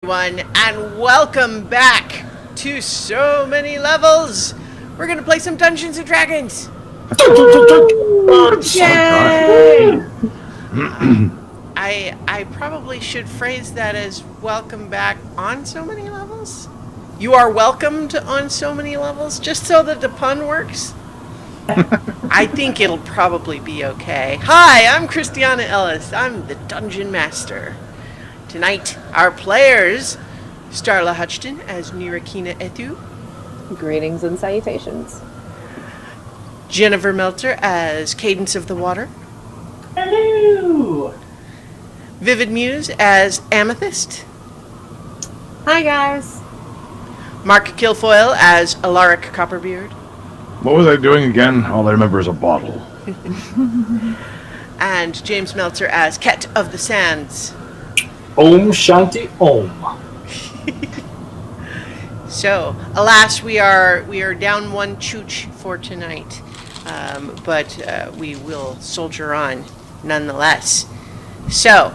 everyone, and welcome back to So Many Levels. We're gonna play some Dungeons and Dragons. Yay! I probably should phrase that as welcome back on So Many Levels. You are welcomed on So Many Levels, just so that the pun works. I think it'll probably be okay. Hi, I'm Christiana Ellis. I'm the Dungeon Master. Tonight, our players, Starla Hutchton as Nirakina Etu, Greetings and salutations. Jennifer Meltzer as Cadence of the Water, Hello! Vivid Muse as Amethyst, Hi, guys. Mark Kilfoyle as Alaric Copperbeard, What was I doing again? All I remember is a bottle. and James Meltzer as Ket of the Sands. Om Shanti Om. So, alas, we are down one chooch for tonight, but we will soldier on nonetheless. So,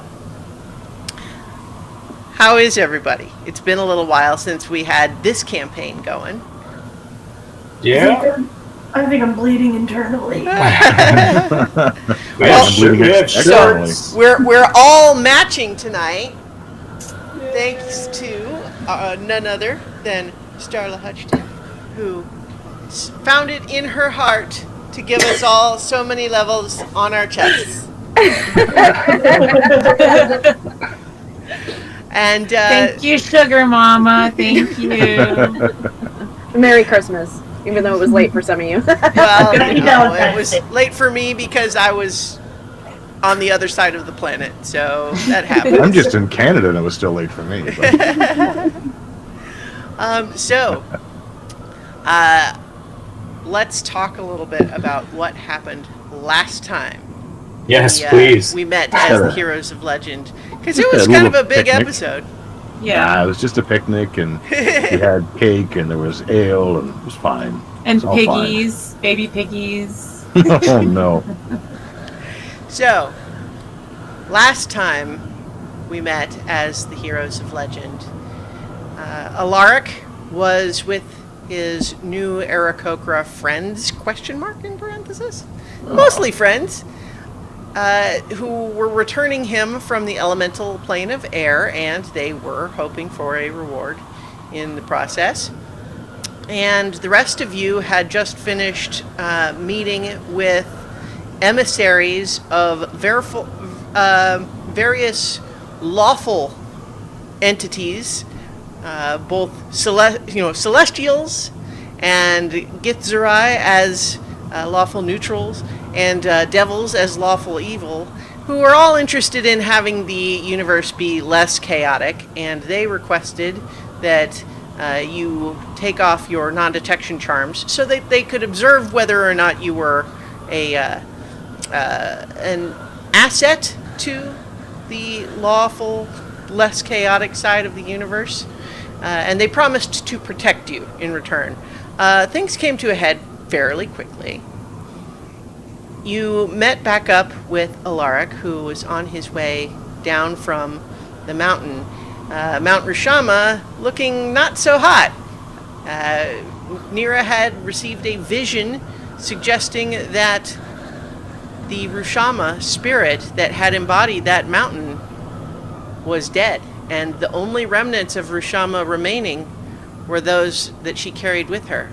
how is everybody? It's been a little while since we had this campaign going. Yeah? I think I'm bleeding internally. We have So shirts. we're all matching tonight, thanks to none other than Starla Hutchton, who found it in her heart to give us all so many levels on our chests. And Thank you, Sugar Mama. Thank you. Merry Christmas, even though it was late for some of you. well, it was late for me because I was on the other side of the planet, so that happens. I'm just in Canada and it was still late for me. But So, let's talk a little bit about what happened last time. Yes, please. We met as the heroes of legend, because it was kind of a big episode. yeah, it was just a picnic and we had cake and there was ale and it was fine. And It's all piggies, baby piggies. Oh no. So, last time we met as the heroes of legend, Alaric was with his new Aarakocra friends, question mark in parenthesis? Mostly friends, who were returning him from the elemental plane of air, and they were hoping for a reward in the process. And the rest of you had just finished meeting with emissaries of various lawful entities, both celestials and Githzerai as lawful neutrals, and devils as lawful evil, who are all interested in having the universe be less chaotic, and they requested that you take off your non-detection charms so that they could observe whether or not you were an asset to the lawful, less chaotic side of the universe, and they promised to protect you in return. Things came to a head fairly quickly. You met back up with Alaric, who was on his way down from the mountain, Mount Rishama, looking not so hot. Nira had received a vision suggesting that the Rushama spirit that had embodied that mountain was dead, and the only remnants of Rushama remaining were those that she carried with her.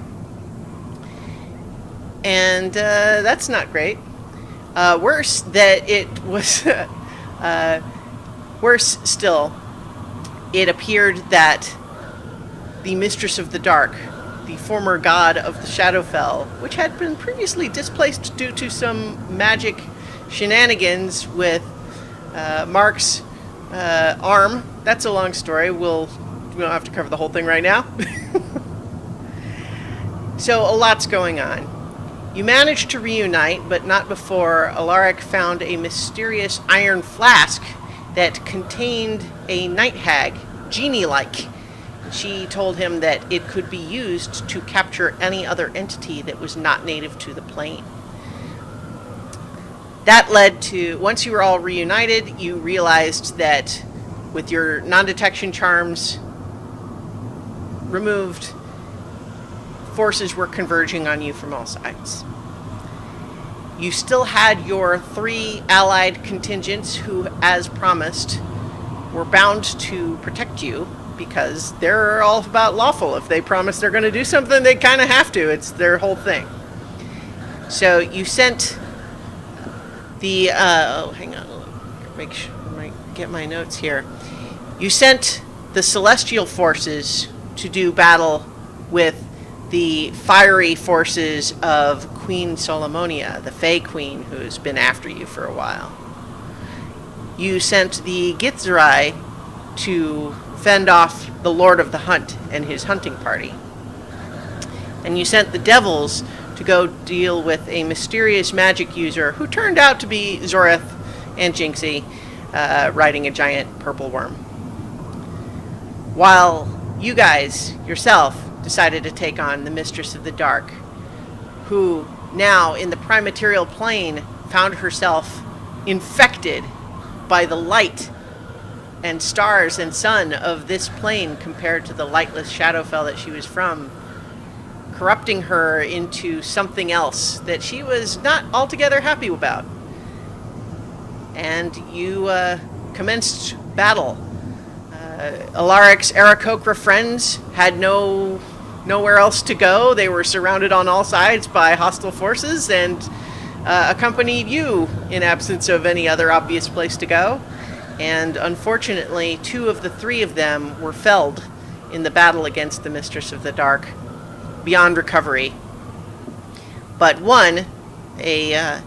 And that's not great. Worse still, it appeared that the Mistress of the Dark, the former god of the Shadowfell, which had been previously displaced due to some magic shenanigans with Mark's arm. That's a long story. We don't have to cover the whole thing right now. So a lot's going on. You managed to reunite, but not before Alaric found a mysterious iron flask that contained a night hag, genie-like. She told him that it could be used to capture any other entity that was not native to the plane. That led to, once you were all reunited, you realized that with your non-detection charms removed, forces were converging on you from all sides. You still had your 3 allied contingents who, as promised, were bound to protect you because they're all about lawful. If they promise they're going to do something, they kind of have to. It's their whole thing. So you sent the... hang on. Make sure I get my notes here. You sent the celestial forces to do battle with the fiery forces of Queen Solomonia, the Fey Queen, who's been after you for a while. You sent the Githzerai to fend off the Lord of the Hunt and his hunting party. And you sent the Devils to go deal with a mysterious magic user who turned out to be Zoreth and Jinxie, riding a giant purple worm. While you guys, yourself, decided to take on the Mistress of the Dark, who now, in the Primeval Plane, found herself infected by the light and stars and sun of this plane compared to the lightless Shadowfell that she was from, corrupting her into something else that she was not altogether happy about. And you commenced battle. Alaric's Aarakocra friends had nowhere else to go. They were surrounded on all sides by hostile forces and accompanied you in absence of any other obvious place to go. And unfortunately, 2 of the 3 of them were felled in the battle against the Mistress of the Dark beyond recovery. But one, a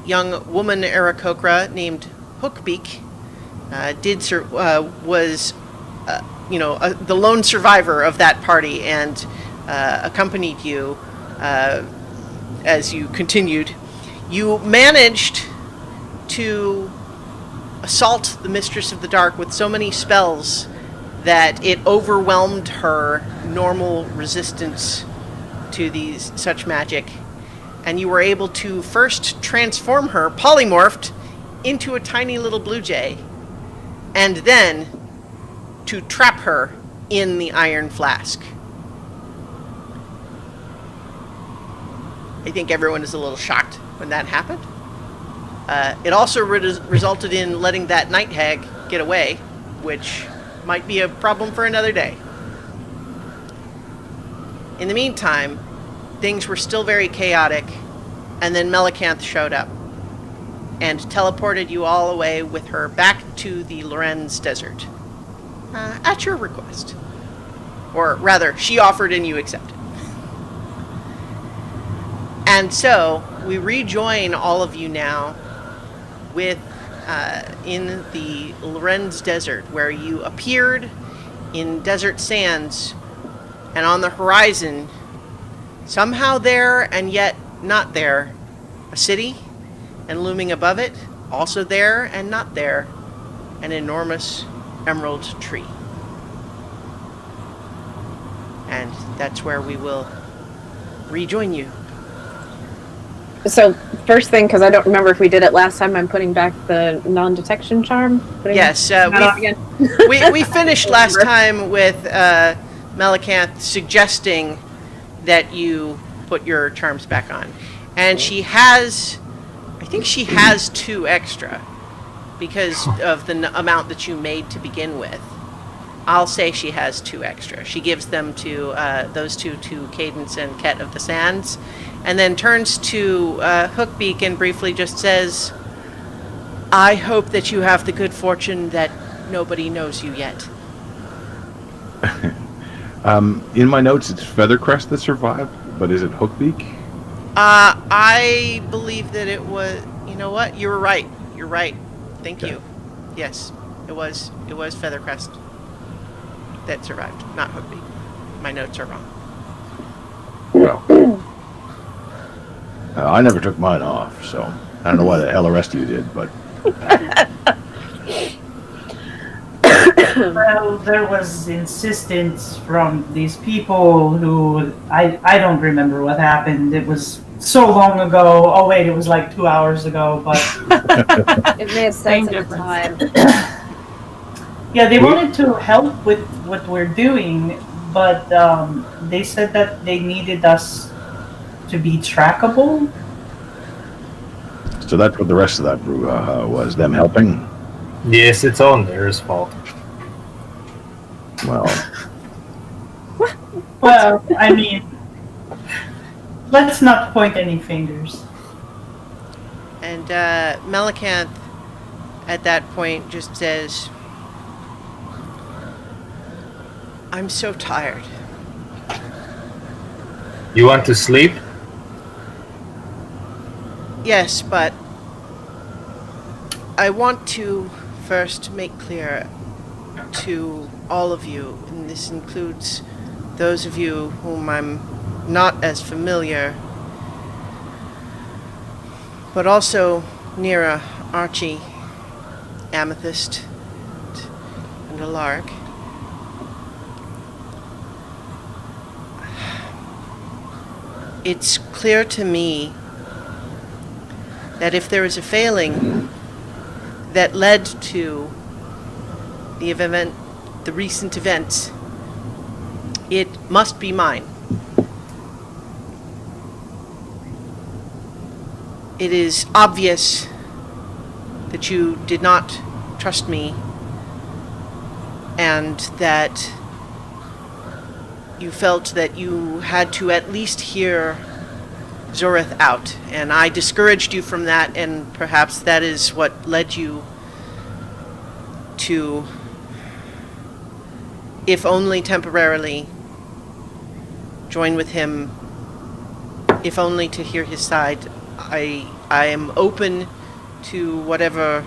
young woman Aarakocra named Hookbeak, was the lone survivor of that party and accompanied you as you continued. You managed to assault the Mistress of the Dark with so many spells that it overwhelmed her normal resistance to such magic, and you were able to first transform her, polymorphed, into a tiny little blue jay, and then to trap her in the iron flask. I think everyone is a little shocked when that happened. It also resulted in letting that night hag get away, which might be a problem for another day. In the meantime, things were still very chaotic, and then Melicanth showed up and teleported you all away with her back to the Lorenz Desert. At your request. Or rather, she offered and you accepted. And so, we rejoin all of you now with in the Lorenz Desert, where you appeared in desert sands, and on the horizon, somehow there and yet not there, a city, and looming above it, also there and not there, an enormous emerald tree. And that's where we will rejoin you. So, first thing, because I don't remember if we did it last time, I'm putting back the non-detection charm. Yes, we finished last time with Melicanth suggesting that you put your charms back on. And I think she has 2 extra because of the amount that you made to begin with. I'll say she has 2 extra. She gives them to those 2 to Cadence and Ket of the Sands, and then turns to Hookbeak and briefly just says, "I hope that you have the good fortune that nobody knows you yet." In my notes, it's Feathercrest that survived, but is it Hookbeak? I believe that it was. You know what? You were right. You're right. Thank you. Yes, it was Feathercrest that survived, not Hookbeak. My notes are wrong. Well, I never took mine off, so I don't know why the hell the rest of you did, but... Well, there was insistence from these people who... I don't remember what happened. It was so long ago. Oh, wait, it was like 2 hours ago, but... It made sense at the time. Yeah, they wanted to help with what we're doing, but they said that they needed us to be trackable. So that's what the rest of that brouhaha was, them helping? Yes, it's all theirs fault. Well, Well, I mean, let's not point any fingers. And Melicanth, at that point, just says, I'm so tired. You want to sleep? Yes, but I want to first make clear to all of you, and this includes those of you whom I'm not as familiar, but also Nira, Archie, Amethyst, and Alaric. It's clear to me that if there is a failing that led to the recent events, it must be mine. It is obvious that you did not trust me and that you felt that you had to at least hear Zoreth out, and I discouraged you from that, and perhaps that is what led you to, if only temporarily, join with him, if only to hear his side. I am open to whatever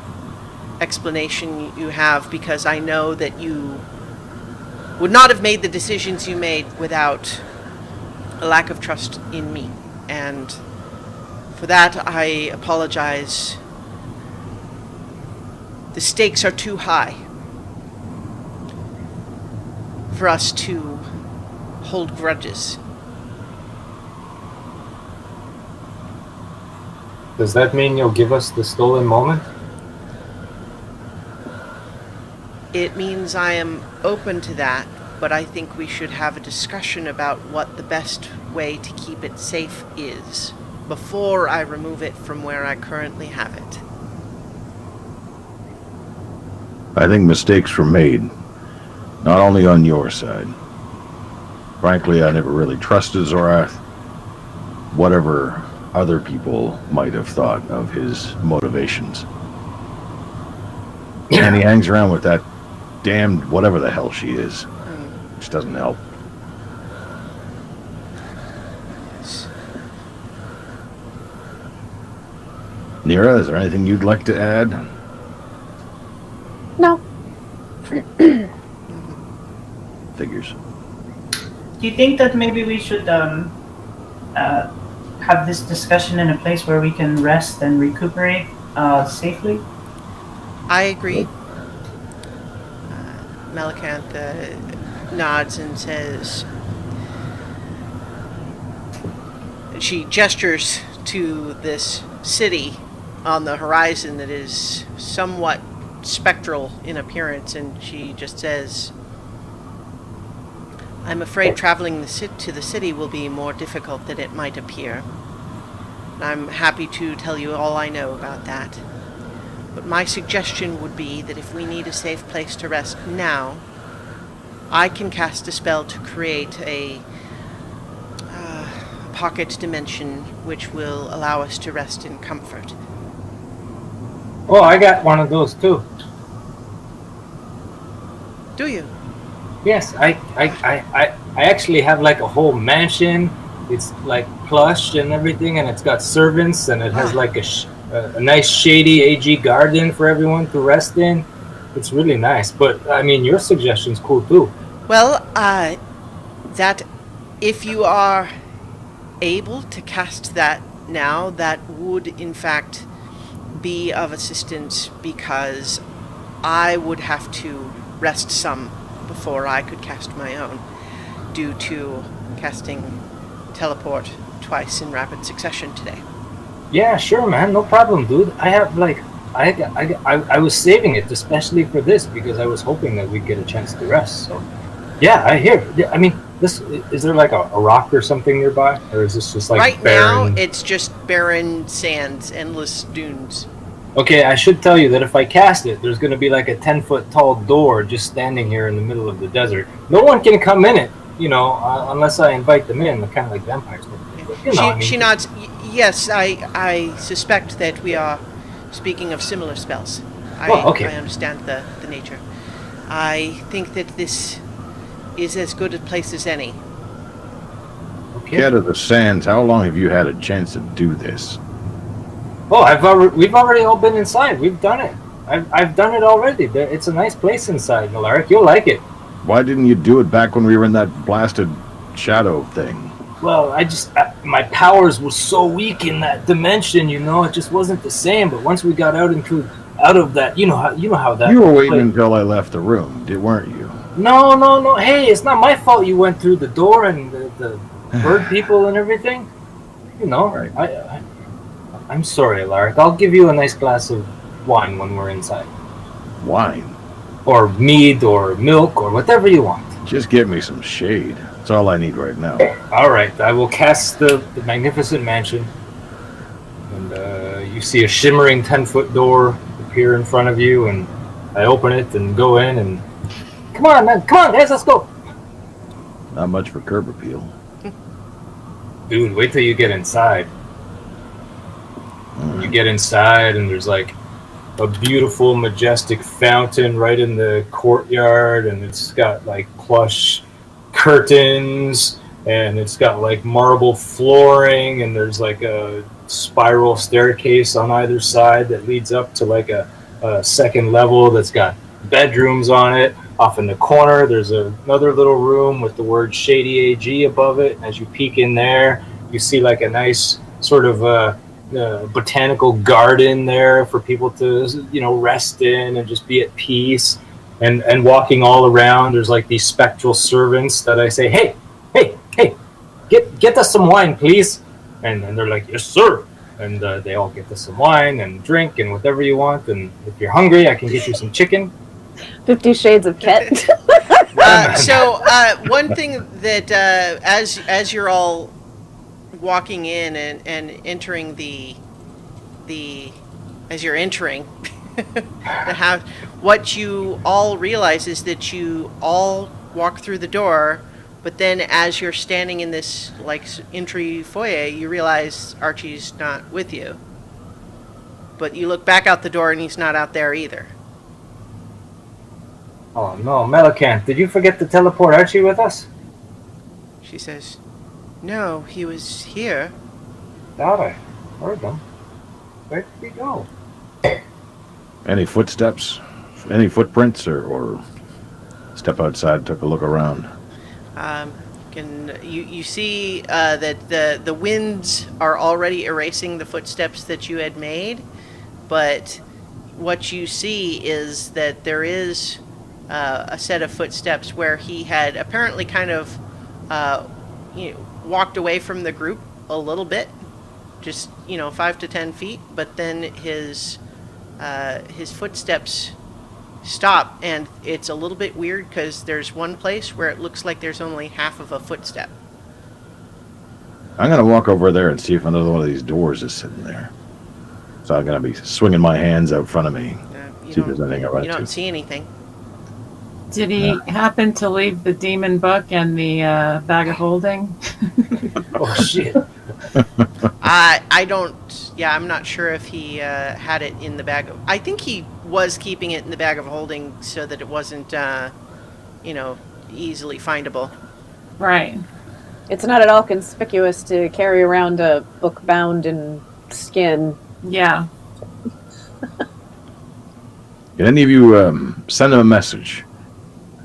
explanation you have, because I know that you would not have made the decisions you made without a lack of trust in me. And for that, I apologize. The stakes are too high for us to hold grudges. Does that mean you'll give us the stolen moment? It means I am open to that, but I think we should have a discussion about what the best way to keep it safe is before I remove it from where I currently have it. I think mistakes were made, not only on your side. Frankly, I never really trusted Zorath, whatever other people might have thought of his motivations. And he hangs around with that damned whatever the hell she is, which doesn't help. Yes. Nira, is there anything you'd like to add? No. Figures. Do you think that maybe we should have this discussion in a place where we can rest and recuperate safely? I agree. Melicanth nods and says, she gestures to this city on the horizon that is somewhat spectral in appearance, and she just says, I'm afraid traveling to the city will be more difficult than it might appear. I'm happy to tell you all I know about that. But my suggestion would be that if we need a safe place to rest now, I can cast a spell to create a pocket dimension which will allow us to rest in comfort. Oh, I got one of those too. Do you? Yes, I actually have like a whole mansion. It's like plush and everything, and it's got servants, and it has like a nice shady AG garden for everyone to rest in. It's really nice. But I mean, your suggestion's cool too. Well, that if you are able to cast that now, that would in fact be of assistance, because I would have to rest some before I could cast my own, due to casting teleport twice in rapid succession today. Yeah, sure, man. No problem, dude. I have like I was saving it especially for this because I was hoping that we'd get a chance to rest. So, yeah, I hear. Yeah, I mean, this is there like a rock or something nearby, or is this just like Right barren? now, it's just barren sands, endless dunes. Okay, I should tell you that if I cast it, there's going to be like a 10-foot tall door just standing here in the middle of the desert. No one can come in it, unless I invite them in, kind of like vampires. But, She nods. Yes, I suspect that we are speaking of similar spells. Okay. I understand the nature. I think that this is as good a place as any. Okay. Cat of the Sands, how long have you had a chance to do this? Oh, we've already all been inside. We've done it. I've done it already. It's a nice place inside, Alaric. You'll like it. Why didn't you do it back when we were in that blasted shadow thing? Well, my powers were so weak in that dimension, it just wasn't the same. But once we got out of that, you know how that. You were waiting until I left the room, weren't you? No. Hey, it's not my fault you went through the door and the bird people and everything. Right. I'm sorry, Alaric. I'll give you a nice glass of wine when we're inside. Wine? Or mead or milk or whatever you want. Just get me some shade. That's all I need right now. All right, I will cast the magnificent mansion. And you see a shimmering 10-foot door appear in front of you, and I open it and go in and... Come on, man. Come on, guys, let's go. Not much for curb appeal. Dude, wait till you get inside. You get inside, and there's like a beautiful, majestic fountain right in the courtyard, and it's got like plush curtains, and it's got like marble flooring, and there's like a spiral staircase on either side that leads up to like a second level that's got bedrooms on it. Off in the corner, there's another little room with the word Shady AG above it. As you peek in there, you see like a nice sort of botanical garden there for people to rest in and just be at peace. And walking all around, there's like these spectral servants that I say, hey, get us some wine, please. And they're like, yes, sir. And they all get us some wine and drink and whatever you want. And if you're hungry, I can get you some chicken. 50 Shades of Ket. So one thing that as you're all walking in and entering the as you're entering the house, what you all realize is that you all walk through the door, but then as you're standing in this like entry foyer, you realize Archie's not with you. But you look back out the door and he's not out there either. Oh no, Melican, did you forget to teleport Archie with us? She says, "No, he was here." Thought I heard them. Where did he go? Any footsteps? Any footprints? Or step outside, took a look around? You see that the winds are already erasing the footsteps that you had made, but what you see is that there is a set of footsteps where he had apparently kind of walked away from the group a little bit, just 5 to 10 feet, but then his footsteps stop, and it's a little bit weird because there's one place where it looks like there's only half of a footstep. I'm going to walk over there and see if another one of these doors is sitting there. So I'm going to be swinging my hands out front of me. See if there's anything I run You don't into. see anything. Did he happen to leave the demon book and the bag of holding? Oh shit. I don't. Yeah, I'm not sure if he had it in the bag. I think he was keeping it in the bag of holding so that it wasn't, easily findable. Right. It's not at all conspicuous to carry around a book bound in skin. Yeah. Can any of you send him a message?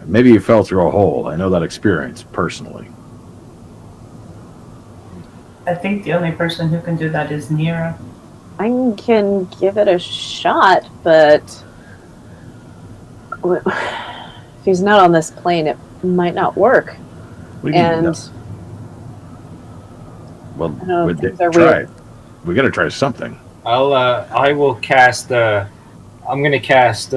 Maybe you fell through a hole. I know that experience personally. I think the only person who can do that is Nira. I can give it a shot, but if he's not on this plane, it might not work. What do you mean, no? Well, we got to try something. I will cast I'm gonna cast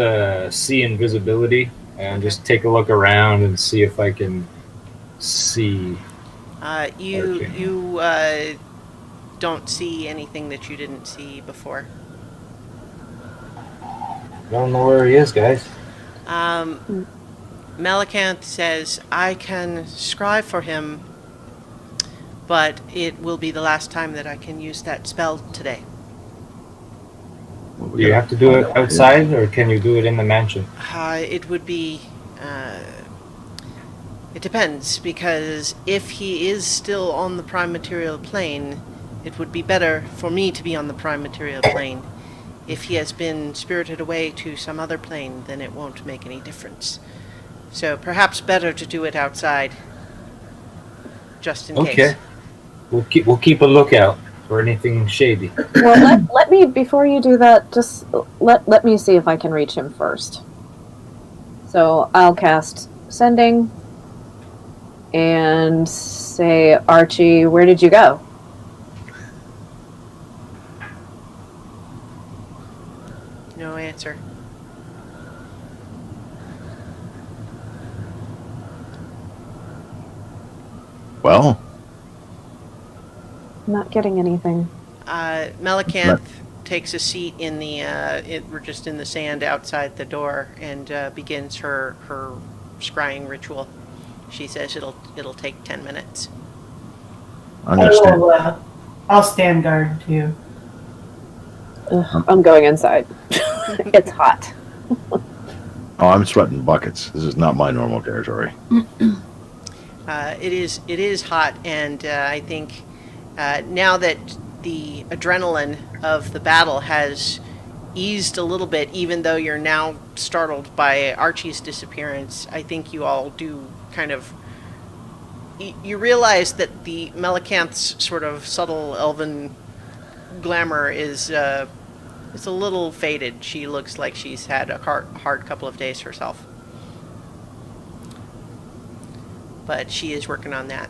see invisibility and just take a look around and see if I can see. You don't see anything that you didn't see before. Don't know where he is, guys. Melicanth says, I can scry for him, but it will be the last time that I can use that spell today. Well, Do you have to do it outside, or can you do it in the mansion? It would be... it depends, because if he is still on the prime material plane, it would be better for me to be on the prime material plane. If he has been spirited away to some other plane, then it won't make any difference. So perhaps better to do it outside, just in case. Okay. We'll keep a lookout for anything shady. Well, let me, before you do that, just let me see if I can reach him first. So I'll cast Sending and say, Archie, where did you go? No answer. Well, I'm not getting anything. Melicanth takes a seat in the, we're just in the sand outside the door, and begins her scrying ritual. She says it'll take 10 minutes. understand. I'll stand guard too. Ugh, I'm going inside. It's hot. Oh, I'm sweating buckets. This is not my normal territory. It is hot, and I think now that the adrenaline of the battle has eased a little bit, even though you're now startled by Archie's disappearance, I think you all do kind of... You realize that the Melicanth's sort of subtle elven glamour is it's a little faded. She looks like she's had a hard couple of days herself. But she is working on that.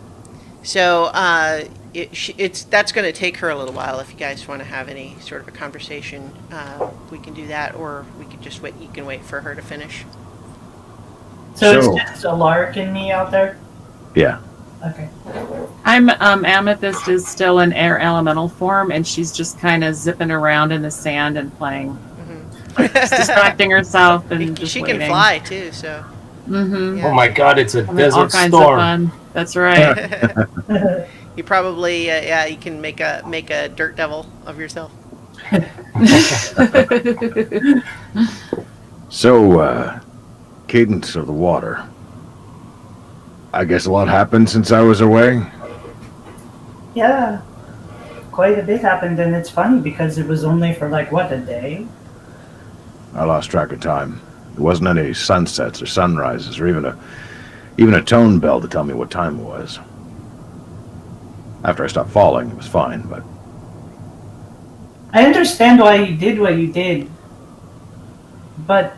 So that's going to take her a little while. If you guys want to have any sort of a conversation, we can do that, or we could just wait. You can wait for her to finish. So it's just a lark and me out there? Yeah. Okay. I'm Amethyst is still in air elemental form, and she's just kind of zipping around in the sand and playing, just distracting herself and just she waiting. can fly too, so. Mm-hmm. Yeah. Oh my God! It's a All desert kinds of storm. fun. That's right. You probably you can make a dirt devil of yourself. So, cadence of the water. I guess a lot happened since I was away. Yeah. Quite a bit happened, and it's funny because it was only for like, what, a day? I lost track of time. There wasn't any sunsets or sunrises or even a tone bell to tell me what time it was. After I stopped falling, it was fine, but I understand why you did what you did, but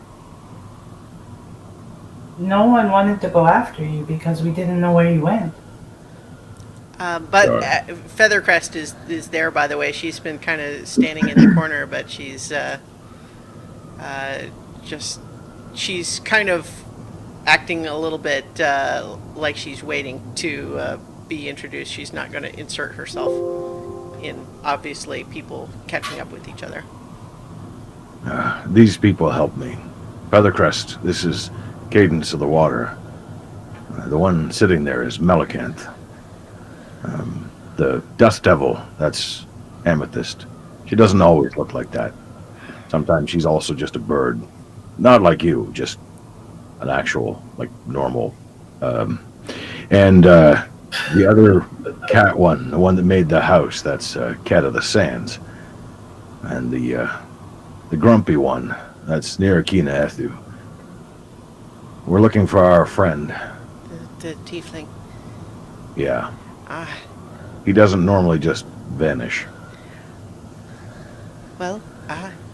no one wanted to go after you because we didn't know where you went. But Feathercrest is there, by the way. She's been kind of standing in the corner, but she's she's kind of acting a little bit like she's waiting to be introduced. She's not going to insert herself in, obviously, people catching up with each other. these people helped me. Feathercrest, this is Cadence of the Water. The one sitting there is Melicanth. The Dust Devil, that's Amethyst. She doesn't always look like that. Sometimes she's also just a bird. Not like you, just an actual, like, normal. And the other cat one, the one that made the house, that's Cat of the Sands. And the grumpy one, that's Nirakina Ethu. We're looking for our friend. The tiefling. Yeah. He doesn't normally just vanish. Well,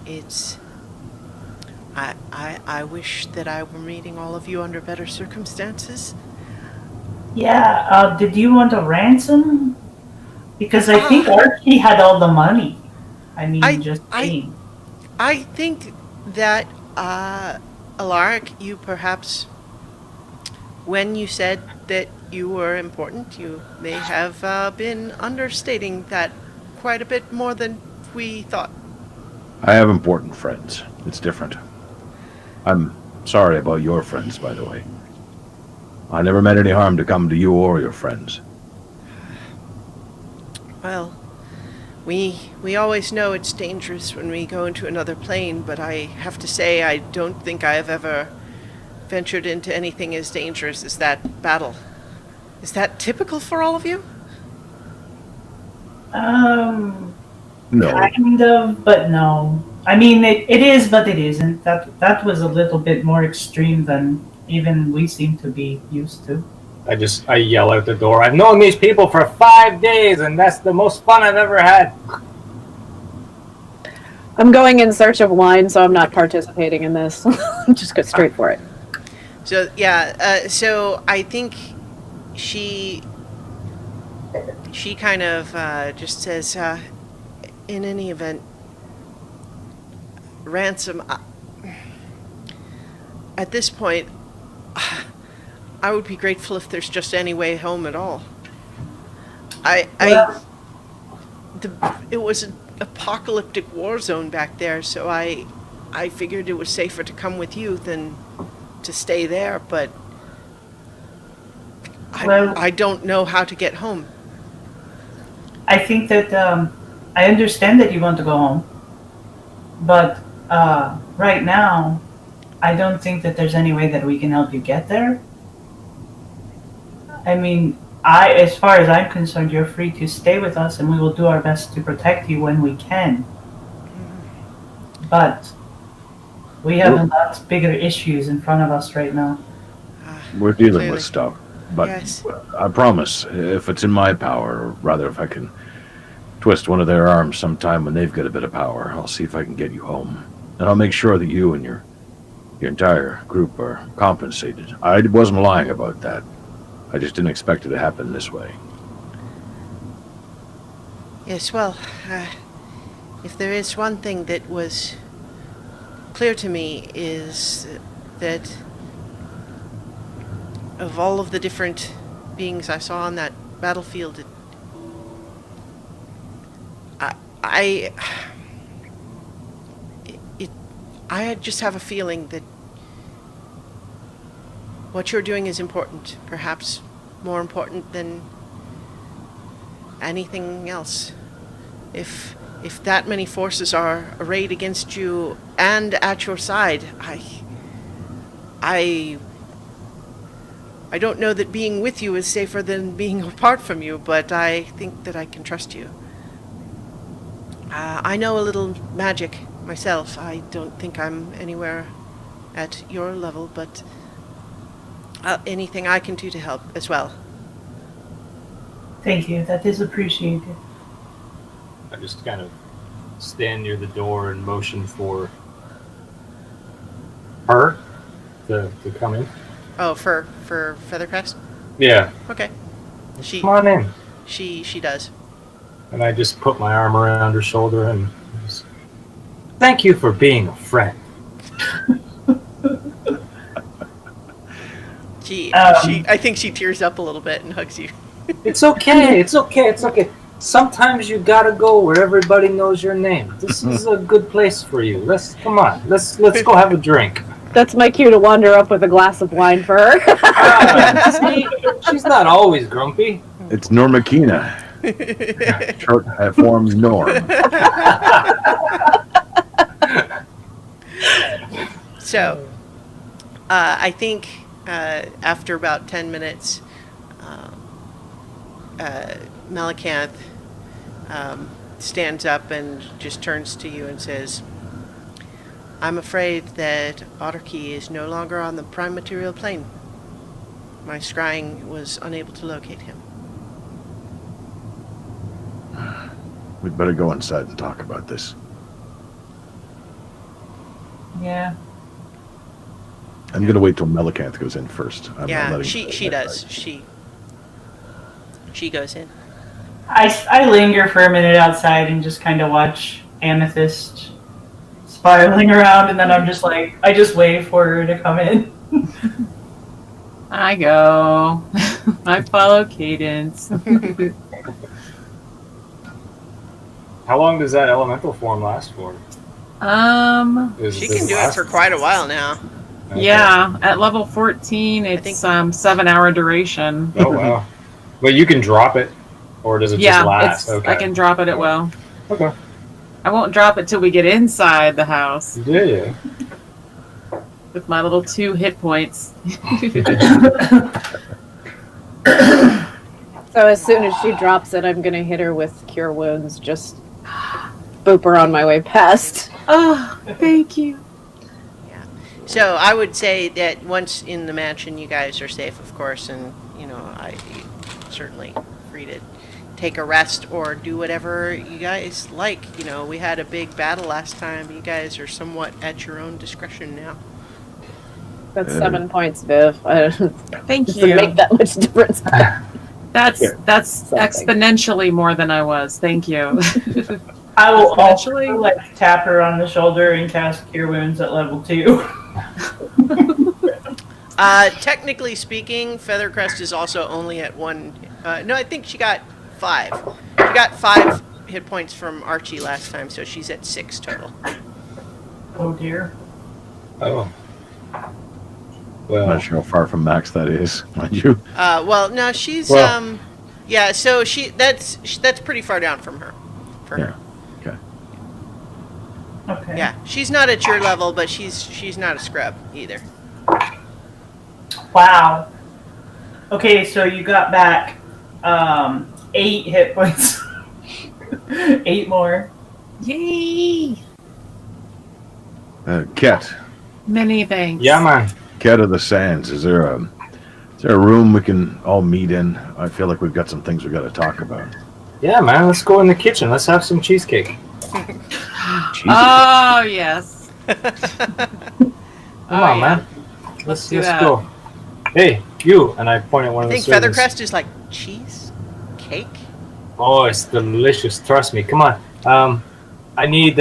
it's... I wish that I were meeting all of you under better circumstances. Yeah, did you want a ransom? Because I think Archie had all the money. I mean, just saying. I think that, Alaric, you perhaps, when you said that you were important, you may have been understating that quite a bit more than we thought. I have important friends. It's different. I'm sorry about your friends, by the way. I never meant any harm to come to you or your friends. Well, we always know it's dangerous when we go into another plane, but I have to say I don't think I have ever ventured into anything as dangerous as that battle. Is that typical for all of you? No. Kind of, but no. I mean, it is, but it isn't. That was a little bit more extreme than even we seem to be used to. I yell out the door. I've known these people for 5 days, and that's the most fun I've ever had. I'm going in search of wine, so I'm not participating in this. Just go straight for it. So yeah, so I think she kind of just says, in any event, Ransom, at this point, I would be grateful if there's just any way home at all. It was an apocalyptic war zone back there, so I figured it was safer to come with you than to stay there, but I don't know how to get home. I think that I understand that you want to go home, but right now, I don't think that there's any way that we can help you get there. I mean, as far as I'm concerned, you're free to stay with us, and we will do our best to protect you when we can. But we have a lot bigger issues in front of us right now. We're dealing Clearly. with stuff. But Yes. I promise, if it's in my power, or rather if I can twist one of their arms sometime when they've got a bit of power, I'll see if I can get you home. And I'll make sure that you and your entire group are compensated. I wasn't lying about that. I just didn't expect it to happen this way. Yes, well, if there is one thing that was clear to me is that of all of the different beings I saw on that battlefield, I just have a feeling that what you're doing is important, perhaps more important than anything else. If that many forces are arrayed against you and at your side, I don't know that being with you is safer than being apart from you, but I think that I can trust you. I know a little magic myself. I don't think I'm anywhere at your level, but anything I can do to help as well. Thank you. That is appreciated. I just kind of stand near the door and motion for her to come in. Oh, for Feathercrest? Yeah. Okay. Come on in. She does. And I just put my arm around her shoulder and just, thank you for being a friend. I think she tears up a little bit and hugs you. It's okay. It's okay. It's okay. Sometimes you gotta go where everybody knows your name. This is a good place for you. Come on. Let's go have a drink. That's my cue to wander up with a glass of wine for her. See, she's not always grumpy. It's Normakina. Short form Norm. So, I think after about 10 minutes, Malakanth stands up and just turns to you and says, I'm afraid that Otterkey is no longer on the prime material plane. My scrying was unable to locate him. We'd better go inside and talk about this. Yeah. I'm going to wait till Malakanth goes in first. I'm not Yeah, letting she does. She goes in. I linger for a minute outside and just kind of watch Amethyst spiraling around, and then I'm just like, I just wait for her to come in. I go. I follow Cadence. How long does that elemental form last for? She can do it for quite a while now. Okay. Yeah, at level 14, it's 7-hour duration. Oh wow! But you can drop it, or does it just last? Okay. I can drop it at will. Okay. I won't drop it till we get inside the house Yeah. with my little 2 hit points. So as soon as she drops it, I'm gonna hit her with Cure Wounds. Just boop her on my way past. Oh, thank you. So I would say that once in the mansion, you guys are safe, of course, and I certainly free to take a rest or do whatever you guys like. We had a big battle last time. You guys are somewhat at your own discretion now. That's 7 points, Viv. Thank Doesn't you. make that much difference. That's exponentially more than I was. Thank you. I will also tap her on the shoulder and cast Cure Wounds at level 2. Technically speaking, Feathercrest is also only at 1. No, I think she got 5. She got 5 hit points from Archie last time, so she's at 6 total. Oh dear. Oh. Well, I'm not sure how far from max that is, mind you. Well, no, she's yeah. So that's pretty far down from her. For her. Okay. Yeah, she's not at your level, but she's not a scrub either. Wow. Okay, so you got back 8 hit points. 8 more. Yay! Ket. Many thanks. yeah, man. Ket of the Sands. Is there a room we can all meet in? I feel like we've got some things we got to talk about. Yeah, man. Let's go in the kitchen. Let's have some cheesecake. Oh, yes. Come on, man. Let's do that. go. Hey, you! And I point at one I of the think servants. Feathercrest is like cheese cake. Oh, it's delicious. Trust me. Come on. I need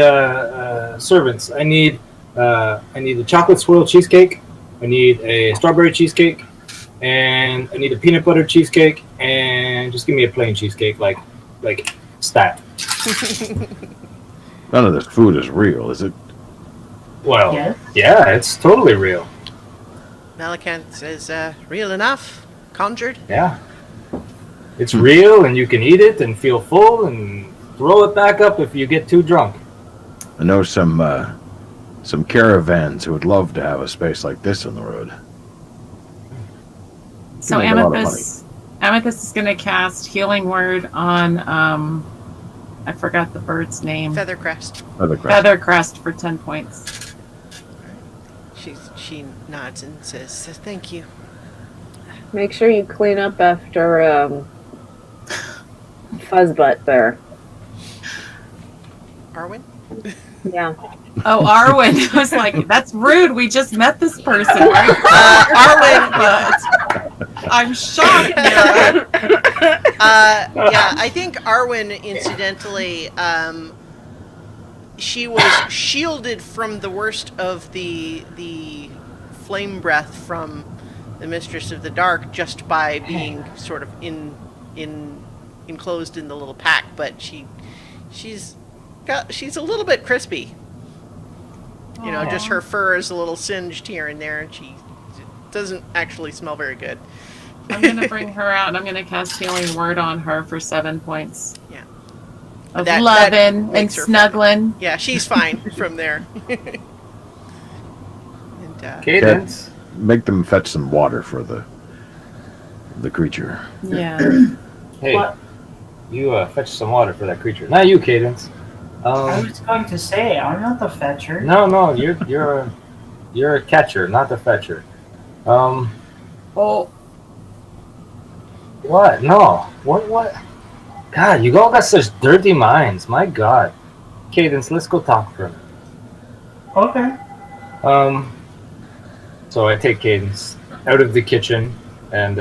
servants. I need a chocolate swirl cheesecake. I need a strawberry cheesecake, and I need a peanut butter cheesecake. And just give me a plain cheesecake, like stat. None of this food is real, is it? Well, Yes. yeah, it's totally real. Malakant says, real enough? Conjured? Yeah, it's real, and you can eat it and feel full, and throw it back up if you get too drunk. I know some caravans who would love to have a space like this on the road. So Make a lot of Amethyst is going to cast Healing Word on, I forgot the bird's name. Feathercrest. Feathercrest for 10 points. She nods and says, thank you. Make sure you clean up after Fuzzbutt there. Arwen? Yeah. Oh, Arwen. I was like, that's rude. We just met this person. Right? Arwen, I'm shocked. yeah, I think Arwen, incidentally, she was shielded from the worst of the flame breath from the Mistress of the Dark just by being sort of enclosed in the little pack, but she's a little bit crispy. Just her fur is a little singed here and there, and she doesn't actually smell very good. I'm going to bring her out, and I'm going to cast Healing Word on her for 7 points. Yeah. Of That loving and makes her snuggling. Yeah, she's fine from there. And, Cadence. Make them fetch some water for the creature. Yeah. Hey, What? you fetch some water for that creature. Not you, Cadence. I was going to say, I'm not the fetcher. No, you're a catcher, not the fetcher. Oh, What? No. What? God, you all got such dirty minds. My God. Cadence, let's go talk for a minute. Okay. So I take Cadence out of the kitchen and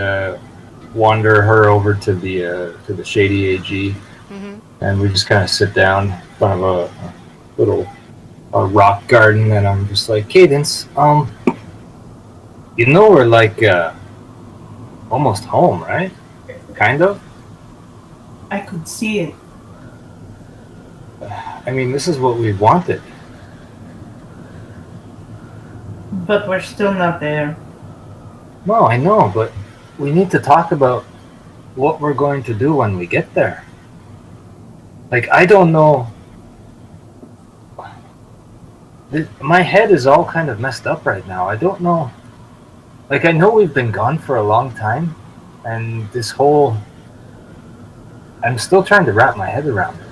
wander her over to the shady AG, mhm. and we just kind of sit down in front of a little a rock garden, and I'm just like, Cadence, you know we're like almost home, right? Kind of. I could see it. I mean, this is what we wanted. But we're still not there. No, I know, but we need to talk about what we're going to do when we get there. Like, I don't know. My head is all kind of messed up right now. I don't know. Like, I know we've been gone for a long time, and this whole. I'm still trying to wrap my head around it.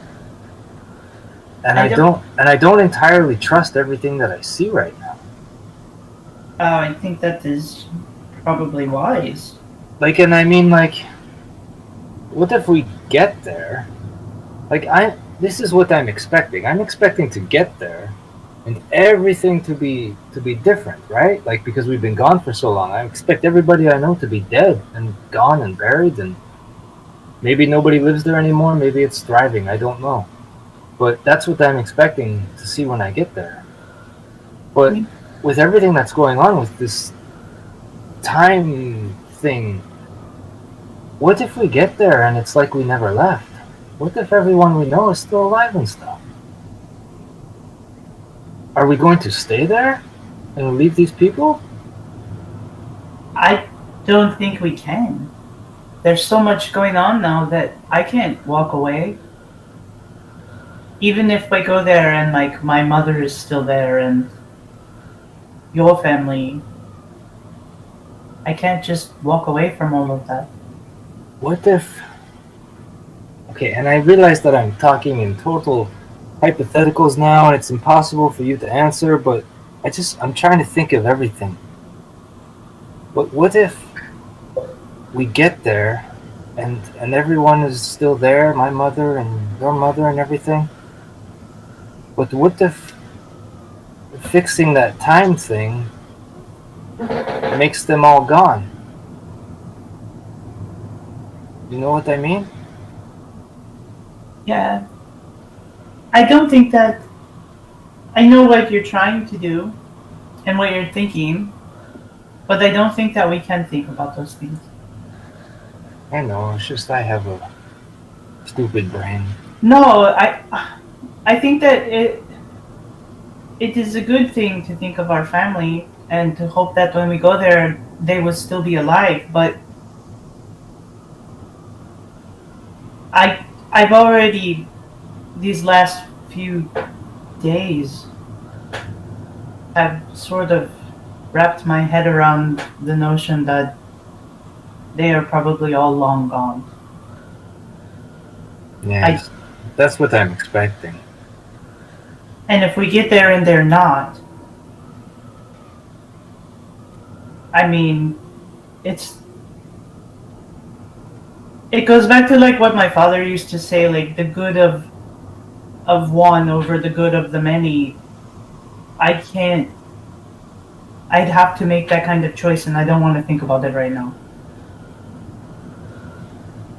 And I don't entirely trust everything that I see right now. I think that is probably wise. Like, and I mean, like, what if we get there? Like, this is what I'm expecting. I'm expecting to get there and everything to be different, right? Like, because we've been gone for so long, I expect everybody I know to be dead and gone and buried, and maybe nobody lives there anymore. Maybe it's thriving. I don't know. But that's what I'm expecting to see when I get there. But with everything that's going on with this time thing, what if we get there and it's like we never left? What if everyone we know is still alive and stuff? Are we going to stay there and leave these people? I don't think we can. There's so much going on now that I can't walk away. Even if we go there and like my mother is still there and your family, I can't just walk away from all of that. What if... Okay, and I realize that I'm talking in total hypotheticals now and it's impossible for you to answer, but I'm trying to think of everything. But what if we get there and everyone is still there, my mother and your mother and everything? But what if fixing that time thing makes them all gone? You know what I mean? Yeah. I don't think that... I know what you're trying to do and what you're thinking, but I don't think that we can think about those things. I know, it's just I have a stupid brain. No, I think that it is a good thing to think of our family and to hope that when we go there, they will still be alive. But I've already, these last few days, have sort of wrapped my head around the notion that they are probably all long gone. Yes, that's what I'm expecting. And if we get there and they're not, I mean, it goes back to like what my father used to say, like the good of one over the good of the many. I'd have to make that kind of choice, and I don't want to think about it right now.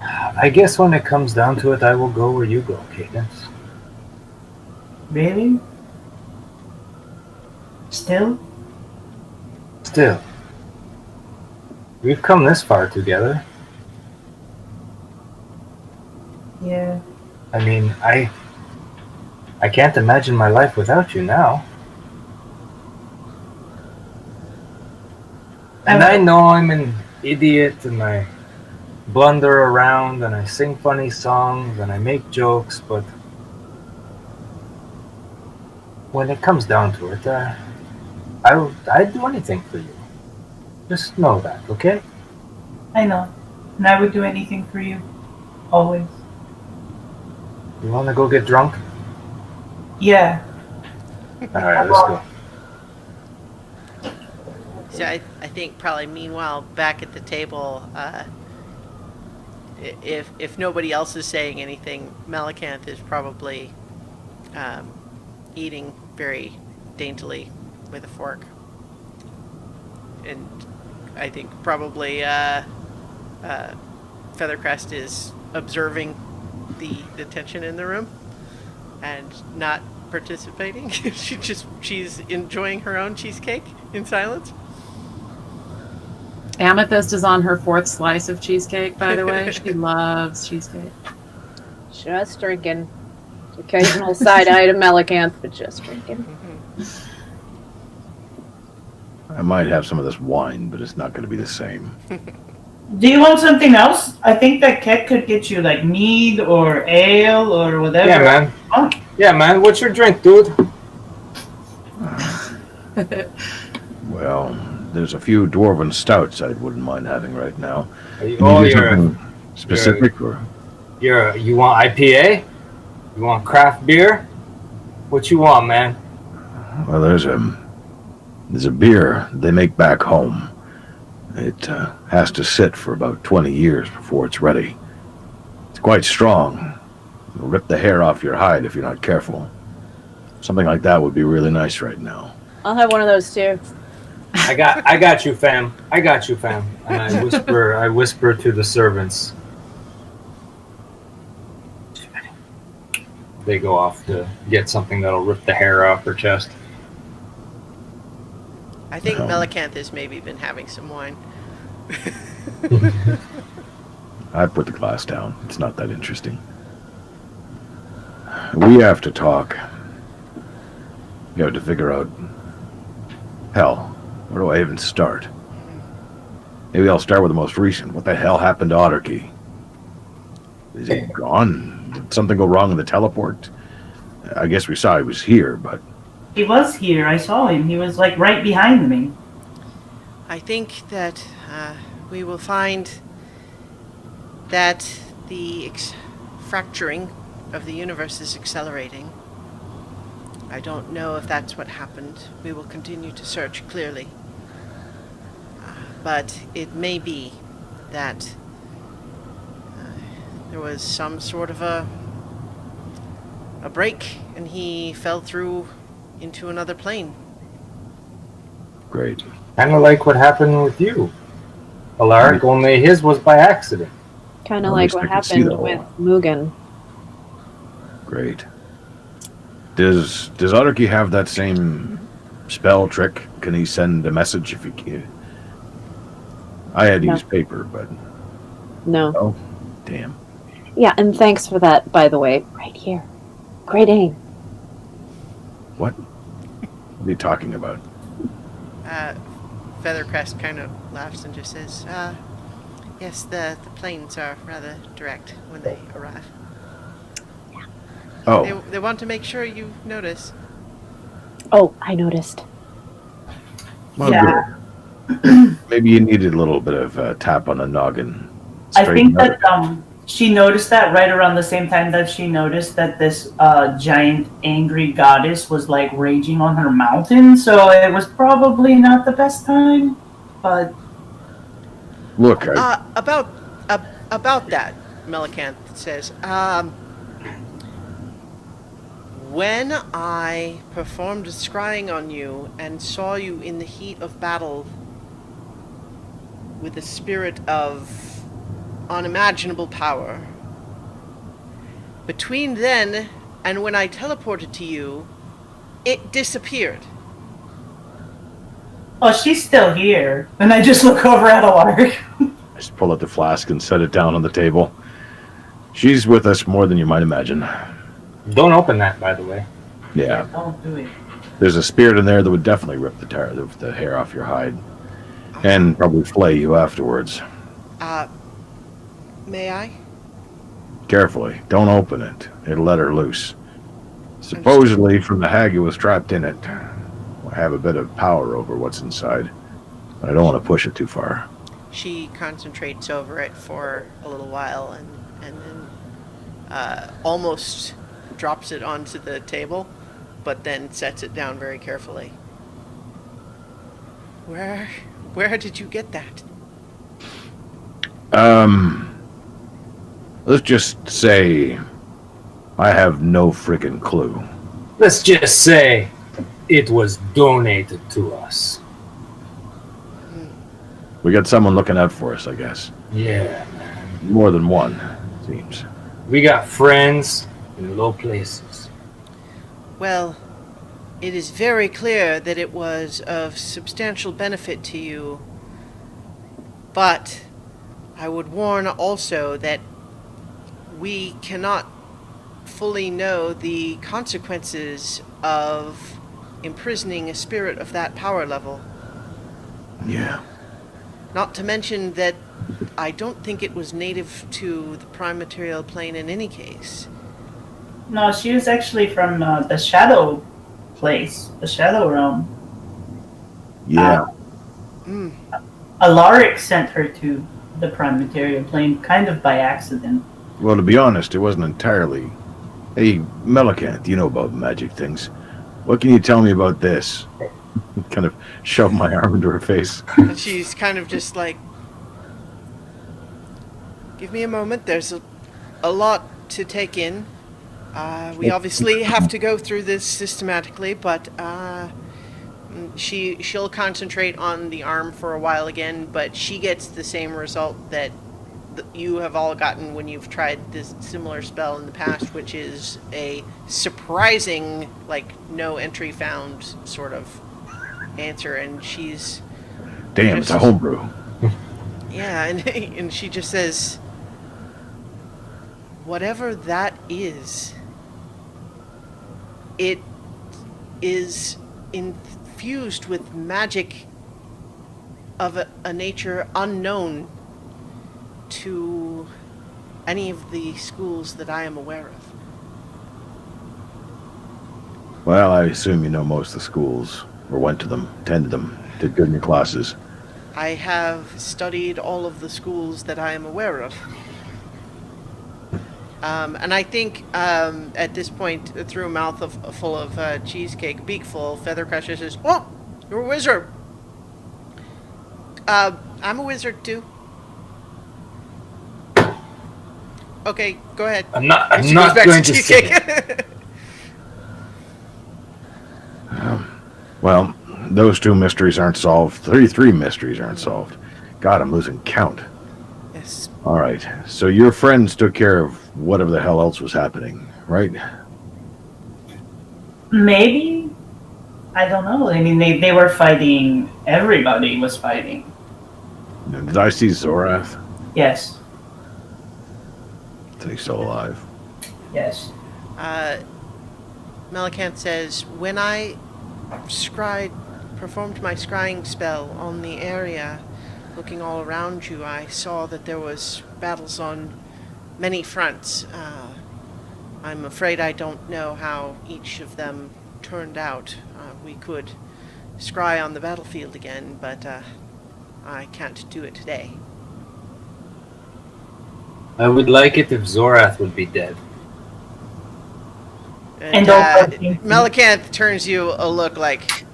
I guess when it comes down to it, I will go where you go, Cadence. Really? Still? Still. We've come this far together. Yeah. I mean, I can't imagine my life without you now. And I know I'm an idiot and I blunder around and I sing funny songs and I make jokes, but when it comes down to it, I'd do anything for you. Just know that, okay? I know. And I would do anything for you. Always. You want to go get drunk? Yeah. Alright, let's go. So I think probably meanwhile back at the table, if nobody else is saying anything, Melicanth is probably eating very daintily with a fork. And I think probably Feathercrest is observing the tension in the room and not participating? She's enjoying her own cheesecake in silence. Amethyst is on her 4th slice of cheesecake, by the way. She loves cheesecake. Just drinking. Occasional side eye to Melicanth, but just drinking. I might have some of this wine, but it's not going to be the same. Do you want something else? I think that Ket could get you like mead or ale or whatever. Yeah, man. Oh. Yeah, man. What's your drink, dude? Well, there's a few dwarven stouts I wouldn't mind having right now. You, Can you do something specific, or? You want IPA? You want craft beer? What you want, man? Well, there's a beer they make back home. It has to sit for about 20 years before it's ready. It's quite strong. It'll rip the hair off your hide if you're not careful. Something like that would be really nice right now. I'll have one of those too. I got you, fam. I got you, fam. And I whisper to the servants. They go off to get something that'll rip the hair off her chest. I think Melicanth has maybe been having some wine. I put the glass down. It's not that interesting. We have to talk. You have to figure out... Hell, where do I even start? Maybe I'll start with the most recent. What the hell happened to Otterkey? Is he gone? Did something go wrong in the teleport? I guess we saw he was here, but... He was here. I saw him. He was like right behind me. I think that we will find that the fracturing of the universe is accelerating. I don't know if that's what happened. We will continue to search clearly. But it may be that there was some sort of a break and he fell through into another plane. Great. Kind of like what happened with you, Alaric, only his was by accident. Kind of At like least what I can see happened the with hole. Mugen. Great. Does Otterkey have that same spell trick? Can he send a message if he can? I had No. used paper, but... No. Oh, damn. Yeah, and thanks for that, by the way. Right here. Great aim. What? What are you talking about? Feathercrest kind of laughs and just says, yes, the planes are rather direct when they arrive. Oh, They want to make sure you notice. Oh, I noticed. well, Yeah. good. Maybe you needed a little bit of a tap on the noggin. I think Straighten out. that she noticed that right around the same time that she noticed that this giant angry goddess was like raging on her mountain. So it was probably not the best time. But Look, About that, Melicanth says, when I performed a scrying on you and saw you in the heat of battle with a spirit of unimaginable power, between then and when I teleported to you, it disappeared. oh, she's still here. And I just look over at Alaric. I just pull out the flask and set it down on the table. She's with us more than you might imagine. Don't open that, by the way. Yeah, Don't do it. there's a spirit in there that would definitely rip the hair off your hide. And probably flay you afterwards. May I? Carefully. Don't open it. It'll let her loose. Supposedly, from the hag who was trapped in it, I have a bit of power over what's inside. But I don't want to push it too far. She concentrates over it for a little while and then almost drops it onto the table, but then sets it down very carefully. Where did you get that? Let's just say I have no freaking clue. Let's just say it was donated to us. We got someone looking out for us, I guess. Yeah, man. More than one, seems. We got friends in low places. Well, it is very clear that it was of substantial benefit to you, but I would warn also that we cannot fully know the consequences of imprisoning a spirit of that power level. Yeah. Not to mention that I don't think it was native to the prime material plane in any case. No, she was actually from the shadow place, the shadow realm. Yeah. Mm. Alaric sent her to the prime material plane kind of by accident. Well, to be honest, it wasn't entirely. Hey, Melicanth, you know about magic things. What can you tell me about this? Kind of shove my arm into her face. And she's kind of just like, give me a moment, there's a lot to take in. We obviously have to go through this systematically, but she'll concentrate on the arm for a while again, but she gets the same result that you have all gotten when you've tried this similar spell in the past, which is a surprising, like, no entry found sort of answer, and she's... Damn, it's a homebrew. Yeah, and she just says, whatever that is, it is infused with magic of a nature unknown to any of the schools that I am aware of. Well, I assume you know most of the schools, or went to them, attended them, did good in your classes. I have studied all of the schools that I am aware of. And I think at this point, through a mouth full of cheesecake, beak full, Feathercrusher says, "Oh, you're a wizard." I'm a wizard too. Okay, go ahead. I'm not She goes back going to say it. cheesecake. Well, those two mysteries aren't solved. Three mysteries aren't solved. God, I'm losing count. Yes. All right, so your friends took care of whatever the hell else was happening, right? Maybe? I don't know. I mean, they were fighting. Everybody was fighting. Did I see Zorath? Yes. Is he still alive? Yes. Melicanth says, when I performed my scrying spell on the area, looking all around you, I saw that there was battles on many fronts. I'm afraid I don't know how each of them turned out. We could scry on the battlefield again, but I can't do it today. I would like it if Zorath would be dead. And also- Melicanth turns you a look like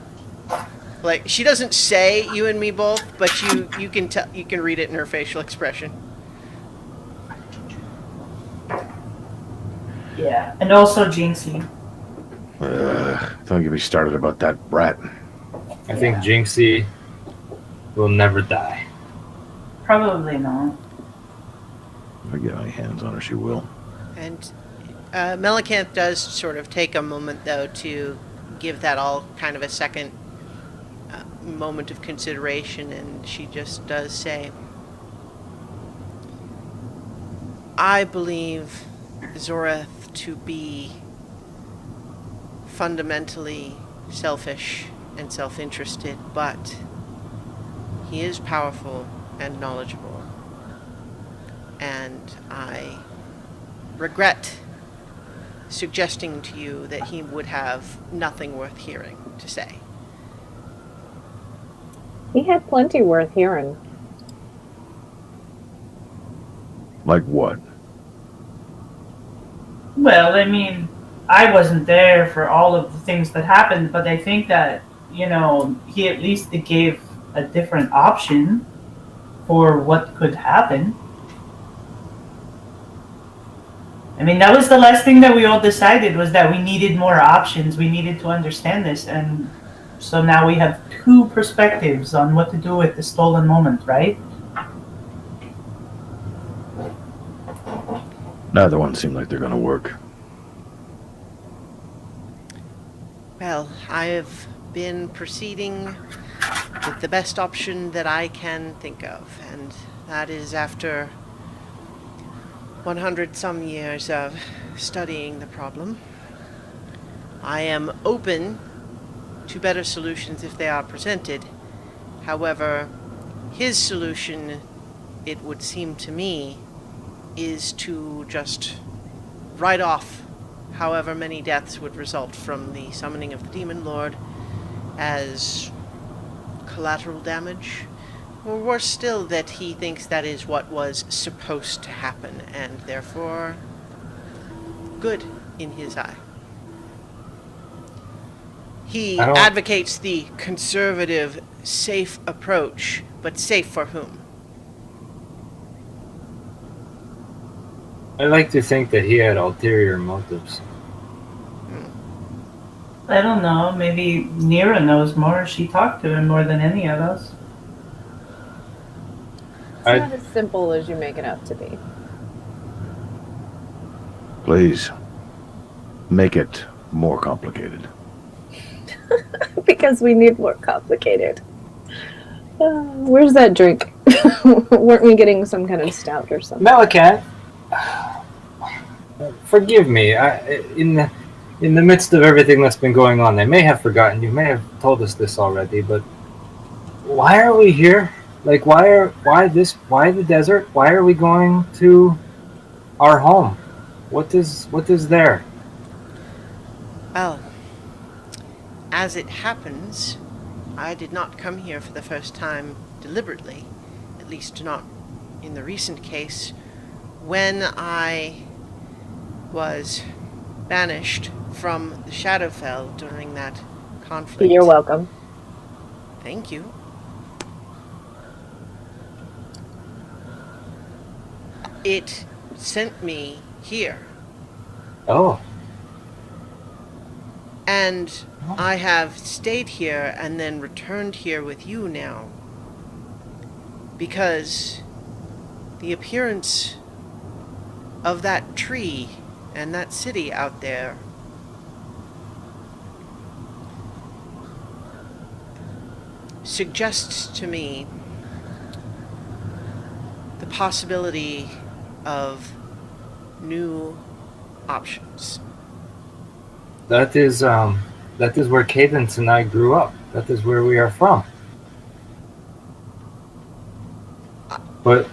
she doesn't say you and me both, but you can tell, you can read it in her facial expression. Yeah, and also Jinxie. Don't get me started about that brat. I think Jinxie will never die. Probably not. If I get my hands on her, she will. And Melicanth does sort of take a moment, though, to give that all kind of a second moment of consideration, and she just does say, I believe Zorath to be fundamentally selfish and self-interested, but he is powerful and knowledgeable, and I regret suggesting to you that he would have nothing worth hearing to say. He had plenty worth hearing. Like what? Well, I mean, I wasn't there for all of the things that happened, but I think that, you know, he at least gave a different option for what could happen. I mean, that was the last thing that we all decided, was that we needed more options. We needed to understand this, and so now we have two perspectives on what to do with the stolen moment, right? Neither one seem like they're gonna work. Well, I have been proceeding with the best option that I can think of, and that is after 100 some years of studying the problem. I am open to better solutions if they are presented. However, his solution, it would seem to me, is to just write off however many deaths would result from the summoning of the Demon Lord as collateral damage. Or worse still, that he thinks that is what was supposed to happen, and therefore good in his eye. He advocates the conservative, safe approach, but safe for whom? I like to think that he had ulterior motives. I don't know. Maybe Nira knows more. She talked to him more than any of us. It's not as simple as you make it out to be. Please, make it more complicated. Because we need more complicated. Where's that drink? Weren't we getting some kind of stout or something? Melican, forgive me. In the midst of everything that's been going on, they may have forgotten. You may have told us this already, but why are we here? Like, why the desert? Why are we going to our home? What is there? Well, as it happens, I did not come here for the first time deliberately, at least not in the recent case. When I was banished from the Shadowfell during that conflict. You're welcome. Thank you. It sent me here. Oh. And I have stayed here and then returned here with you now. Because the appearance of that tree and that city out there suggests to me the possibility of new options. That is where Cadence and I grew up. That is where we are from. But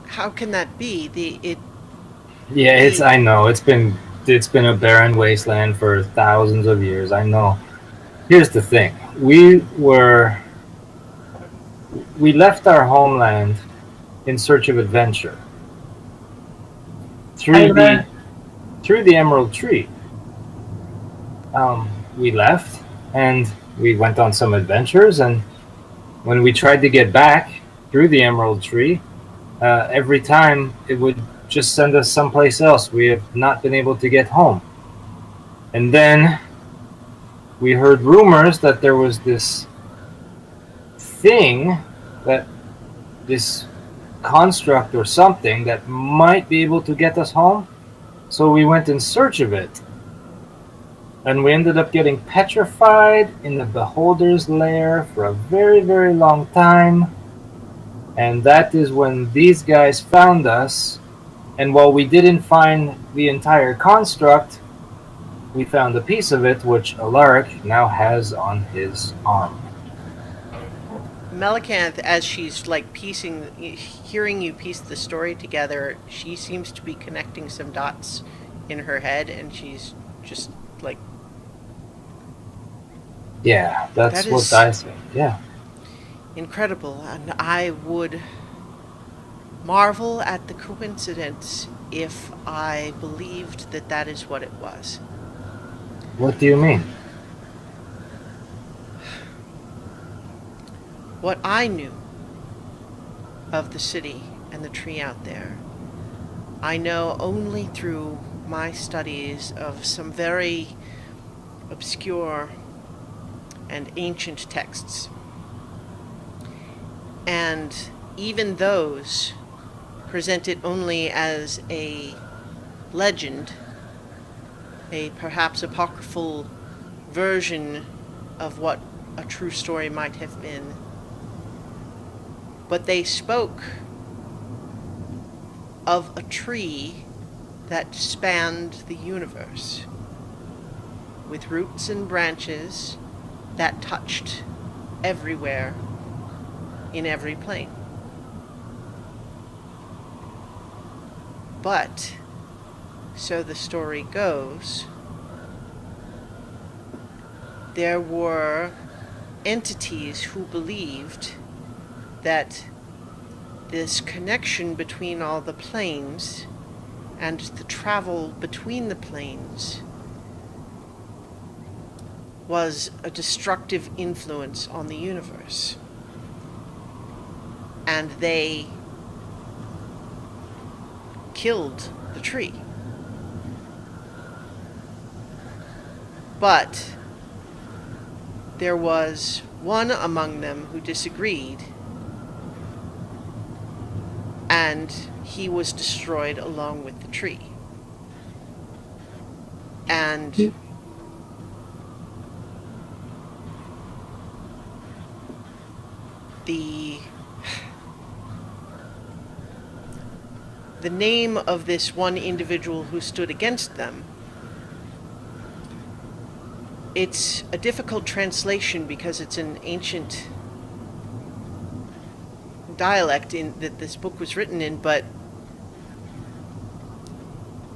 how can that be? I know it's been a barren wasteland for thousands of years. I know. Here's the thing: we left our homeland in search of adventure through the Emerald Tree. We left and we went on some adventures, and when we tried to get back through the Emerald Tree, every time it would just send us someplace else. We have not been able to get home. And then we heard rumors that there was this thing, this construct or something that might be able to get us home. So we went in search of it. And we ended up getting petrified in the Beholder's Lair for a very, very long time. And that is when these guys found us. And while we didn't find the entire construct, we found a piece of it, which Alaric now has on his arm. Melicanth, as she's like hearing you piece the story together, she seems to be connecting some dots in her head, and she's just like... Yeah, that's what I think. Yeah. Incredible, and I would marvel at the coincidence if I believed that that is what it was. What do you mean? What I knew of the city and the tree out there, I know only through my studies of some very obscure and ancient texts. And even those present it only as a legend, a perhaps apocryphal version of what a true story might have been. But they spoke of a tree that spanned the universe, with roots and branches that touched everywhere in every plane. But, so the story goes, there were entities who believed that this connection between all the planes and the travel between the planes was a destructive influence on the universe. And they killed the tree. But there was one among them who disagreed, and he was destroyed along with the tree. And the name of this one individual who stood against them, it's a difficult translation because it's an ancient dialect that this book was written in, but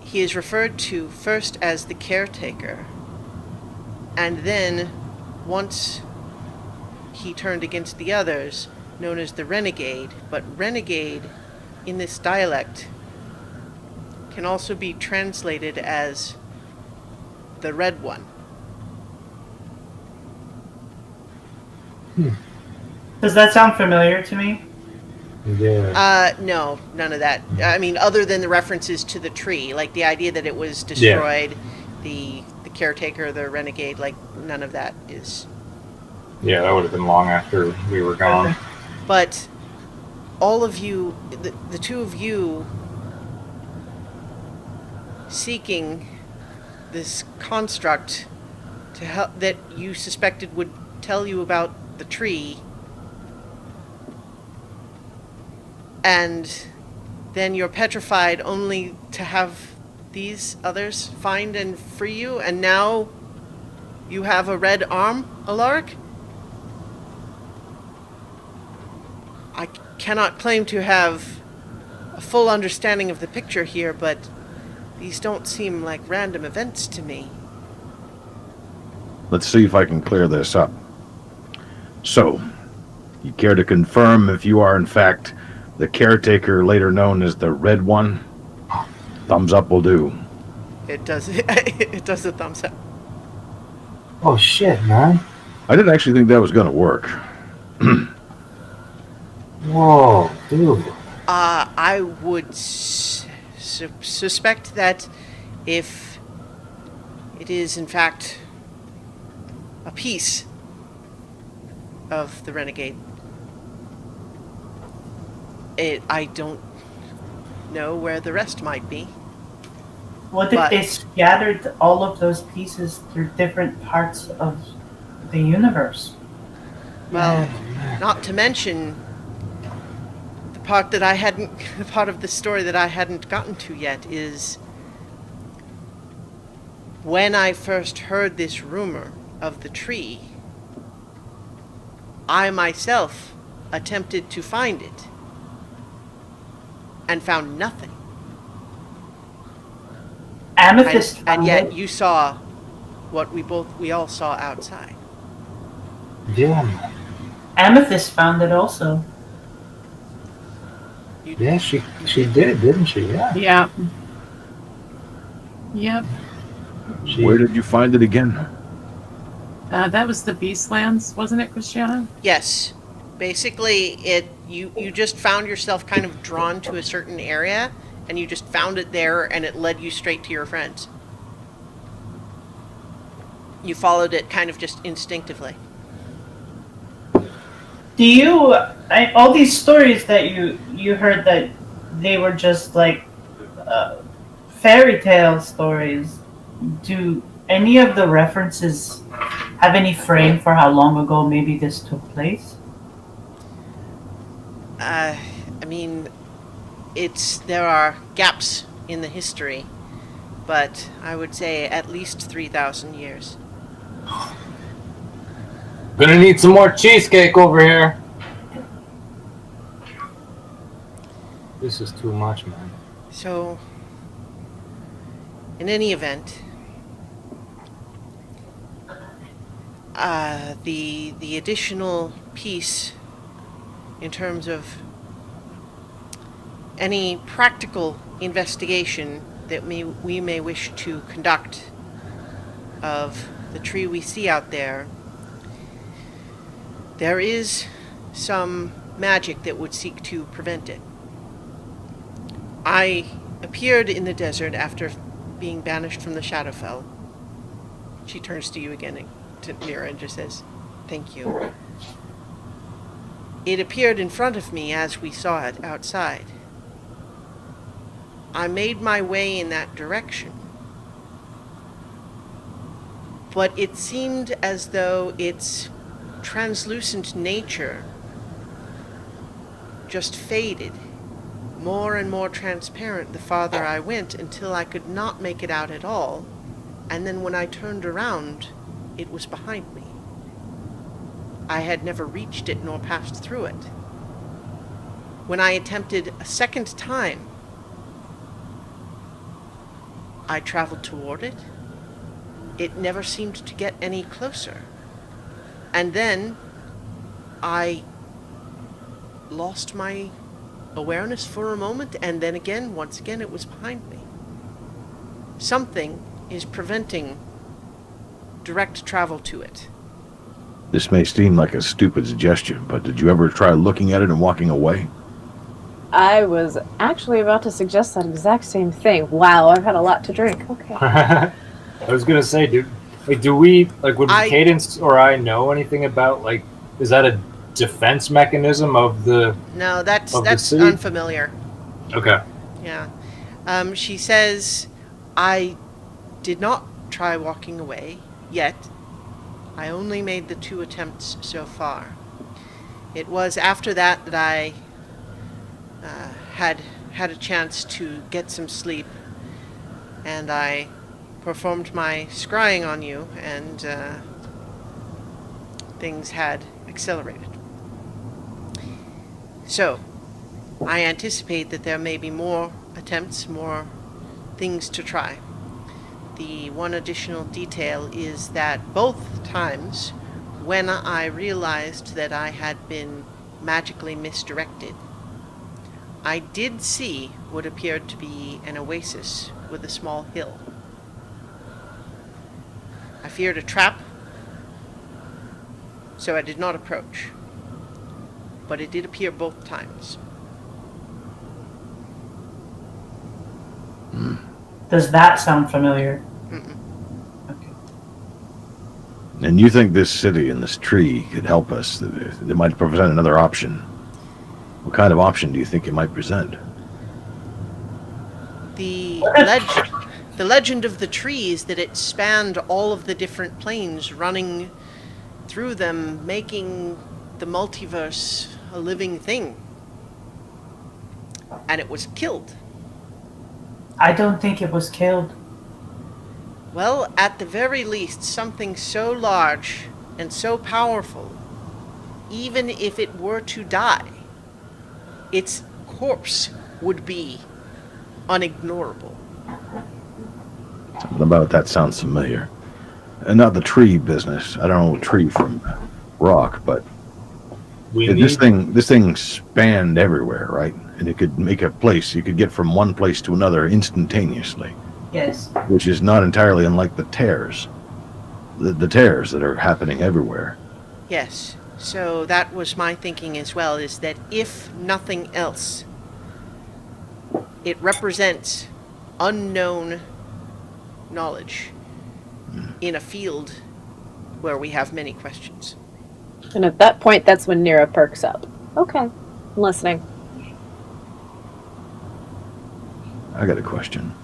he is referred to first as the caretaker, and then, once he turned against the others, known as the renegade. But renegade in this dialect can also be translated as the red one. Does that sound familiar to me? Yeah. No, none of that. I mean, other than the references to the tree, like the idea that it was destroyed, the caretaker, the renegade, like none of that is. Yeah, that would have been long after we were gone. But all of you, the two of you, seeking this construct to help that you suspected would tell you about the tree, and then you're petrified only to have these others find and free you, and now you have a red arm, Alaric? I cannot claim to have a full understanding of the picture here, but these don't seem like random events to me. Let's see if I can clear this up. So, you care to confirm if you are in fact the caretaker later known as the Red One? Thumbs up will do. It does. It does a thumbs up. Oh shit, man. I didn't actually think that was going to work. Whoa, dude. I would suspect that if it is in fact a piece of the renegade, I don't know where the rest might be. What if they scattered all of those pieces through different parts of the universe? Well, not to mention the part of the story that I hadn't gotten to yet is when I first heard this rumor of the tree, I myself attempted to find it and found nothing. Amethyst And yet it. you saw what we all saw outside. Yeah, man. Amethyst found it also. Yeah, she did, didn't she? Yeah. Yeah. Yep. Where did you find it again? That was the Beastlands, wasn't it, Christiana? Yes. Basically, you just found yourself kind of drawn to a certain area, and you just found it there, and it led you straight to your friends. You followed it kind of just instinctively. Do you all these stories that you heard that they were just like fairy tale stories? Do any of the references have any frame for how long ago maybe this took place? I mean, there are gaps in the history, but I would say at least 3,000 years. Gonna need some more cheesecake over here. This is too much, man. So, in any event, the additional piece in terms of any practical investigation that we may wish to conduct of the tree we see out there, there is some magic that would seek to prevent it. I appeared in the desert after being banished from the Shadowfell. She turns to you again, to Mira, and just says, "Thank you." It appeared in front of me as we saw it outside. I made my way in that direction. But it seemed as though its translucent nature just faded, more and more transparent the farther I went, until I could not make it out at all. And then when I turned around, it was behind me. I had never reached it nor passed through it. When I attempted a second time, I traveled toward it. It never seemed to get any closer. And then I lost my awareness for a moment, and then again, once again, it was behind me. Something is preventing direct travel to it. This may seem like a stupid suggestion, but did you ever try looking at it and walking away? I was actually about to suggest that exact same thing. Wow, I've had a lot to drink. Okay. I was gonna say, dude. Like, do we would Cadence or I know anything about is that a defense mechanism of the? No, that's city? unfamiliar. Okay. Yeah. She says, I did not try walking away yet. I only made the 2 attempts so far. It was after that I had a chance to get some sleep, and I performed my scrying on you, and things had accelerated. So, I anticipate that there may be more attempts, more things to try. The one additional detail is that both times, when I realized that I had been magically misdirected, I did see what appeared to be an oasis with a small hill. I feared a trap, so I did not approach. But it did appear both times. Does that sound familiar? Mm-mm. Okay. And you think this city and this tree could help us? It might present another option. What kind of option do you think it might present? The legend of the trees, that it spanned all of the different planes, running through them, making the multiverse a living thing. And it was killed. I don't think it was killed. Well, at the very least, something so large and so powerful, even if it were to die, its corpse would be unignorable. Something about that sounds familiar. And not the tree business. I don't know a tree from rock, but this thing spanned everywhere, right? And it could make a place. You could get from one place to another instantaneously. Yes. Which is not entirely unlike the tears. The tears that are happening everywhere. Yes. So that was my thinking as well, is that if nothing else, it represents unknown knowledge in a field where we have many questions. And at that point, that's when Nira perks up. Okay, I'm listening. I got a question.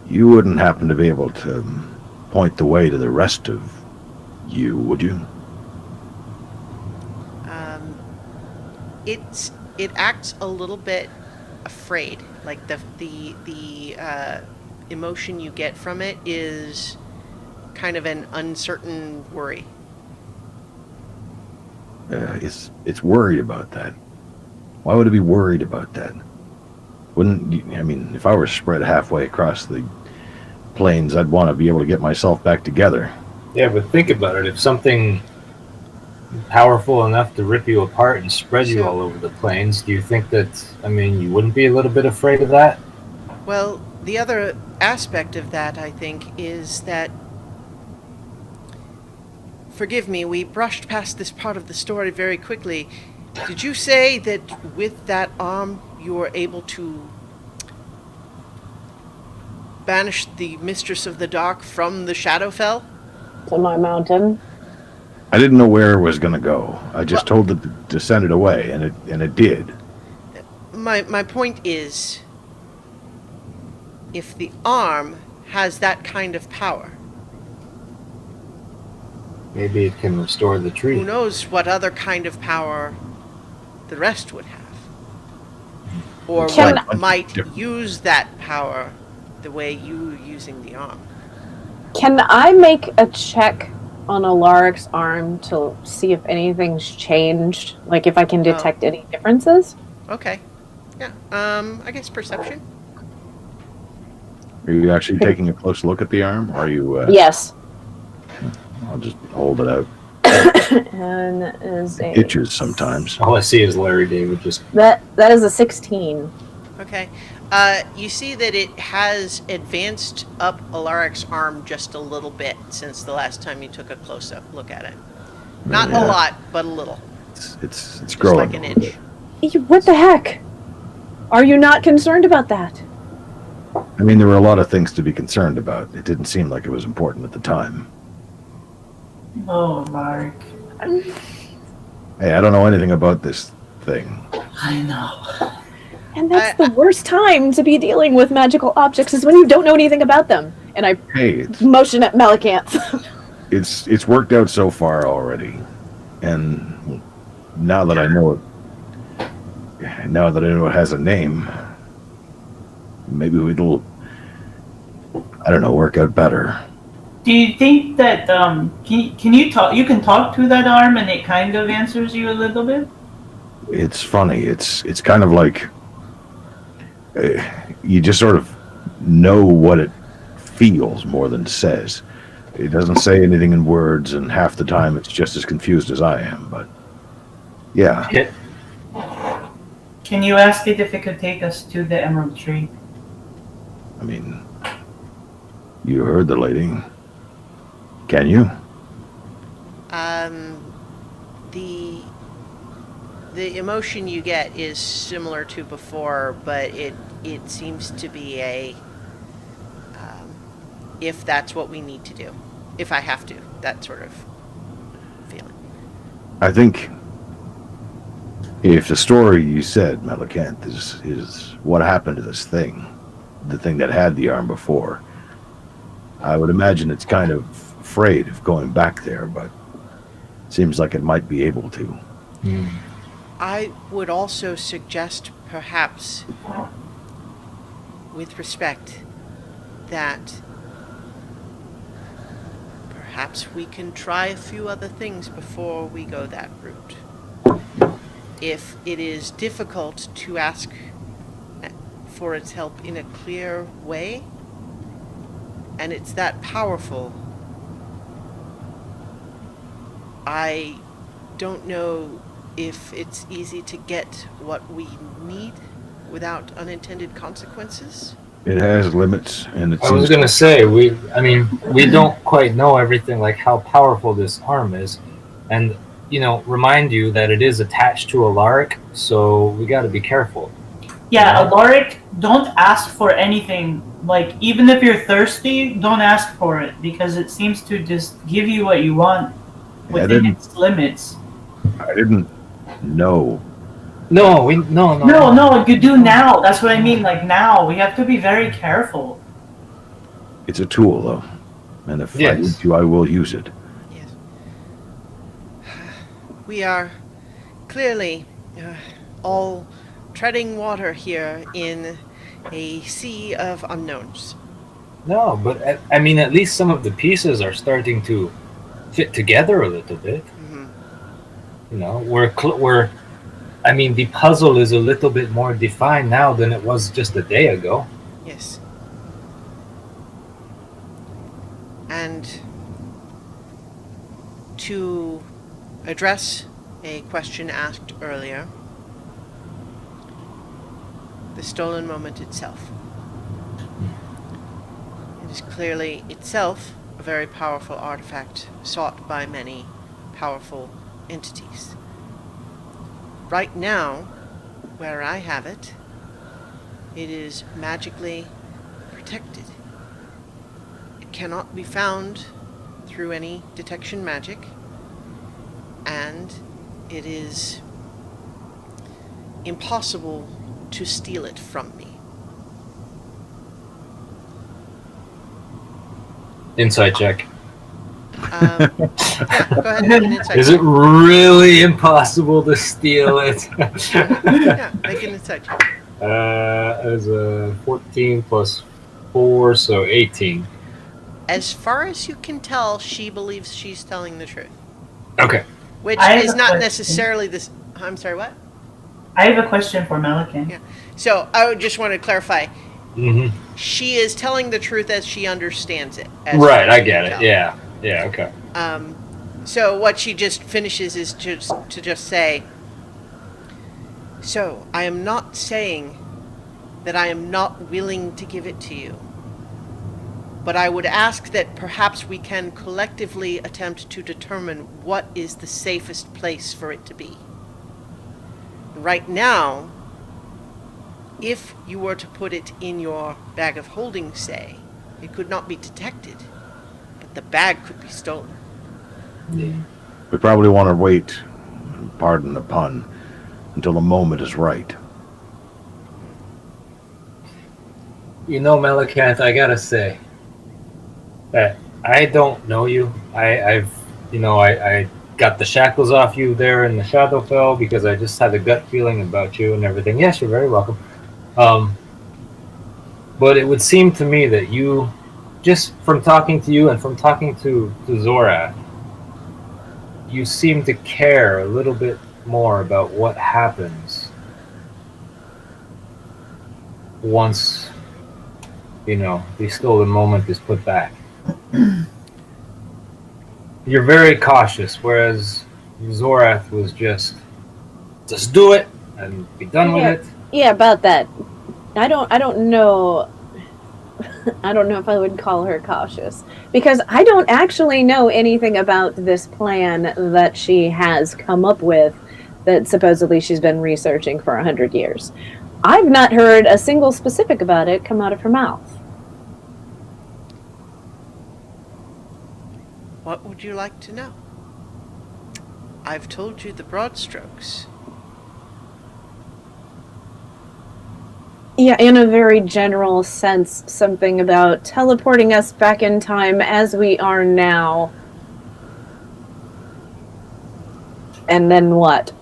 You wouldn't happen to be able to point the way to the rest of you, would you? It acts a little bit afraid. Like the emotion you get from it is kind of an uncertain worry. It's worried about that. Why would it be worried about that? Wouldn't you, I mean, if I were spread halfway across the plains, I'd want to be able to get myself back together. Yeah, but think about it. If something powerful enough to rip you apart and spread you all over the plains, do you think that, you wouldn't be a little bit afraid of that? Well, the other aspect of that, I think, is that, forgive me, we brushed past this part of the story very quickly. Did you say that with that arm you were able to banish the Mistress of the Dark from the Shadowfell? To my mountain. I didn't know where it was going to go. I just told it to send it away, and it did. My point is, if the arm has that kind of power, Maybe it can restore the tree. who knows what other kind of power the rest would have? Or what might use that power the way you were using the arm. Can I make a check on Alaric's arm to see if anything's changed? Like if I can detect any differences? Okay. Yeah. I guess perception. Are you actually taking a close look at the arm? Or are you? Yes. I'll just hold it out. And that is It itches sometimes. All I see is Larry David just... That is a 16. Okay. You see that it has advanced up Alaric's arm just a little bit since the last time you took a close-up look at it. Not a lot, but a little. It's just growing. like an inch. What the heck? Are you not concerned about that? I mean, there were a lot of things to be concerned about. It didn't seem like it was important at the time. Oh, Mark. Hey, I don't know anything about this thing. I know. And that's the worst time to be dealing with magical objects is when you don't know anything about them. And I motion at Malacanth. It's worked out so far already. And now that I know it has a name, maybe it'll, I don't know, work out better. Do you think that can you talk? You can talk to that arm, and it kind of answers you a little bit. It's funny. It's kind of like you just sort of know what it feels more than says. It doesn't say anything in words, and half the time it's just as confused as I am. But yeah. Can you ask it if it could take us to the Emerald Tree? I mean, you heard the lady. Can you? The emotion you get is similar to before, but it seems to be a if that's what we need to do, if I have to, that sort of feeling. I think if the story you said, Malacanth, is what happened to this thing, the thing that had the arm before, I would imagine it's kind of afraid of going back there, but it seems like it might be able to. I would also suggest, perhaps, with respect, that perhaps we can try a few other things before we go that route. If it is difficult to ask for its help in a clear way, and it's that powerful, I don't know if it's easy to get what we need without unintended consequences. It has limits, and I was going to say, we don't quite know everything, like how powerful this arm is. And, remind you that it is attached to Alaric, so we got to be careful. Yeah, Alaric, don't ask for anything. Like, even if you're thirsty, don't ask for it, because it seems to just give you what you want within its limits. I didn't know. No, you do now. That's what I mean. Like, now we have to be very careful. It's a tool, though. And if I Yes. need to, I will use it. Yes. We are clearly all treading water here in a sea of unknowns. No, but I mean, at least some of the pieces are starting to fit together a little bit. Mm-hmm. You know, we're. I mean, the puzzle is a little bit more defined now than it was just a day ago. Yes. And to address a question asked earlier, the stolen moment itself. It is clearly itself a very powerful artifact sought by many powerful entities. Right now, where I have it, it is magically protected. It cannot be found through any detection magic, and it is impossible to steal it from me. Insight check. Yeah, go ahead and make an insight Is check. it really impossible to steal it? Yeah, make an insight check. As a 14 plus 4, so 18. As far as you can tell, she believes she's telling the truth. Okay. Which I have is a not question. necessarily this. I'm sorry, what? I have a question for Melican. Yeah. So I would just want to clarify. Mm-hmm. She is telling the truth as she understands it. As Right, far as I you get can it. tell. Yeah. Yeah, okay. So what she just finishes is to just say, so I am not saying that I am not willing to give it to you, but I would ask that perhaps we can collectively attempt to determine what is the safest place for it to be. Right now, if you were to put it in your bag of holding, say, it could not be detected, but the bag could be stolen. We probably want to wait, pardon the pun, until the moment is right. You know, Melicanth, I gotta say that I don't know you. I got the shackles off you there in the Shadowfell because I just had a gut feeling about you and everything. Yes, you're very welcome. But it would seem to me that you, just from talking to you and from talking to Zorath, you seem to care a little bit more about what happens once, the stolen moment is put back. You're very cautious, whereas Zorath was just do it and be done with it. Yeah, about that. I don't know. I don't know if I would call her cautious, because I don't actually know anything about this plan that she has come up with that supposedly she's been researching for 100 years. I've not heard a single specific about it come out of her mouth. What would you like to know? I've told you the broad strokes. Yeah, in a very general sense, something about teleporting us back in time as we are now. And then what?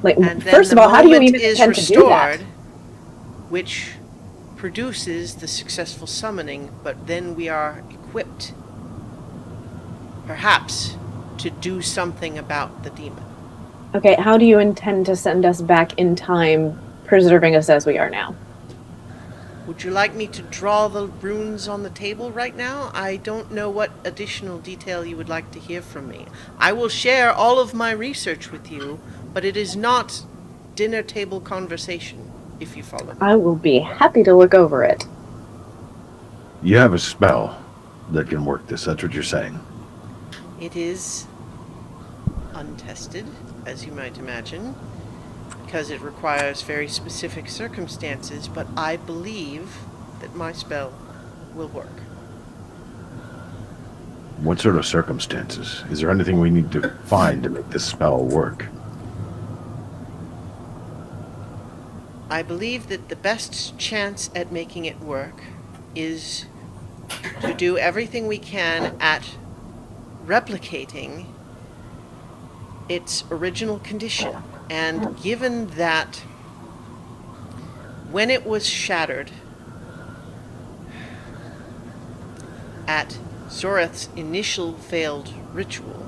Like, And then first of the all, how do you moment even is intend to do that? restored, which produces the successful summoning, but then we are equipped, perhaps, to do something about the demon. Okay, how do you intend to send us back in time, preserving us as we are now? Would you like me to draw the runes on the table right now? I don't know what additional detail you would like to hear from me. I will share all of my research with you, but it is not dinner table conversation, if you follow me. I will be happy to look over it. You have a spell that can work this. That's what you're saying. It is untested, as you might imagine, because it requires very specific circumstances, but I believe that my spell will work. What sort of circumstances? Is there anything we need to find to make this spell work? I believe that the best chance at making it work is to do everything we can at replicating its original condition. And given that when it was shattered at Zoreth's initial failed ritual,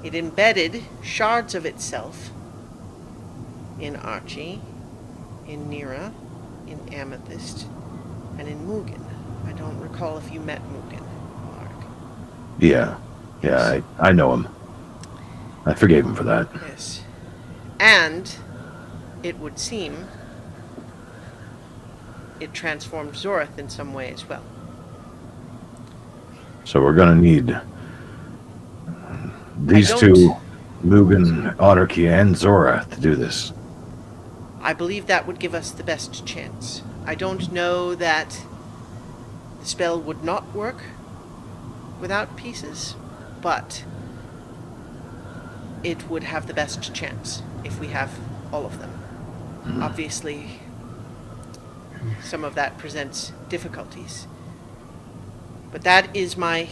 it embedded shards of itself in Archie, in Nira, in Amethyst, and in Mugen. I don't recall if you met Mugen, Mark. Yeah, I know him. I forgave him for that. Yes. And it would seem it transformed Zoreth in some way as well. So we're going to need these two, Mugen, Autarky, and Zorath, to do this. I believe that would give us the best chance. I don't know that the spell would not work without pieces, but it would have the best chance if we have all of them. Obviously, some of that presents difficulties. But that is my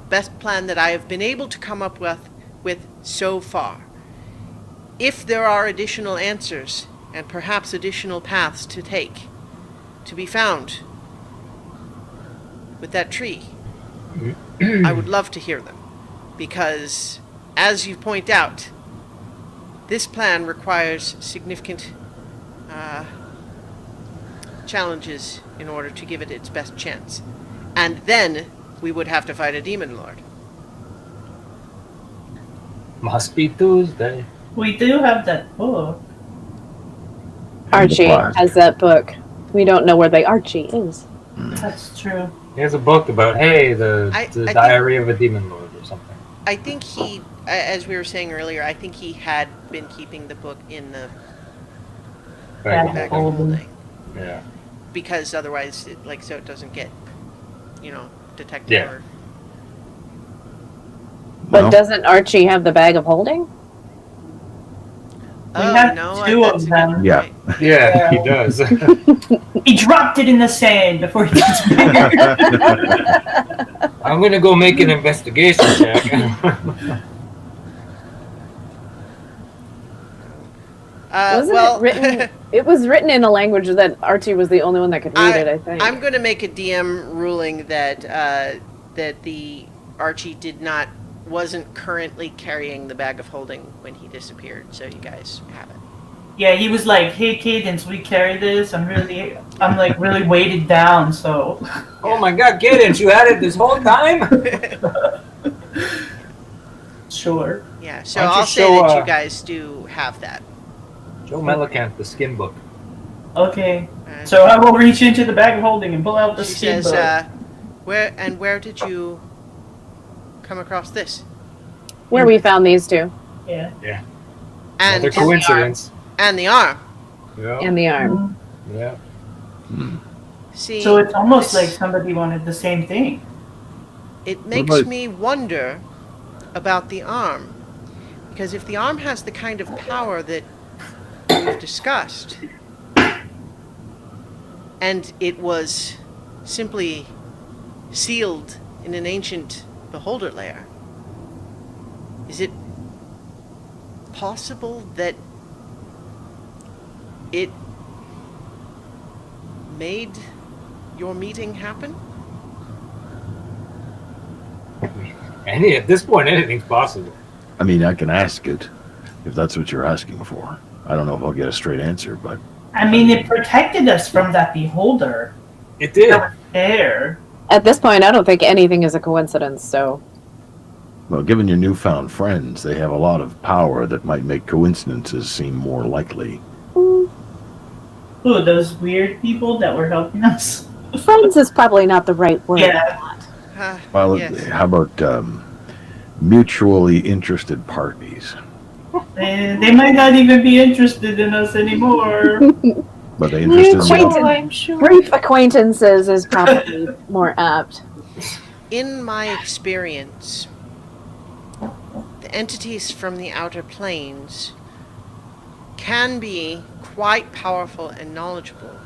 best plan that I have been able to come up with so far. If there are additional answers and perhaps additional paths to take, to be found with that tree, I would love to hear them. Because, as you point out, this plan requires significant challenges in order to give it its best chance. And then we would have to fight a demon lord. Must be Tuesday. We do have that book. Archie has that book. We don't know where the Archie is. That's true. He has a book about, hey, the I diary of a demon lord or something. I think he, as we were saying earlier, I think he had been keeping the book in the Right. bag of holding. Yeah. Because otherwise, so it doesn't get, detected. Yeah. Or, But doesn't Archie have the bag of holding? We have two of that's a them. good Yeah. point. Yeah, he does. He dropped it in the sand before he disappeared. I'm gonna go make an investigation check. Wasn't it written? It was written in a language that Archie was the only one that could read it. I think. I'm going to make a DM ruling that that the Archie wasn't currently carrying the bag of holding when he disappeared, so you guys have it. Yeah, he was like, "Hey, Cadence, we carry this. I'm like really weighted down." So. Oh my God, Cadence, you had it this whole time? Sure. Yeah, so Why don't you I'll say show, that you guys do have that. Joe Mellencamp, the skin book. Okay. So I will reach into the bag of holding and pull out the She skin says, book. where did you come across this? Where we found these two Yeah. And Another coincidence. And the arm. Yeah. and the arm. Yeah. See, So it's almost this- like somebody wanted the same thing. It makes about- me wonder about the arm. Because if the arm has the kind of power that we've discussed, and it was simply sealed in an ancient beholder layer, is it possible that it made your meeting happen? At this point, anything's possible. I mean, I can ask it, if that's what you're asking for. I don't know if I'll get a straight answer, but I mean, it protected us from that beholder. It did. There. At this point, I don't think anything is a coincidence. So well, given your newfound friends, they have a lot of power that might make coincidences seem more likely. Who, those weird people that were helping us? friends is probably not the right word. Yeah. Well, Yes. how about mutually interested parties? They might not even be interested in us anymore. But they interested in you? I'm sure. Brief acquaintances is probably more apt. In my experience, the entities from the outer planes can be quite powerful and knowledgeable.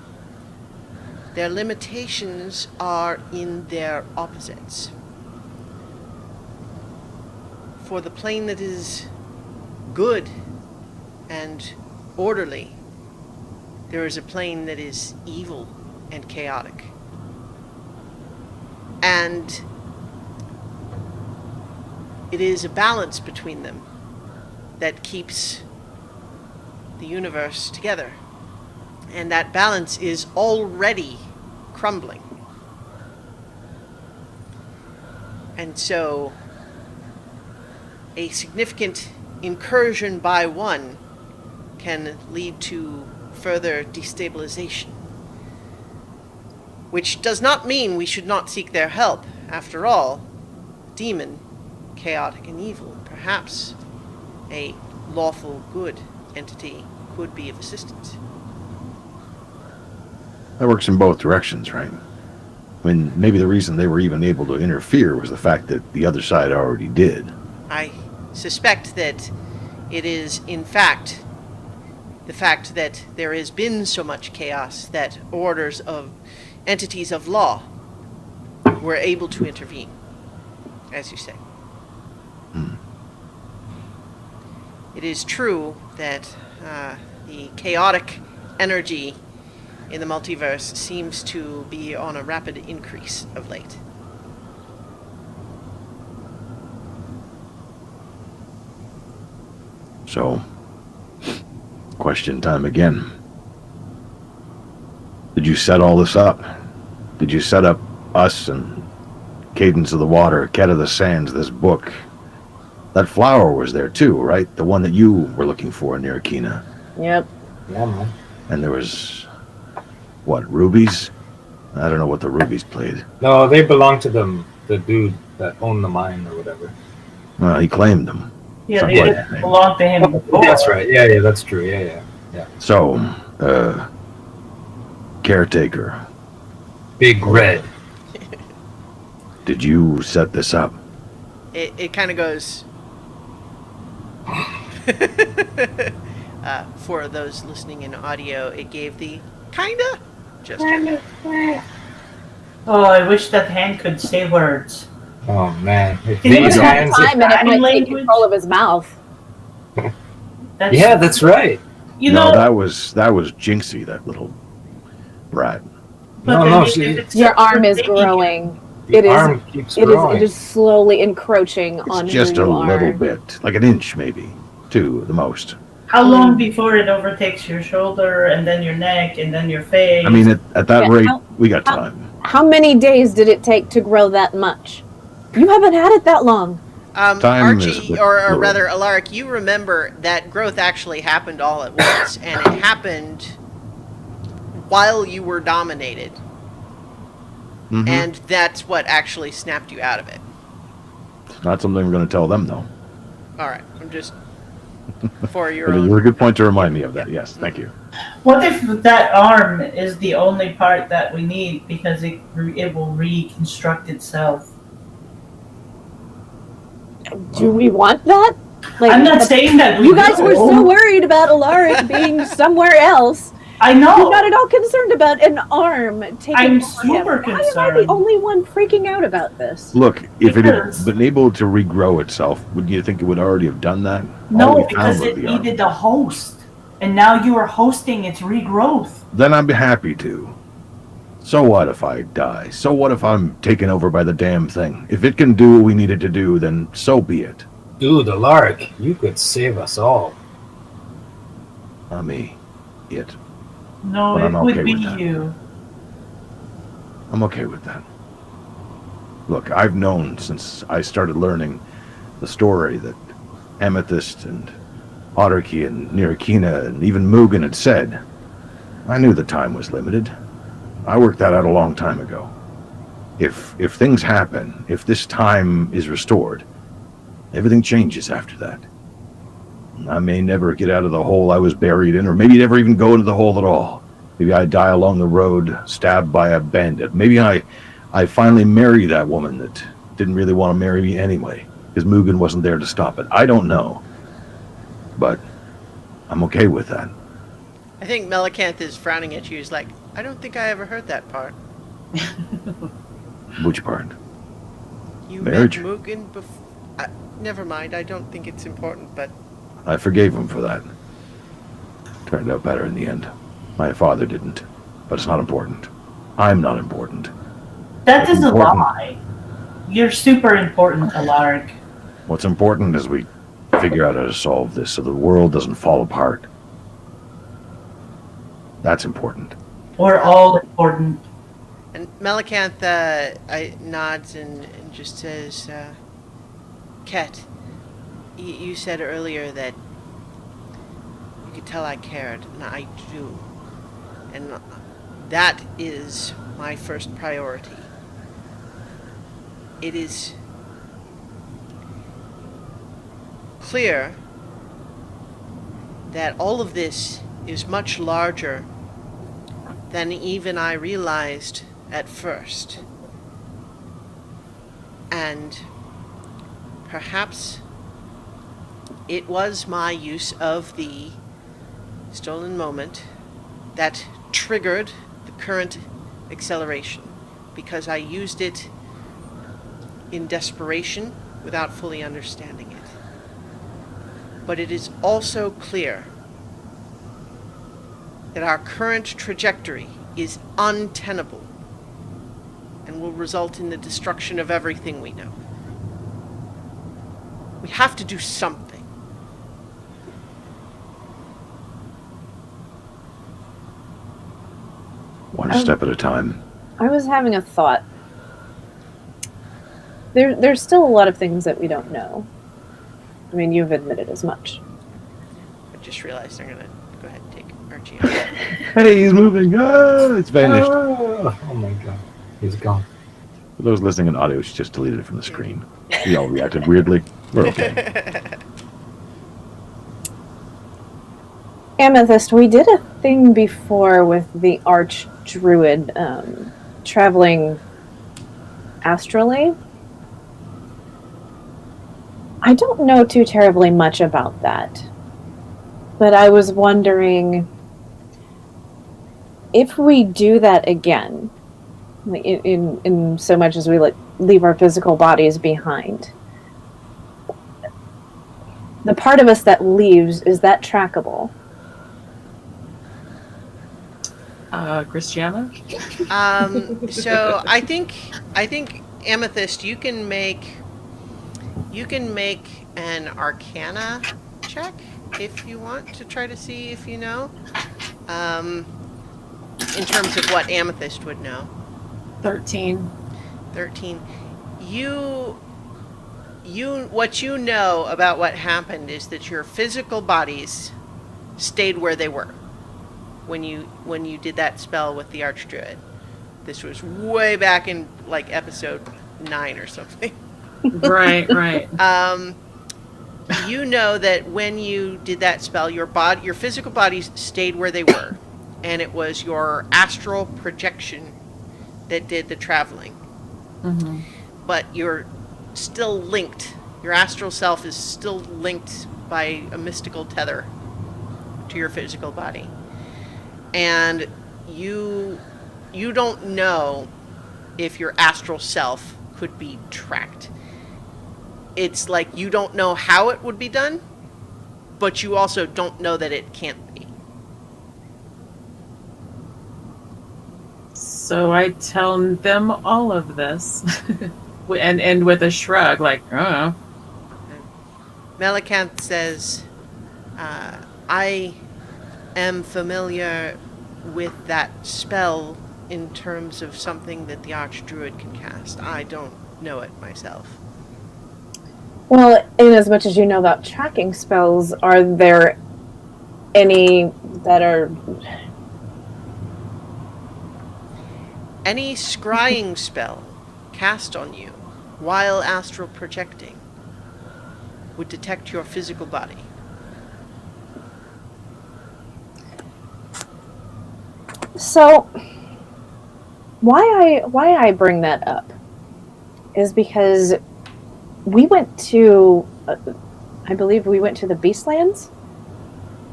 Their limitations are in their opposites. For the plane that is good and orderly, there is a plane that is evil and chaotic. And it is a balance between them that keeps the universe together. And that balance is already crumbling. And so a significant incursion by one can lead to further destabilization. Which does not mean we should not seek their help. After all, demon, chaotic and evil, perhaps a lawful good entity could be of assistance. That works in both directions, right? I mean, maybe the reason they were even able to interfere was the fact that the other side already did. I suspect that it is, in fact, the fact that there has been so much chaos that orders of entities of law were able to intervene, as you say. It is true that the chaotic energy in the multiverse seems to be on a rapid increase of late. So, question time again. Did you set all this up? Did you set up us and Cadence of the Water, Cat of the Sands, this book? That flower was there too, right? The one that you were looking for near Akina. Yep. Yeah, man. And there was, what, rubies? I don't know what the rubies played. No, they belong to the dude that owned the mine or whatever. Well, he claimed them. Yeah, Something they like didn't that. belong to him before. That's right. Yeah, that's true. Yeah. So, caretaker, Big Red. did you set this up? It kind of goes... for those listening in audio, it gave the kinda gesture. Oh, I wish that hand could say words. Oh man, if Can you these imagine hands. Time and it Sign might take language? control of his mouth. Yeah, that's right. You No, know, that was Jinxie, that little brat. but No, then no, if she- it's Your just arm is thinking- growing. The It is- arm keeps It growing. is slowly encroaching It's on just who a you little are. bit, like an inch maybe, two, the most. How long before it overtakes your shoulder and then your neck and then your face? I mean, at that Yeah, rate, how- we got how- time. How many days did it take to grow that much? You haven't had it that long. Time is a Archie, bit or fluid. rather, Alaric, you remember that growth actually happened all at once, and it happened while you were dominated, Mhm. and that's what actually snapped you out of it. Not something we're going to tell them, though. All right, I'm just for your But own. you're a good point to remind me of that. Yes, thank you. What if that arm is the only part that we need because it will reconstruct itself? Do we want that? Like, I'm not saying that we you guys were so will. worried about Alaric being somewhere else. I You're know. not at all concerned about an arm taking I'm over him. super Why am I concerned. the only one freaking out about this? Look, if it had Because- been able to regrow itself, would you think it would already have done that? All No, we found because was it the arm. needed a host, and now you are hosting its regrowth. Then I'd be happy to. So what if I die? So what if I'm taken over by the damn thing? If it can do what we needed to do, then so be it. Dude, Alaric, you could save us all. Not me. It. No, But it I'm would okay be with that. you. I'm okay with that. Look, I've known since I started learning the story that Amethyst and Otterkey and Nirikina and even Mugen had said. I knew the time was limited. I worked that out a long time ago. If things happen, if this time is restored, everything changes after that. I may never get out of the hole I was buried in, or maybe never even go into the hole at all. Maybe I die along the road, stabbed by a bandit. Maybe I finally marry that woman that didn't really want to marry me anyway, because Mugen wasn't there to stop it. I don't know. But I'm okay with that. I think Melicanth is frowning at you. He's like, I don't think I ever heard that part. Which part? You Marriage? met Mugen before... never mind, I don't think it's important, but... I forgave him for that. Turned out better in the end. My father didn't. But it's not important. I'm not important. That What's is a important- lie. You're super important, Alaric. What's important is we figure out how to solve this so the world doesn't fall apart. That's important. We're all important. And Melicanth nods and just says, Ket, you said earlier that you could tell I cared, and I do. And that is my first priority. It is clear that all of this is much larger than even I realized at first. And perhaps it was my use of the stolen moment that triggered the current acceleration, because I used it in desperation without fully understanding it. But it is also clear that our current trajectory is untenable and will result in the destruction of everything we know. We have to do something. One step at a time. I was having a thought. There's still a lot of things that we don't know. I mean, you've admitted as much. I just realized I'm going to go ahead and take Archie out. Hey, he's moving. Ah, it's vanished. Oh my god. He's gone. For those listening in audio, she just deleted it from the screen. We all reacted weirdly. We're okay. Amethyst, we did a thing before with the Archdruid traveling astrally. I don't know too terribly much about that, but I was wondering if we do that again, in so much as we leave our physical bodies behind. The part of us that leaves, is that trackable? Christiana? So I think Amethyst, you can make an Arcana check if you want to try to see if you know. In terms of what Amethyst would know. 13. 13. What you know about what happened is that your physical bodies stayed where they were when you did that spell with the Archdruid. This was way back in like episode 9 or something. Right. You know that when you did that spell, your physical bodies stayed where they were, and it was your astral projection that did the traveling. Mm-hmm. But you're still linked. Your astral self is still linked by a mystical tether to your physical body. And you don't know if your astral self could be tracked. It's like you don't know how it would be done, but you also don't know that it can't be. So I tell them all of this, and with a shrug, like, oh. Melicanth says, I am familiar with that spell in terms of something that the Archdruid can cast. I don't know it myself. Well, in as much as you know about tracking spells, are there any that are... Any scrying spell cast on you while astral projecting would detect your physical body. So, why I bring that up is because we went to, I believe we went to the Beastlands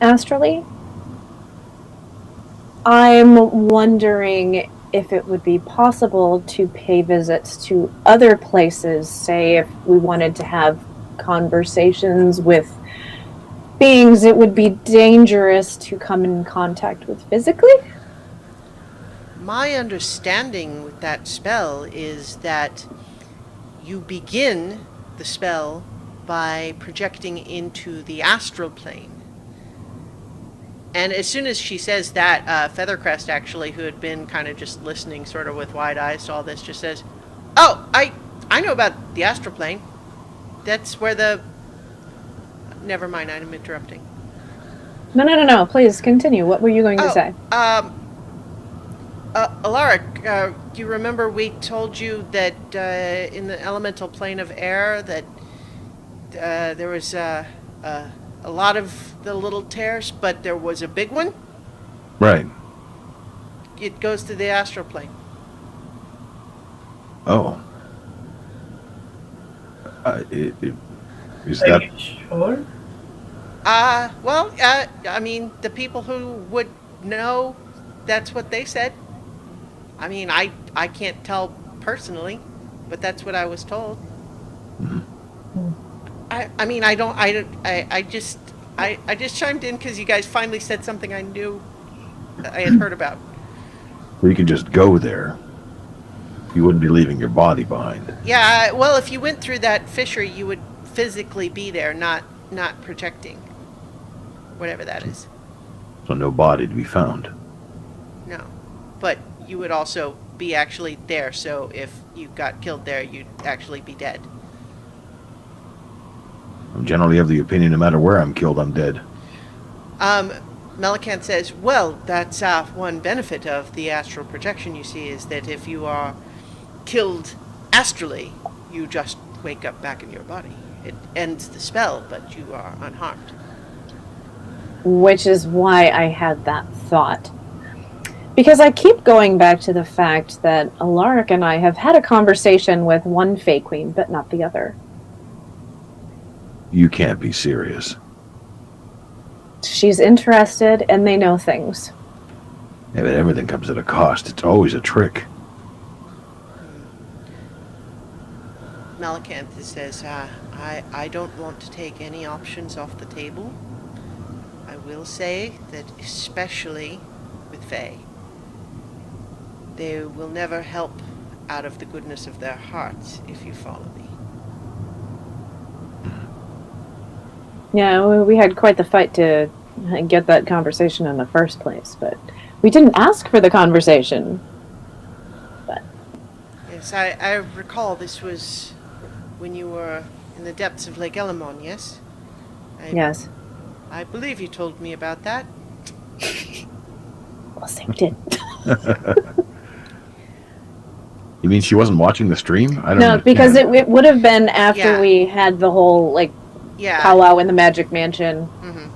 astrally, I'm wondering if it would be possible to pay visits to other places, say if we wanted to have conversations with beings it would be dangerous to come in contact with physically? My understanding with that spell is that you begin the spell by projecting into the astral plane. And as soon as she says that, Feathercrest, actually, who had been kind of just listening sort of with wide eyes to all this, just says, "Oh, I know about the astral plane. That's where the..." Never mind, I'm interrupting. No. Please continue. What were you going to say? Alaric, do you remember we told you that in the elemental plane of air that there was a lot of the little tears, but there was a big one? Right. It goes to the astral plane. Oh. Is Are that... you sure? Well, I mean, the people who would know, that's what they said. I mean, I can't tell personally, but that's what I was told. I mean, I just chimed in because you guys finally said something I knew I had heard about. You can just go there. You wouldn't be leaving your body behind. Yeah, well, if you went through that fissure, you would physically be there, not projecting. Whatever that is. So no body to be found. No. But you would also be actually there, so if you got killed there, you'd actually be dead. I generally have the opinion no matter where I'm killed, I'm dead. Melicanth says, well, that's one benefit of the astral projection, you see, is that if you are killed astrally, you just wake up back in your body. It ends the spell, but you are unharmed. Which is why I had that thought. Because I keep going back to the fact that Alaric and I have had a conversation with one Fey Queen, but not the other. You can't be serious. She's interested, and they know things. Yeah, but everything comes at a cost. It's always a trick. Melicanth says, I don't want to take any options off the table. I will say that especially with Fae, they will never help out of the goodness of their hearts, if you follow me. Yeah, we had quite the fight to get that conversation in the first place, but we didn't ask for the conversation. But Yes, I recall this was when you were in the depths of Lake Elamon, yes? yes. I believe you told me about that. Well, they did. You mean she wasn't watching the stream? I don't No, understand. because it would have been after Yeah. we had the whole, Yeah. powwow in the Magic Mansion Mhm.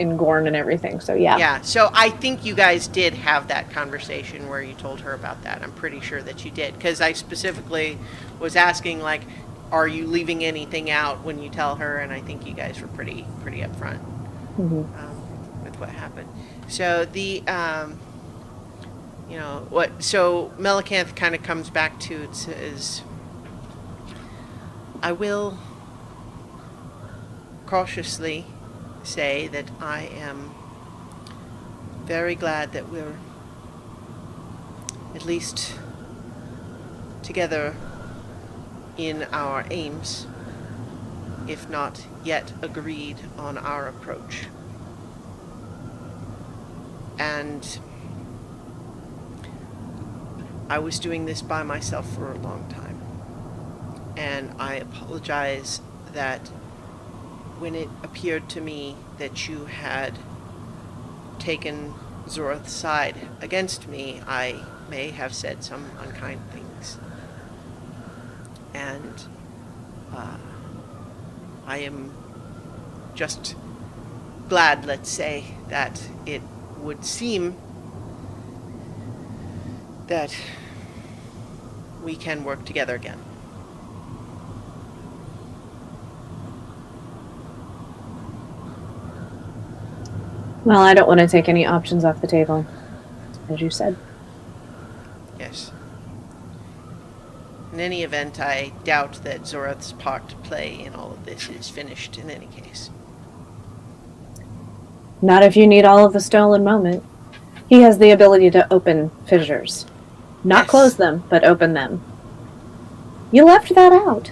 in Gorn and everything, so yeah. Yeah, so I think you guys did have that conversation where you told her about that. I'm pretty sure that you did, because I specifically was asking, are you leaving anything out when you tell her? And I think you guys were pretty upfront Mhm. with what happened. So so Melicanth kind of comes back to it, says, I will cautiously say that I am very glad that we're at least together in our aims, if not yet agreed on our approach. And I was doing this by myself for a long time. And I apologize that when it appeared to me that you had taken Zoroth's side against me, I may have said some unkind things. And I am just glad, let's say, that it would seem that we can work together again. Well, I don't want to take any options off the table. as you said. Yes. In any event, I doubt that Zorath's part to play in all of this is finished in any case. Not if you need all of the stolen moment. He has the ability to open fissures. Not Yes. close them, but open them. You left that out.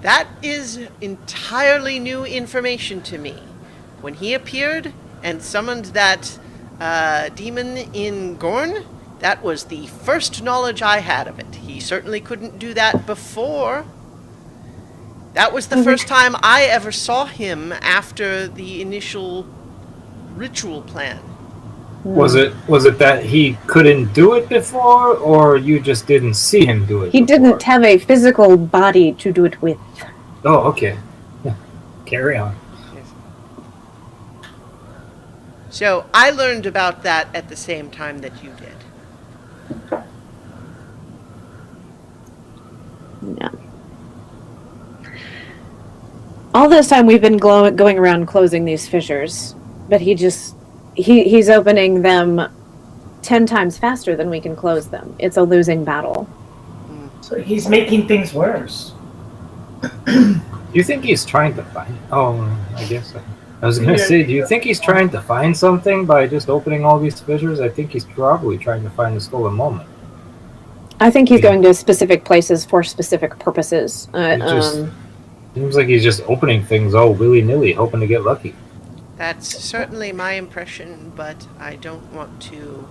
That is entirely new information to me. When he appeared and summoned that demon in Gorn, that was the first knowledge I had of it. He certainly couldn't do that before. That was the first time I ever saw him after the initial ritual plan. Was it that he couldn't do it before, or you just didn't see him do it He before? didn't have a physical body to do it with. Oh, okay. Yeah. Carry on. So I learned about that at the same time that you did. No. All this time we've been going around closing these fissures, but he's opening them 10 times faster than we can close them. It's a losing battle. So he's making things worse. Do you think he's trying to find... Oh, I guess... I was going to say, do you think he's trying to find something by just opening all these fissures? I think he's probably trying to find the stolen moment. I think he's going to specific places for specific purposes. Seems like he's just opening things all willy-nilly, hoping to get lucky. That's certainly my impression, but I don't want to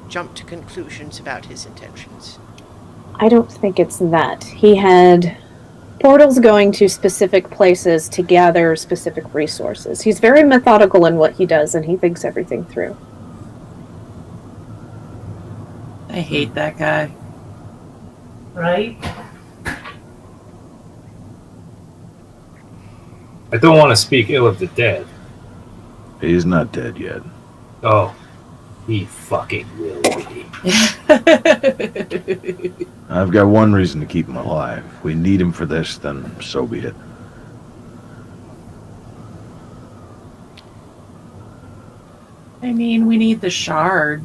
jump to conclusions about his intentions. I don't think it's that. He had portals going to specific places to gather specific resources. He's very methodical in what he does, and he thinks everything through. I hate that guy. Right? I don't want to speak ill of the dead. He's not dead yet. Oh, he fucking will be. I've got one reason to keep him alive. If we need him for this, then so be it. I mean, we need the shard.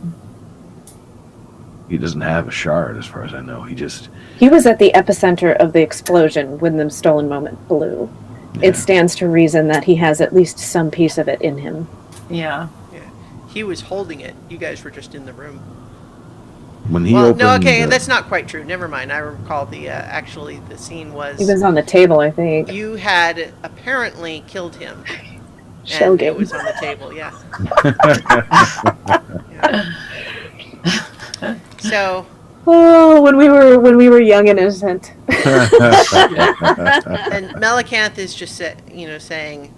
He doesn't have a shard, as far as I know. He was at the epicenter of the explosion when the stolen moment blew. Yeah. It stands to reason that he has at least some piece of it in him. Yeah. He was holding it. You guys were just in the room. When he Well, opened no, okay, the- that's not quite true. Never mind. I recall actually the scene was... He was on the table, I think. You had apparently killed him. Showed And it him. was on the table, yeah. Yeah. So, Oh, when we were young and innocent. and Melicanth is just saying,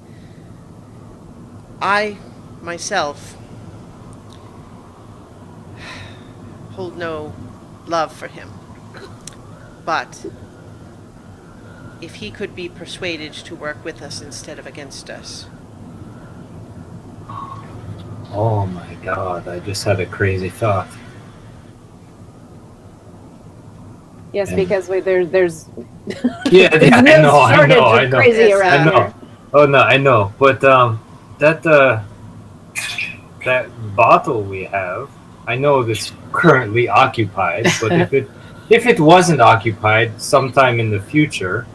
I myself hold no love for him, but if he could be persuaded to work with us instead of against us. Oh my god, I just had a crazy thought. Yes, Yeah. because there's Yeah, there's I no know. shortage of crazy Yes, around I know. here. Oh no, I know. But that bottle we have, I know it's currently occupied, but if it wasn't occupied sometime in the future,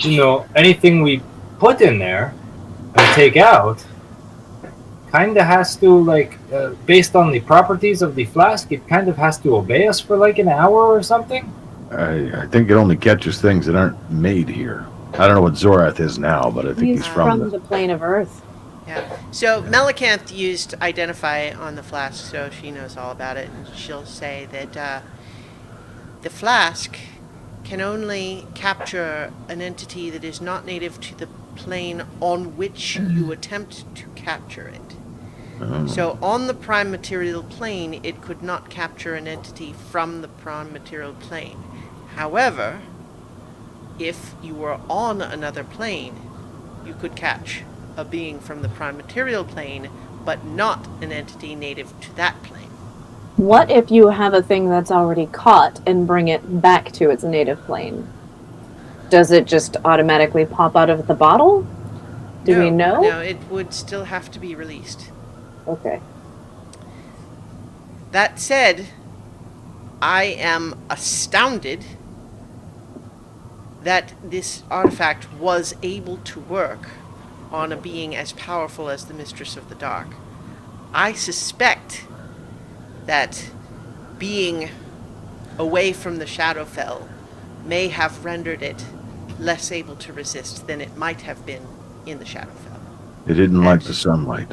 anything we put in there and take out kind of has to, based on the properties of the flask, it kind of has to obey us for like an hour or something. I think it only catches things that aren't made here. I don't know what Zorath is now, but I think He's he's from the plane of Earth. Yeah. So Melicanth used Identify on the flask, so she knows all about it, and she'll say that the flask can only capture an entity that is not native to the plane on which you attempt to capture it. So on the prime material plane, it could not capture an entity from the prime material plane. However, if you were on another plane, you could catch a being from the prime material plane, but not an entity native to that plane. What if you have a thing that's already caught and bring it back to its native plane? Does it just automatically pop out of the bottle? Do we know? No, it would still have to be released. Okay. That said, I am astounded that this artifact was able to work on a being as powerful as the Mistress of the Dark. I suspect that being away from the Shadowfell may have rendered it less able to resist than it might have been in the Shadowfell. It didn't like the sunlight.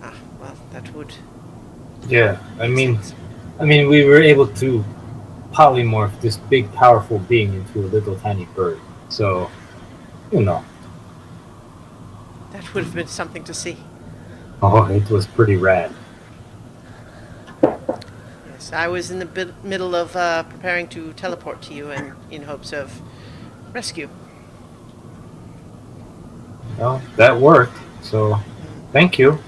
Ah, well, that would... Yeah, I make mean, sense. we were able to polymorph this big, powerful being into a little tiny bird. So, you know. That would have been something to see. Oh, it was pretty rad. Yes, I was in the middle of preparing to teleport to you and in hopes of rescue. Well, that worked. So, thank you.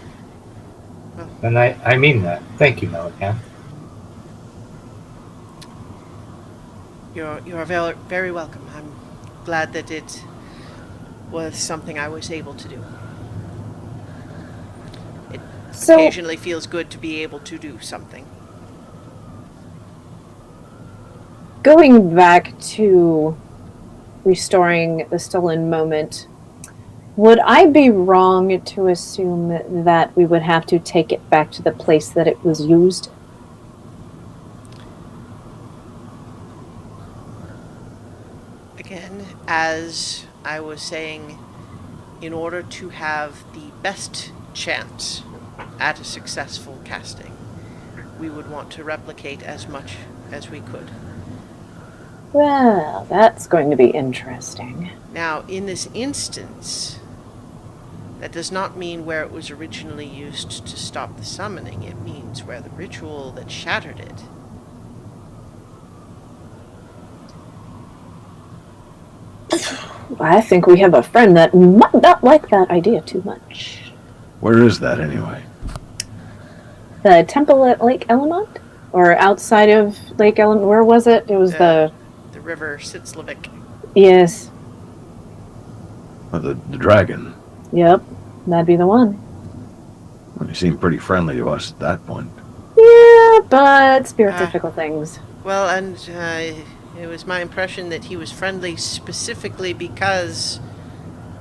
Well, And I mean that. Thank you, Melican. you're very, very welcome. I'm glad that it was something I was able to do. It occasionally feels good to be able to do something. Going back to restoring the stolen moment, would I be wrong to assume that we would have to take it back to the place that it was used? Again, as I was saying, in order to have the best chance at a successful casting, we would want to replicate as much as we could. Well, that's going to be interesting. Now, in this instance, that does not mean where it was originally used to stop the summoning. It means where the ritual that shattered it. I think we have a friend that might not like that idea too much. Where is that anyway? The temple at Lake Elamont? Or outside of Lake Elamont? Where was it? It was The river Sitzlavik. Yes. Oh, the dragon. Yep. That'd be the one. Well, he seemed pretty friendly to us at that point. Yeah, but spirits are fickle things. Well, and it was my impression that he was friendly specifically because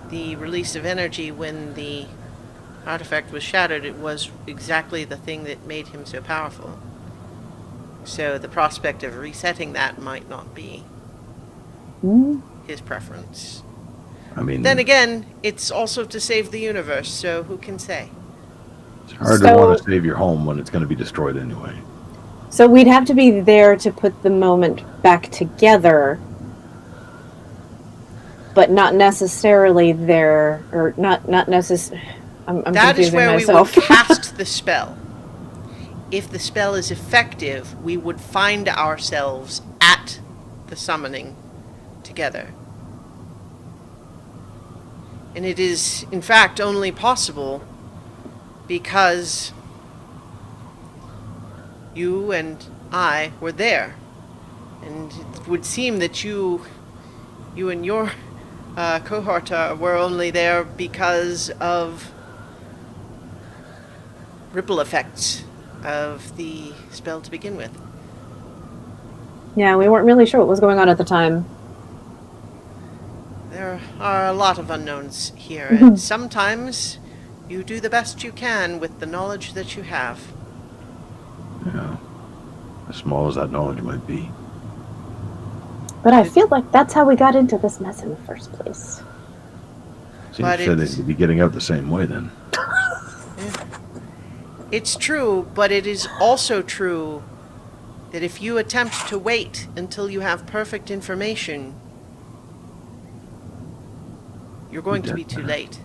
the release of energy when the artifact was shattered, it was exactly the thing that made him so powerful. So the prospect of resetting that might not be his preference. I mean, Then again, it's also to save the universe, so who can say? it's hard to want to save your home when it's going to be destroyed anyway. So we'd have to be there to put the moment back together, but not necessarily there, or not necessarily. I'm That is confusing where myself. we would cast the spell. If the spell is effective, we would find ourselves at the summoning together. And it is, in fact, only possible because you and I were there. And it would seem that you and your cohort were only there because of ripple effects of the spell to begin with. Yeah, we weren't really sure what was going on at the time. There are a lot of unknowns here, and sometimes you do the best you can with the knowledge that you have. Yeah. As small as that knowledge might be. But I feel like that's how we got into this mess in the first place. Seems But fitting it's- to be getting out the same way then. It's true, but it is also true that if you attempt to wait until you have perfect information, you're going to be too late.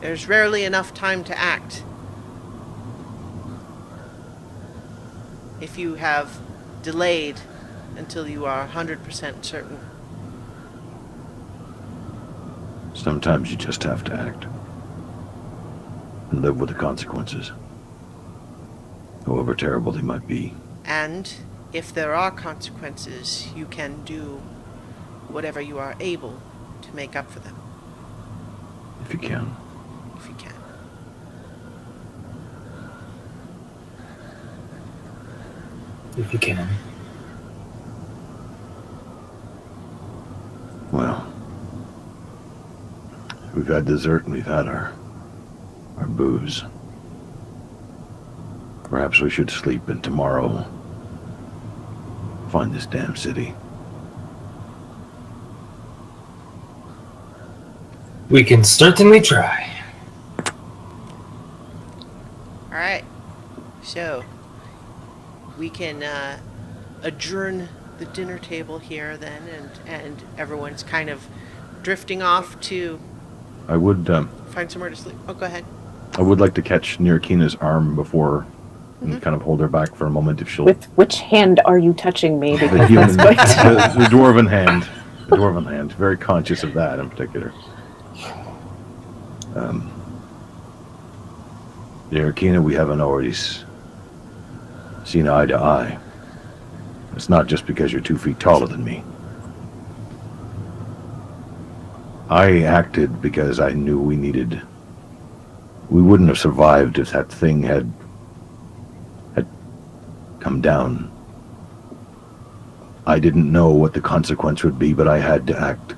There's rarely enough time to act. If you have delayed until you are 100% certain. Sometimes you just have to act. And live with the consequences. However terrible they might be. And if there are consequences, you can do whatever you are able to make up for them, If you can. if you can. if you can. Well, we've had dessert and we've had our booze. Perhaps we should sleep and tomorrow find this damn city. We can certainly try. All right. So we can adjourn the dinner table here then, and everyone's kind of drifting off to I would find somewhere to sleep. Oh, go ahead. I would like to catch Nirkina's arm before and kind of hold her back for a moment if she'll. With which hand are you touching me? The Because human, that's going to... the dwarven hand. The dwarven hand. Very conscious of that in particular. Nirkina, we haven't already seen eye to eye. It's not just because you're 2 feet taller than me. I acted because I knew we wouldn't have survived if that thing had come down. I didn't know what the consequence would be, but I had to act.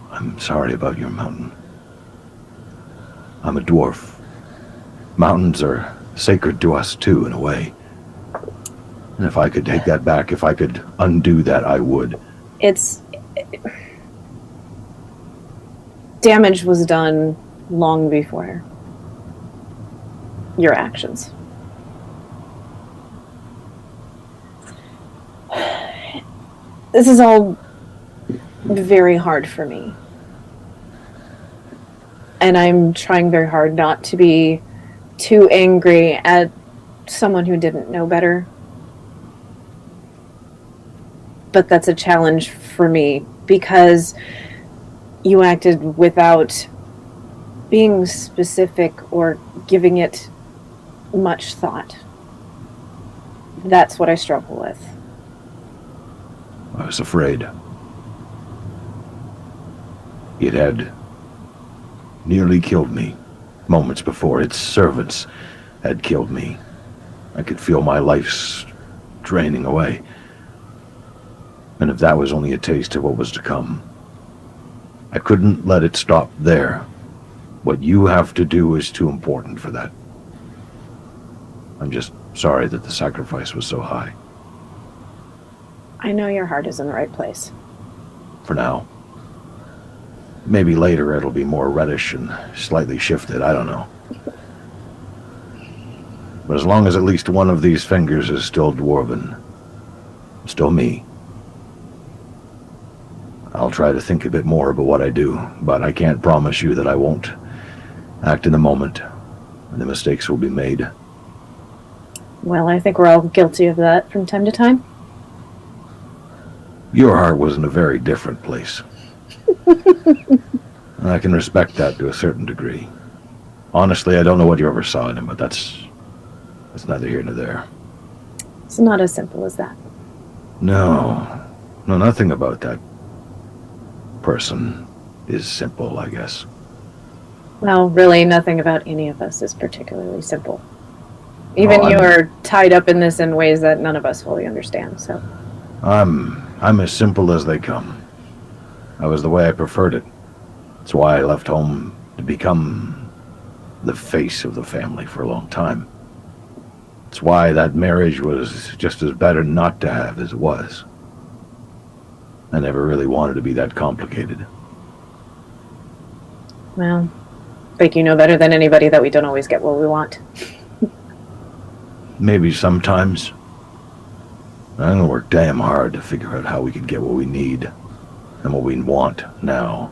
I'm sorry about your mountain. I'm a dwarf. Mountains are sacred to us too, in a way. And if I could take that back, if I could undo that, I would. Damage was done long before your actions. This is all very hard for me. And I'm trying very hard not to be too angry at someone who didn't know better. But that's a challenge for me because you acted without being specific or giving it much thought. That's what I struggle with. I was afraid. It had nearly killed me moments before. Its servants had killed me. I could feel my life draining away. And if that was only a taste of what was to come, I couldn't let it stop there. What you have to do is too important for that. I'm just sorry that the sacrifice was so high. I know your heart is in the right place. For now. Maybe later it'll be more reddish and slightly shifted, I don't know. But as long as at least one of these fingers is still dwarven, still me, I'll try to think a bit more about what I do, but I can't promise you that I won't act in the moment, and the mistakes will be made. Well, I think we're all guilty of that from time to time. Your heart was in a very different place. And I can respect that to a certain degree. Honestly, I don't know what you ever saw in him, but that's neither here nor there. It's not as simple as that. No, nothing about that person is simple, I guess. Well, really, nothing about any of us is particularly simple. Even Oh, you are tied up in this in ways that none of us fully understand, so... I'm as simple as they come. That was the way I preferred it. That's why I left home to become the face of the family for a long time. It's why that marriage was just as better not to have as it was. I never really wanted to be that complicated. Well, I think you know better than anybody that we don't always get what we want. Maybe sometimes. I'm gonna work damn hard to figure out how we can get what we need and what we want now.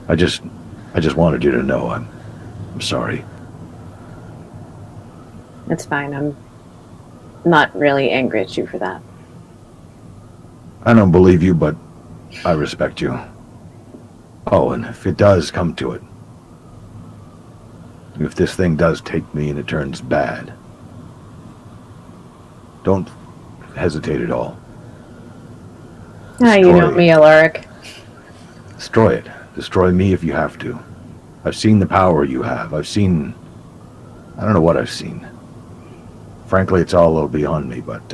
I just wanted you to know I'm sorry. It's fine. I'm not really angry at you for that. I don't believe you, but I respect you. Oh, and if it does come to it, if this thing does take me and it turns bad, don't hesitate at all. Ah, you know me, Alaric. Destroy it. Destroy me if you have to. I've seen the power you have. I don't know what I've seen. Frankly, it's all a little beyond me, but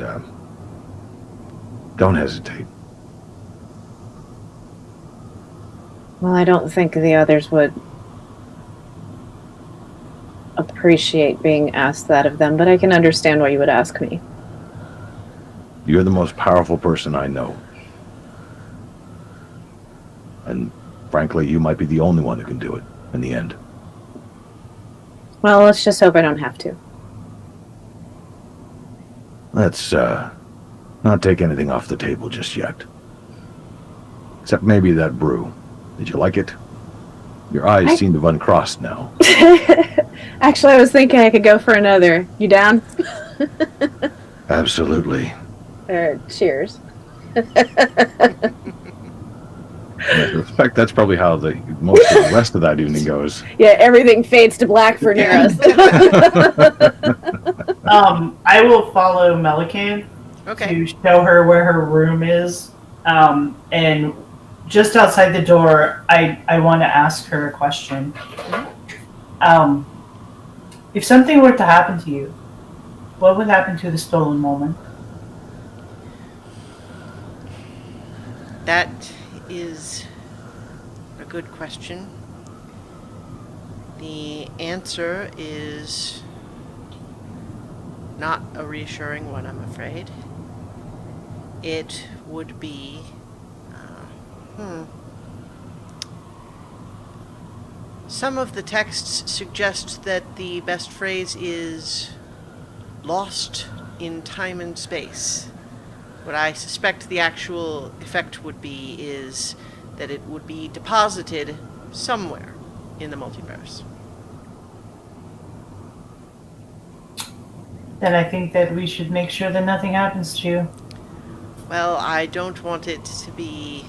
don't hesitate. Well, I don't think the others would appreciate being asked that of them, but I can understand why you would ask me. You're the most powerful person I know. And frankly, you might be the only one who can do it in the end. Well, let's just hope I don't have to. Let's not take anything off the table just yet. Except maybe that brew. Did you like it? Your eyes seem to have uncrossed now. Actually, I was thinking I could go for another. You down? Absolutely. Cheers. I suspect that's probably how most of the rest of that evening goes. Yeah, everything fades to black for near us. I will follow Melican to show her where her room is. And just outside the door, I want to ask her a question. If something were to happen to you, what would happen to the stolen moment? That is a good question. The answer is not a reassuring one, I'm afraid. It would be Some of the texts suggest that the best phrase is lost in time and space. What I suspect the actual effect would be is that it would be deposited somewhere in the multiverse. Then I think that we should make sure that nothing happens to you. Well, I don't want it to be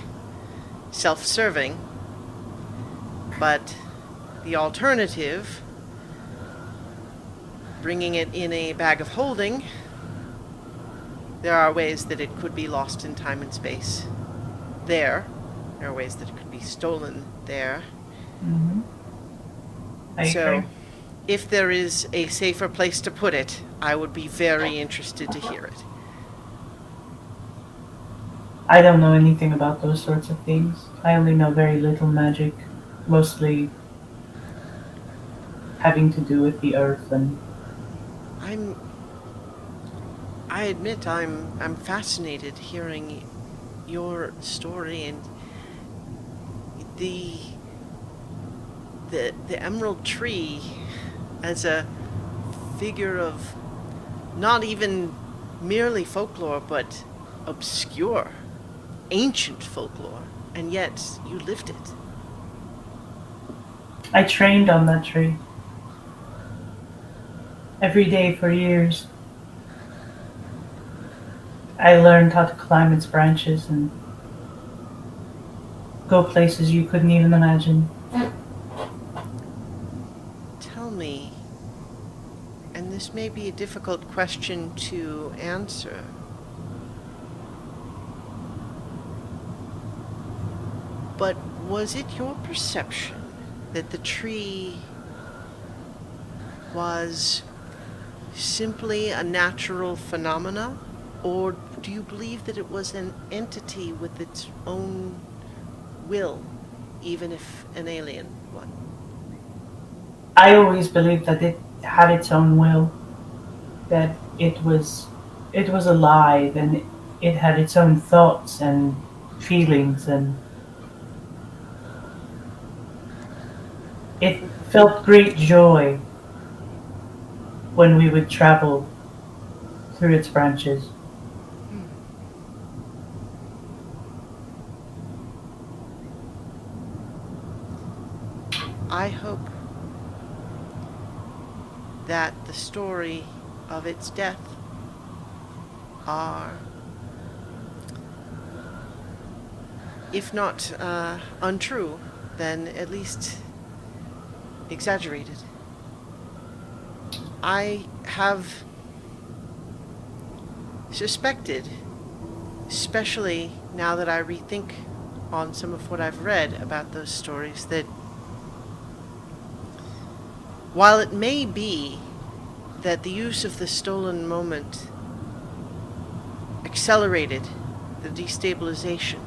self-serving, but the alternative, bringing it in a bag of holding, there are ways that it could be lost in time and space there. There are ways that it could be stolen there. Mm-hmm. I agree. If there is a safer place to put it, I would be very interested to hear it. I don't know anything about those sorts of things. I only know very little magic, mostly having to do with the earth and... I admit I'm fascinated hearing your story and the emerald tree as a figure of not even merely folklore, but obscure, ancient folklore, and yet you lived it. I trained on that tree. Every day for years. I learned how to climb its branches and go places you couldn't even imagine. Tell me, and this may be a difficult question to answer, but was it your perception that the tree was simply a natural phenomena, or do you believe that it was an entity with its own will, even if an alien one? I always believed that it had its own will, that it was alive and it had its own thoughts and feelings, and it felt great joy when we would travel through its branches. I hope that the story of its death are, if not untrue, then at least exaggerated. I have suspected, especially now that I rethink on some of what I've read about those stories, that while it may be that the use of the stolen moment accelerated the destabilization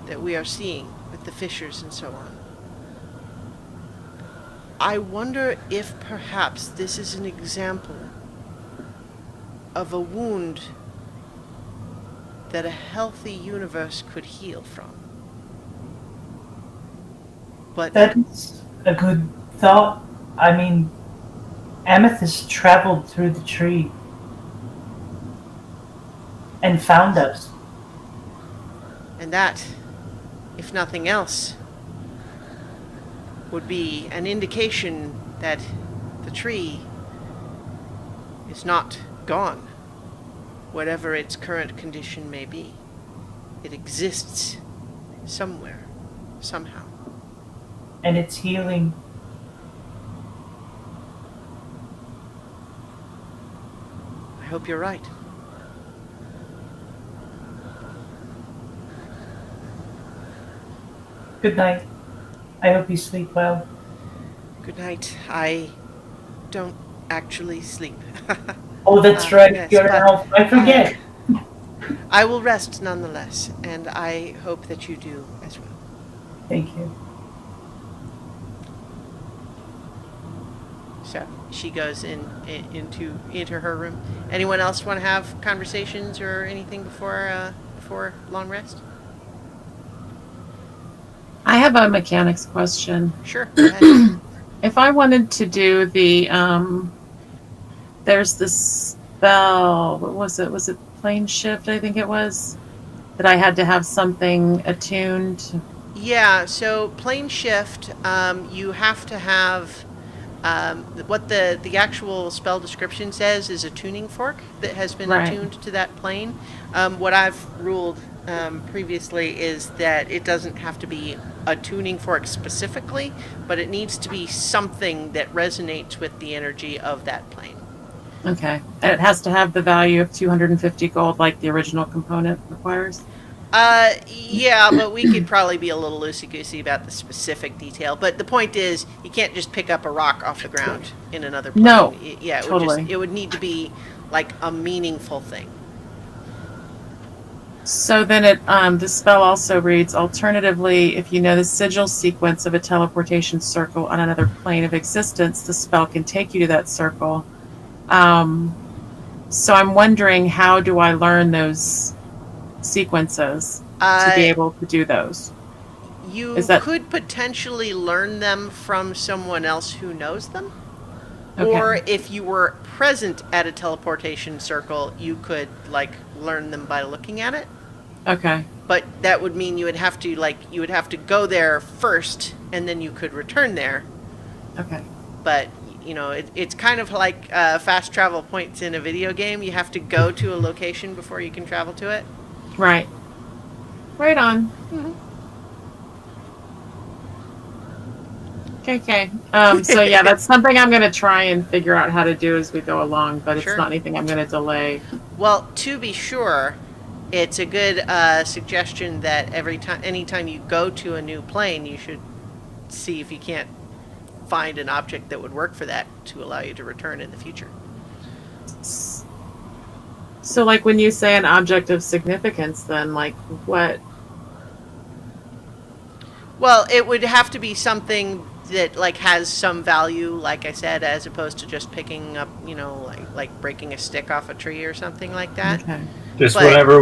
that we are seeing with the fissures and so on. I wonder if perhaps this is an example of a wound that a healthy universe could heal from. But That's a good thought. I mean, Amethyst traveled through the tree and found us. and that, if nothing else, would be an indication that the tree is not gone, whatever its current condition may be. It exists somewhere, somehow. And it's healing. I hope you're right. Good night. I hope you sleep well. Good night. I don't actually sleep. Oh, that's right. Yes, You're an but, elf. I forget. I will rest nonetheless, and I hope that you do as well. Thank you. So she goes into her room. Anyone else want to have conversations or anything before long rest? I have a mechanics question. Sure. Go ahead. If I wanted to do the, there's this spell, what was it? Was it plane shift, I think it was? That I had to have something attuned. Yeah, so plane shift, you have to have, what the actual spell description says is a tuning fork that has been Right. attuned to that plane. What I've ruled previously is that it doesn't have to be a tuning fork specifically, but it needs to be something that resonates with the energy of that plane. Okay. And it has to have the value of 250 gold like the original component requires? Yeah, but we could probably be a little loosey-goosey about the specific detail. But the point is, you can't just pick up a rock off the ground in another plane. No, Yeah, totally. it would need to be like a meaningful thing. So then the spell also reads, alternatively, if you know the sigil sequence of a teleportation circle on another plane of existence, the spell can take you to that circle. So I'm wondering, how do I learn those sequences to be able to do those? You Is that- could potentially learn them from someone else who knows them. Okay. Or if you were present at a teleportation circle, you could learn them by looking at it. Okay. But that would mean you would have to go there first, and then you could return there. Okay. But it's kind of like fast travel points in a video game. You have to go to a location before you can travel to it. Right. Right on. Okay. So yeah, that's something I'm going to try and figure out how to do as we go along, but Sure. it's not anything I'm going to delay. Well, to be sure, it's a good suggestion that anytime you go to a new plane, you should see if you can't find an object that would work for that to allow you to return in the future. So like when you say an object of significance, then like what? Well, it would have to be something that has some value, like I said, as opposed to just picking up, like breaking a stick off a tree or something like that. Okay. Just But- whenever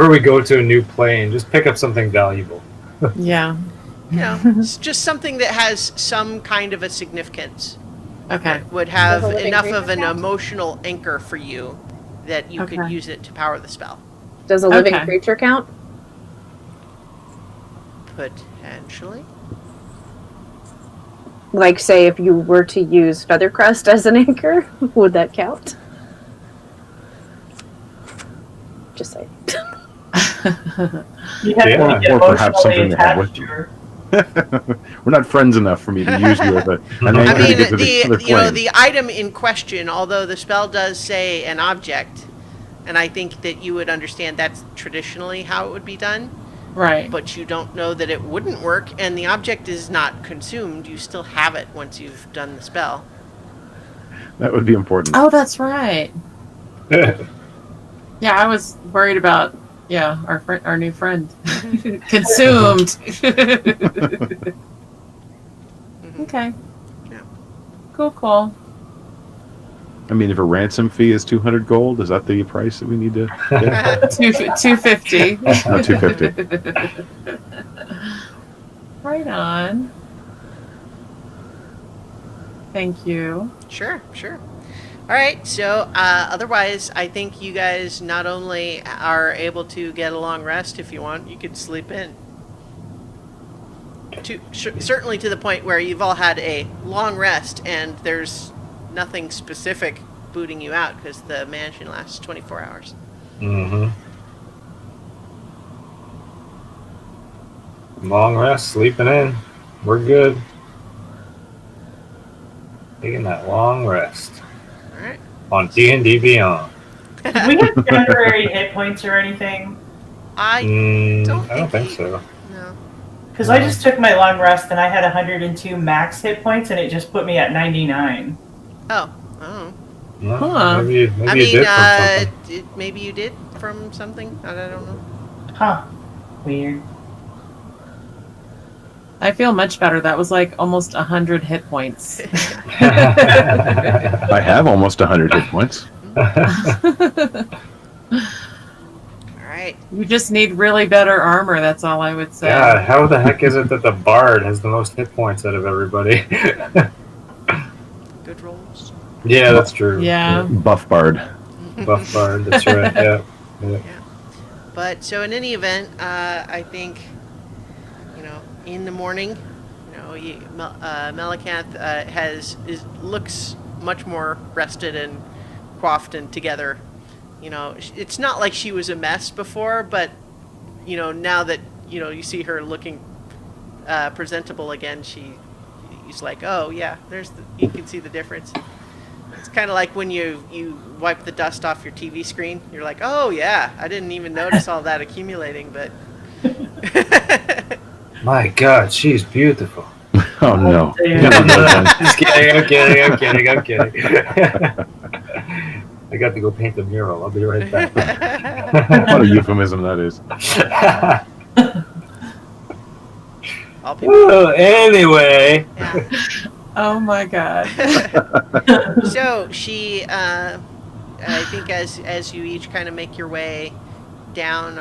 we go to a new plane, just pick up something valuable. Yeah. It's just something that has some kind of a significance. Okay. Would have Does a living enough creature of an count? emotional anchor for you that you could Okay. use it to power the spell. Does a living Okay. creature count? Potentially. Like, say, if you were to use Feathercrest as an anchor, would that count? Just saying. You have Yeah, to get or perhaps emotionally something to have attached with to you. her. We're not friends enough for me to use you as an I anchor I mean, to get to the other plane. the item in question, although the spell does say an object, and I think that you would understand that's traditionally how it would be done, Right. but you don't know that it wouldn't work, and the object is not consumed. You still have it once you've done the spell. That would be important. Oh, that's right. Yeah, I was worried about our new friend consumed. Okay. Yeah. Cool. I mean, if a ransom fee is 200 gold, is that the price that we need to get? 250. No, 250. Right on. Thank you. Sure. All right, so otherwise, I think you guys not only are able to get a long rest if you want, you could sleep in. Certainly to the point where you've all had a long rest and there's nothing specific booting you out because the mansion lasts 24 hours. Mm-hmm. Long rest, sleeping in. We're good. Taking that long rest. All right. On D&D Beyond. Do we have temporary hit points or anything? I don't think so. No. Because I just took my long rest and I had 102 max hit points and it just put me at 99. Oh. No, Huh. Maybe you did from something. Maybe you did from something. I don't know. Huh. Weird. I feel much better. That was like almost 100 hit points. I have almost 100 hit points. All right. You just need really better armor. That's all I would say. Yeah, how the heck is it that the bard has the most hit points out of everybody? Good rolls. Yeah, that's true. Yeah. Buff bard. Buff bard, that's right. Yeah. But so in any event, I think, in the morning, Melicanth looks much more rested and coiffed and together. It's not like she was a mess before, but now that you see her looking presentable again, she's like, oh yeah, you can see the difference. It's kind of like when you wipe the dust off your TV screen. You're like, oh yeah, I didn't even notice all that accumulating, but. My God, she's beautiful. Oh no. Just kidding, I'm kidding. I got to go paint the mural. I'll be right back. What a euphemism that is. Anyway. Yeah. Oh my God. So she, I think as you each kind of make your way down,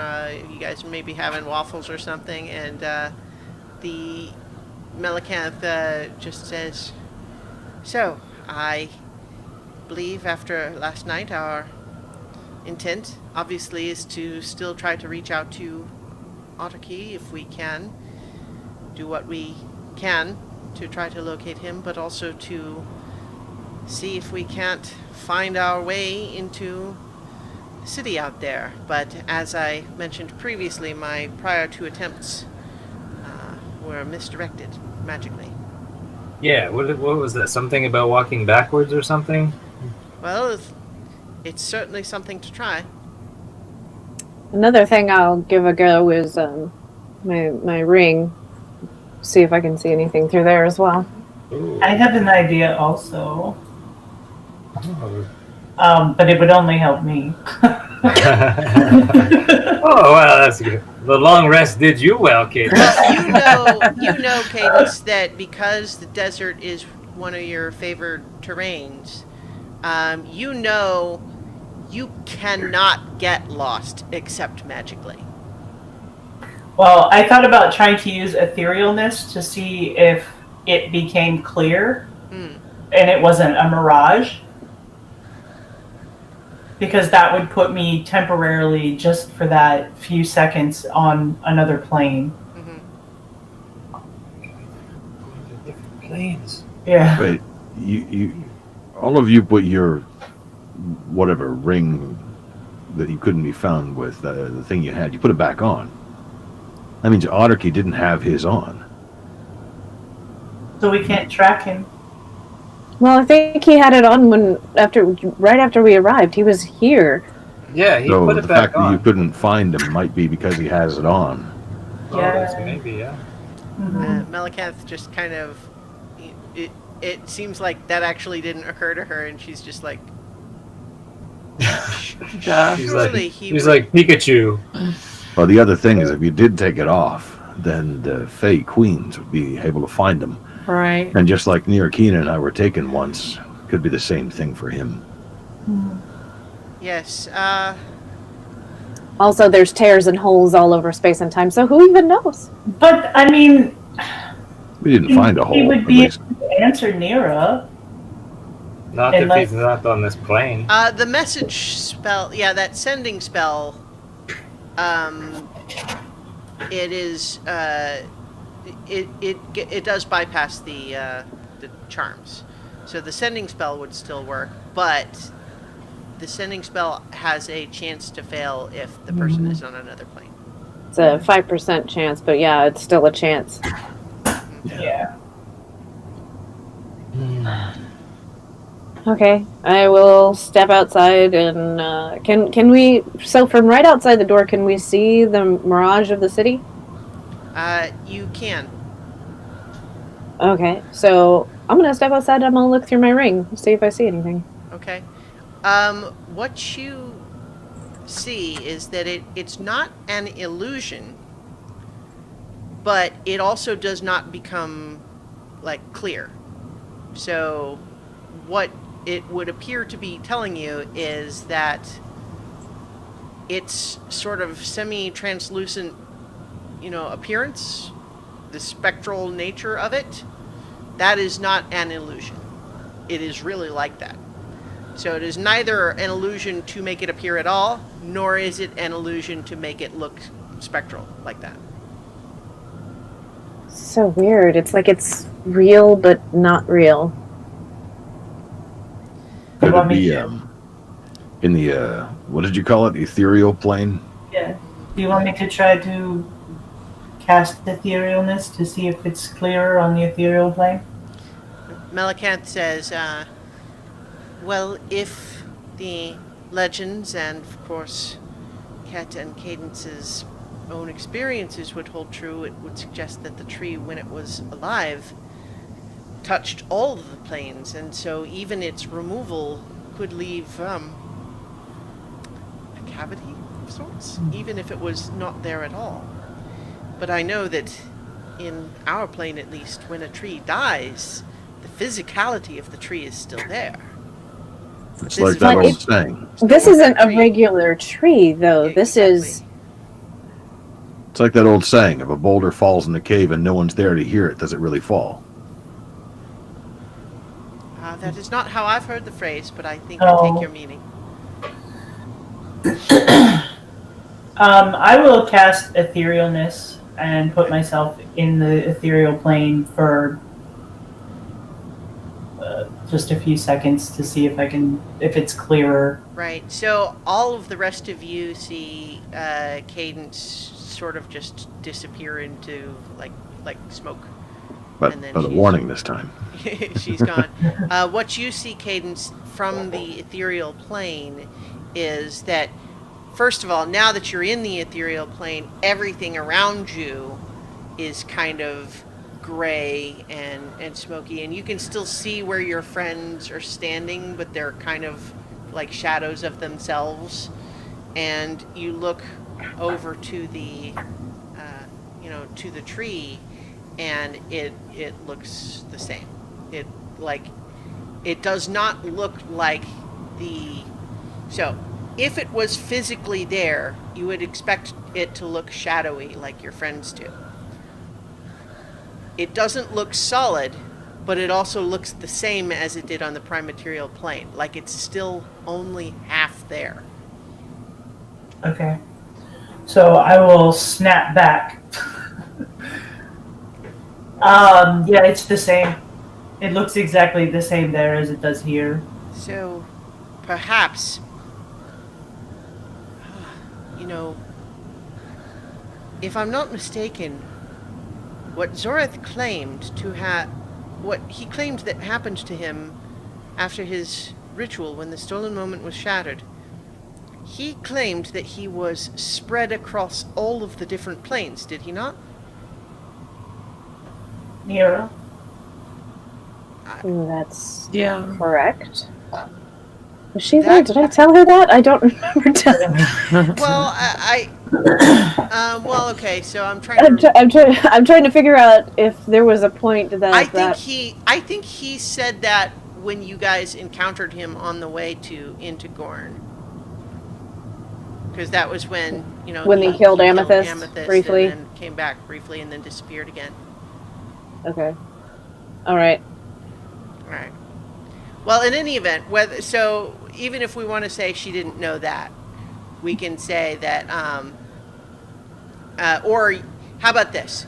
you guys may be having waffles or something, and the Melicanth just says, so, I believe after last night our intent obviously is to still try to reach out to Otterkey if we can, do what we can to try to locate him, but also to see if we can't find our way into the city out there. But as I mentioned previously, my prior two attempts were misdirected magically. Yeah, what was that? Something about walking backwards or something? Well, it's certainly something to try. Another thing I'll give a go is my ring. See if I can see anything through there as well. Ooh. I have an idea also, Oh. but it would only help me. Oh, well, that's good. The long rest did you well, Kate. You know, Cadence, that because the desert is one of your favored terrains, you cannot get lost except magically. Well, I thought about trying to use etherealness to see if it became clear and it wasn't a mirage. Because that would put me temporarily, just for that few seconds, on another plane. Different planes. Yeah. But you all of you put your whatever ring that you couldn't be found with, the thing you had, you put it back on. That means Otterkey didn't have his on. So we can't track him. Well, I think he had it on right after we arrived. He was here. Yeah, he So put the it back fact that on. you couldn't find him might be because he has it on. Oh, that's maybe, yeah. Mm-hmm. Melicanth just kind of it seems like that actually didn't occur to her, and she's just like, Duh. surely He's like Pikachu. Well, the other thing is, if you did take it off, then the Fey Queens would be able to find them. Right. And just like Nirkina and I were taken once, could be the same thing for him. yes. Also, there's tears and holes all over space and time, so who even knows? But I mean, We didn't find a hole. he would At be least. able to answer Nira. Not And if like- he's not on this plane. The message spell, yeah, that sending spell, it is, it does bypass the charms. So the sending spell would still work, but the sending spell has a chance to fail if the person is on another plane. It's a 5% chance, but yeah, it's still a chance. Yeah. Okay, I will step outside and can we? So from right outside the door, can we see the mirage of the city? You can. Okay, so I'm gonna step outside and I'm gonna look through my ring, see if I see anything. Okay. What you see is that it's not an illusion, but it also does not become, like, clear. So what it would appear to be telling you is that it's sort of semi-translucent, appearance, the spectral nature of it, that is not an illusion. It is really like that. So it is neither an illusion to make it appear at all, nor is it an illusion to make it look spectral like that. So weird. It's like it's real but not real. Could want it me be to- in the what did you call it? Ethereal plane? Yeah. Do you want me to try to cast etherealness to see if it's clearer on the ethereal plane? Melicanth says, well, if the legends and, of course, Ket and Cadence's own experiences would hold true, it would suggest that the tree, when it was alive, touched all of the planes, and so even its removal could leave a cavity of sorts, even if it was not there at all. But I know that in our plane, at least, when a tree dies, the physicality of the tree is still there. It's This like is that like old it- saying. This Still isn't a tree. regular tree, though. This is. Exactly. It's like that old saying: if a boulder falls in the cave and no one's there to hear it, does it really fall? That is not how I've heard the phrase, but I think I Oh. take your meaning. I will cast etherealness and put myself in the ethereal plane for just a few seconds to see if it's clearer. Right. So all of the rest of you see Cadence sort of just disappear into like smoke. But, And then but a she's- warning this time. She's gone. What you see, Cadence, from the ethereal plane is that, first of all, now that you're in the ethereal plane, everything around you is kind of gray and smoky, and you can still see where your friends are standing, but they're kind of like shadows of themselves. And you look over to the, to the tree, and it looks the same. It does not look like so if it was physically there, you would expect it to look shadowy like your friends do. It doesn't look solid, but it also looks the same as it did on the prime material plane, like it's still only half there. Okay. So I will snap back. Yeah, it's the same. It looks exactly the same there as it does here. So perhaps, if I'm not mistaken, what Zoreth claimed what he claimed that happened to him after his ritual when the stolen moment was shattered, he claimed that he was spread across all of the different planes, did he not? Nero. That's Yeah. correct. Was she there? That- Did I tell her that? I don't remember telling her. Well, well, okay. So I'm trying I'm, to. I'm trying to figure out if there was a point that I think that he said that when you guys encountered him on the way into Gorn. Because that was when, When he killed Amethyst briefly? and then came back briefly and then disappeared again. Okay. All right. All right. Well, in any event, even if we want to say she didn't know that, we can say that, or how about this?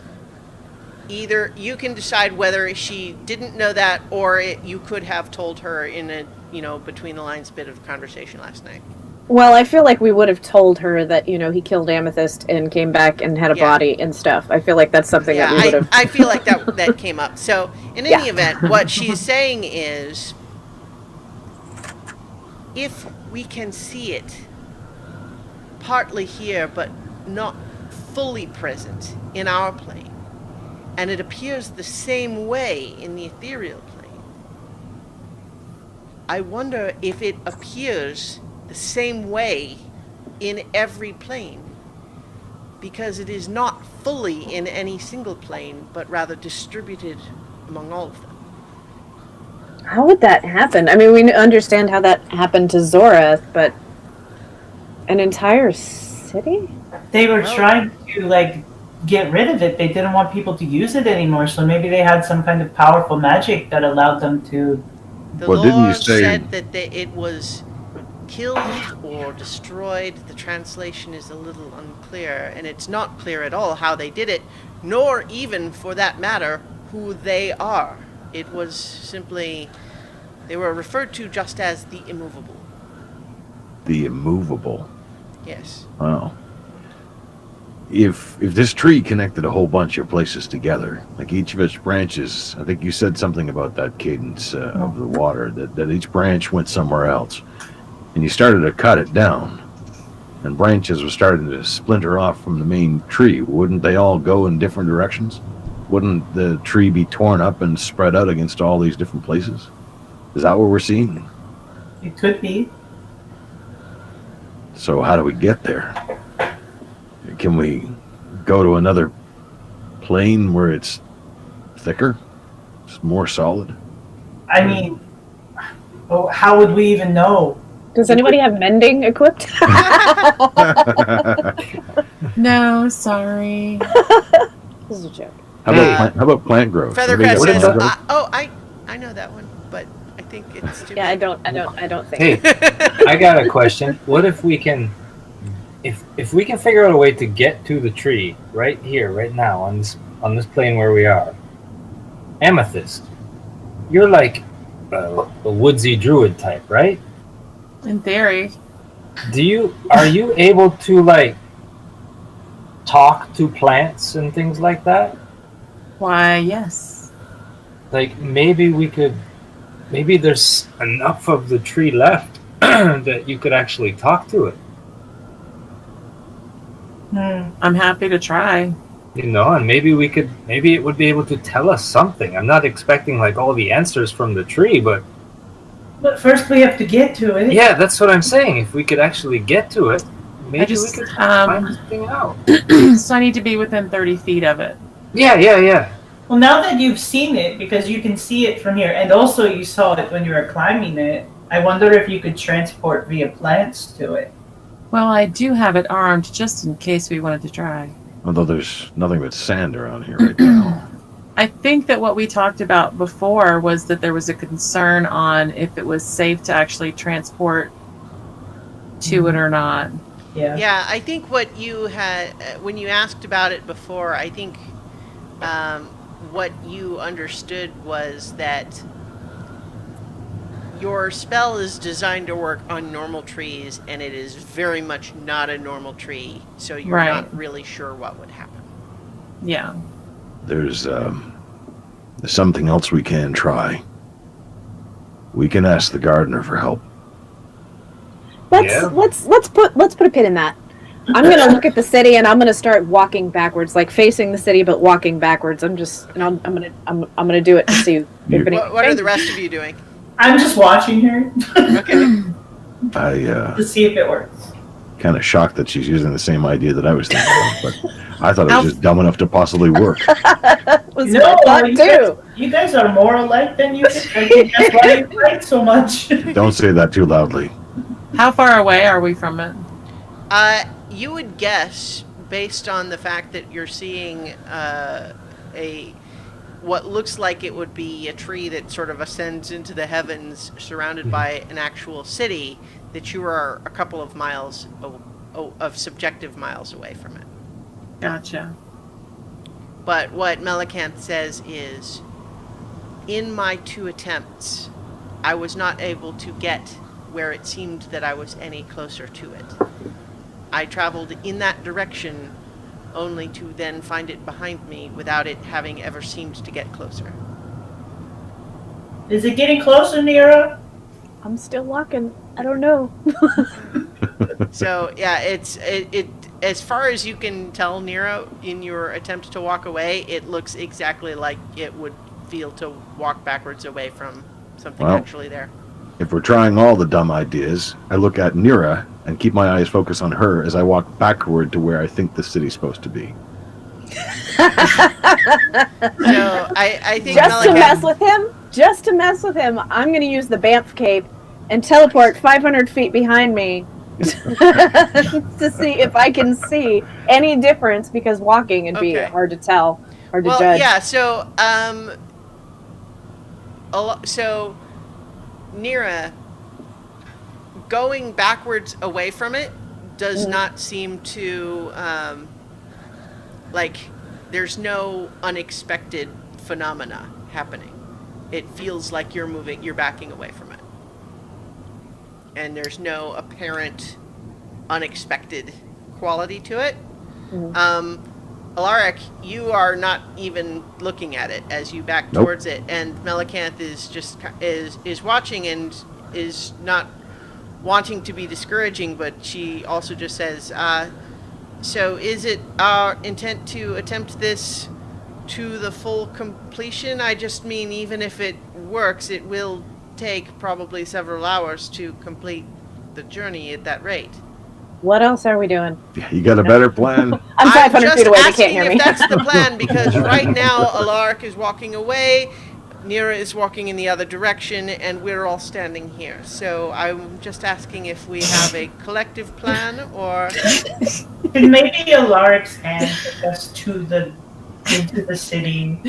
Either you can decide whether she didn't know that, or you could have told her in a, between the lines bit of conversation last night. Well, I feel like we would have told her that, he killed Amethyst and came back and had a body and stuff. I feel like that's something that we would have... I feel like that came up. So, in any event, what she's saying is, if we can see it partly here, but not fully present in our plane, and it appears the same way in the ethereal plane, I wonder if it appears the same way in every plane, because it is not fully in any single plane, but rather distributed among all of them. How would that happen? I mean, we understand how that happened to Zorath, but an entire city? They were trying to, get rid of it. They didn't want people to use it anymore, so maybe they had some kind of powerful magic that allowed them to... The Well, didn't law you say- said that it was killed or destroyed. The translation is a little unclear, and it's not clear at all how they did it, nor even, for that matter, who they are. It was simply, they were referred to just as the immovable. The immovable. Yes. Wow. If this tree connected a whole bunch of places together, like each of its branches, I think you said something about that cadence of the water, that each branch went somewhere else, and you started to cut it down, and branches were starting to splinter off from the main tree, wouldn't they all go in different directions? Wouldn't the tree be torn up and spread out against all these different places? Is that what we're seeing? It could be. So how do we get there? Can we go to another plane where it's thicker? It's more solid? I mean, how would we even know? Does anybody have mending equipped? No, sorry. This is a joke. How about plant growth? Feathercrest Anybody got says, plant growth? I know that one, but I think it's too Yeah, big. I don't think. Hey, I got a question. What if we can, if we can figure out a way to get to the tree right here, right now, on this plane where we are, Amethyst, you're like a woodsy druid type, right? In theory. Are you able to talk to plants and things like that? Why, yes. Maybe there's enough of the tree left that you could actually talk to it. I'm happy to try. And maybe it would be able to tell us something. I'm not expecting all the answers from the tree, but first we have to get to it. yeah, that's what I'm saying. If we could actually get to it, maybe we could find something out. So I need to be within 30 feet of it. Yeah. Well, now that you've seen it, because you can see it from here, and also you saw it when you were climbing it, I wonder if you could transport via plants to it. Well, I do have it armed just in case we wanted to try. Although there's nothing but sand around here right now. I think that what we talked about before was that there was a concern on if it was safe to actually transport to it or not. Yeah. Yeah, I think what you had, when you asked about it before, I think what you understood was that your spell is designed to work on normal trees, and it is very much not a normal tree, so you're not really sure what would happen. Yeah. There's something else we can try. We can ask the gardener for help. Let's put a pin in that. I'm gonna look at the city and I'm gonna start walking backwards, like facing the city but walking backwards. I'm gonna do it to see if anything What are the changes. rest of you doing? I'm just watching her Okay. to see if it works. Kind of shocked that she's using the same idea that I was thinking of, but I thought it was just dumb enough to possibly work. Was No, my thought too. you guys are more alike than you think. I think that's why you fight so much. Don't say that too loudly. How far away are we from it? You would guess, based on the fact that you're seeing what looks like it would be a tree that sort of ascends into the heavens, surrounded by an actual city, that you are a couple of miles of subjective miles away from it. Gotcha. But what Melicanth says is, in my 2 attempts, I was not able to get where it seemed that I was any closer to it. I traveled in that direction only to then find it behind me without it having ever seemed to get closer. Is it getting closer, Nira? I'm still walking. I don't know. So yeah, it as far as you can tell, Nero, in your attempt to walk away, it looks exactly like it would feel to walk backwards away from something actually there. If we're trying all the dumb ideas, I look at Nira and keep my eyes focused on her as I walk backward to where I think the city's supposed to be. So I think Just to mess with him, I'm going to use the Banff cape and teleport 500 feet behind me to see if I can see any difference, because walking would be hard to tell, hard to judge. Yeah, so so Nira, going backwards away from it does not seem to like there's no unexpected phenomena happening. It feels like you're backing away from it. And there's no apparent unexpected quality to it. Alaric, you are not even looking at it as you back towards it, and Melicanth is just is watching and is not wanting to be discouraging, but she also just says, so is it our intent to attempt this to the full completion? I just mean, even if it works, it will take probably several hours to complete the journey at that rate. What else are we doing? You got a better plan? I'm 500 feet away. They can't hear me. If that's the plan, because right now Alaric is walking away, Nira is walking in the other direction, and we're all standing here. So I'm just asking if we have a collective plan, or Can maybe Alaric's hand take us into the city?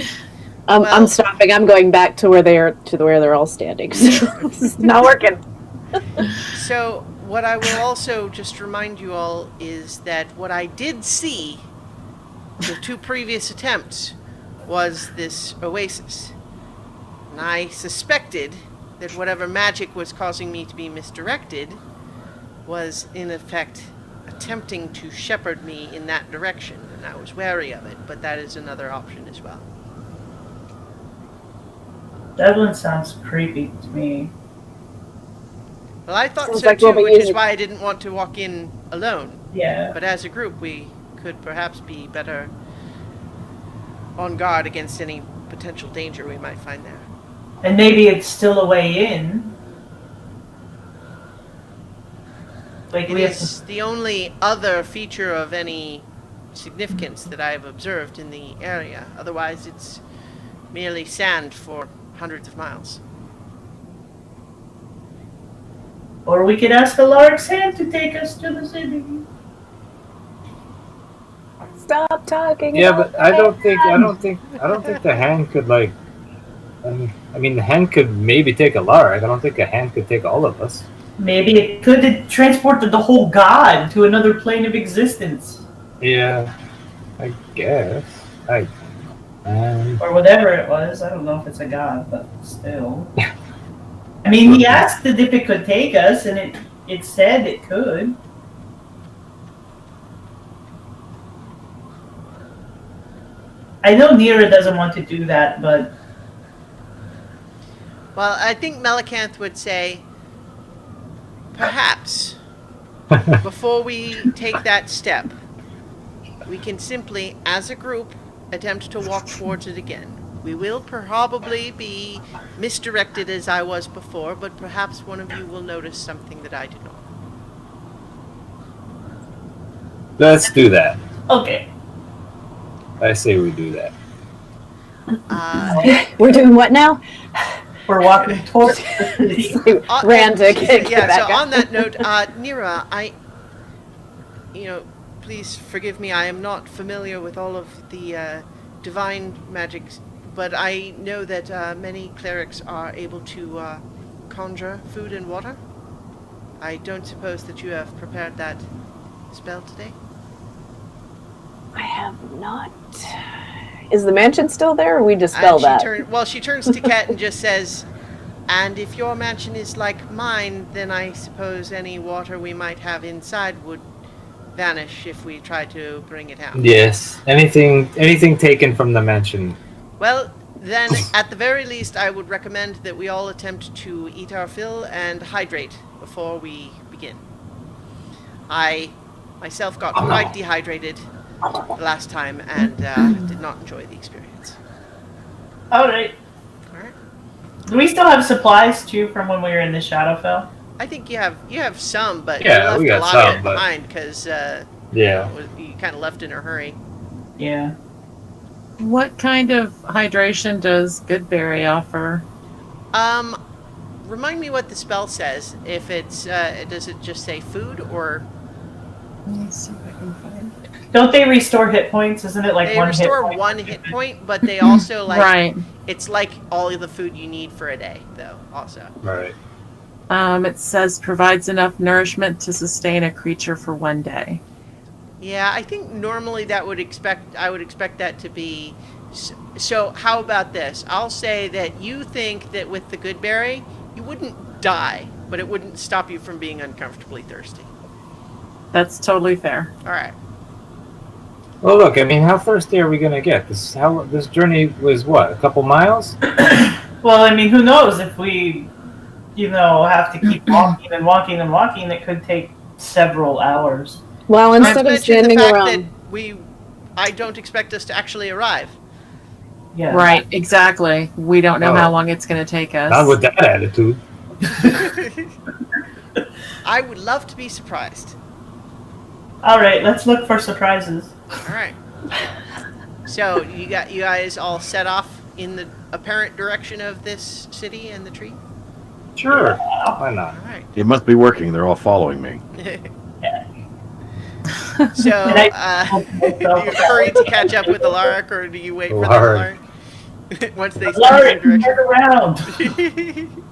I'm stopping. I'm going back to where they're all standing. So this is not working. So what I will also just remind you all is that what I did see, the 2 previous attempts, was this Oasis. And I suspected that whatever magic was causing me to be misdirected was, in effect, attempting to shepherd me in that direction. And I was wary of it, but that is another option as well. That one sounds creepy to me. Well, I thought Sounds so like too, we'll be which is using- why I didn't want to walk in alone. Yeah. But as a group, we could perhaps be better on guard against any potential danger we might find there. And maybe it's still a way in. Like It is the only other feature of any significance that I have observed in the area. Otherwise, it's merely sand for hundreds of miles. Or we could ask Alaric's hand to take us to the city. Stop talking. Yeah, about but I don't think the hand could like. I mean, the hand could maybe take Alaric. I don't think a hand could take all of us. Maybe it could transport the whole god to another plane of existence. Yeah, I guess. Or whatever it was. I don't know if it's a god, but still. I mean, he asked if it could take us, and it said it could. I know Nira doesn't want to do that, but... Well, I think Melicanth would say, perhaps, before we take that step, we can simply, as a group, attempt to walk towards it again. We will probably be misdirected as I was before, but perhaps one of you will notice something that I did not. Let's do that. Okay. I say we do that. We're doing what now? We're walking towards the city. Ran to get yeah, back so up. on that note, Nira, please forgive me, I am not familiar with all of the divine magics, but I know that many clerics are able to conjure food and water. I don't suppose that you have prepared that spell today? I have not. Is the mansion still there, or we dispel that? She turns to Ket and just says, and if your mansion is like mine, then I suppose any water we might have inside would vanish if we try to bring it out. Yes. Anything taken from the mansion. Well, then, at the very least, I would recommend that we all attempt to eat our fill and hydrate before we begin. I myself got quite dehydrated the last time and did not enjoy the experience. Alright. Alright. Do we still have supplies, too, from when we were in the Shadowfell? I think you have some, but Yeah, we you got left a lot some, of it but- behind because Yeah. you kind of left in a hurry. Yeah. What kind of hydration does Goodberry offer? Remind me what the spell says. If it's does it just say food or? Let me see if I can find. Don't they restore hit points? Isn't it like They one restore hit point? one hit point, but they also Right. It's like all of the food you need for a day, though. Also. Right. It says provides enough nourishment to sustain a creature for 1 day. Yeah, I think normally I would expect that to be. So how about this? I'll say that you think that with the Goodberry, you wouldn't die, but it wouldn't stop you from being uncomfortably thirsty. That's totally fair. All right. Well, look. I mean, how thirsty are we gonna get? This journey was what, a couple miles? Well, I mean, who knows if we, have to keep walking and walking and walking, it could take several hours. Well, Not instead to of mention standing the fact around, that I don't expect us to actually arrive. Yeah. Right, exactly. We don't know Oh. how long it's going to take us. Not with that attitude. I would love to be surprised. Alright, let's look for surprises. All right. So you guys all set off in the apparent direction of this city and the tree? Sure. Why not? All right. It must be working. They're all following me. So, And do you hurry to catch up with Alaric, or do you wait for the Alaric. Alaric? Once they start Alaric, in turn your around. direction.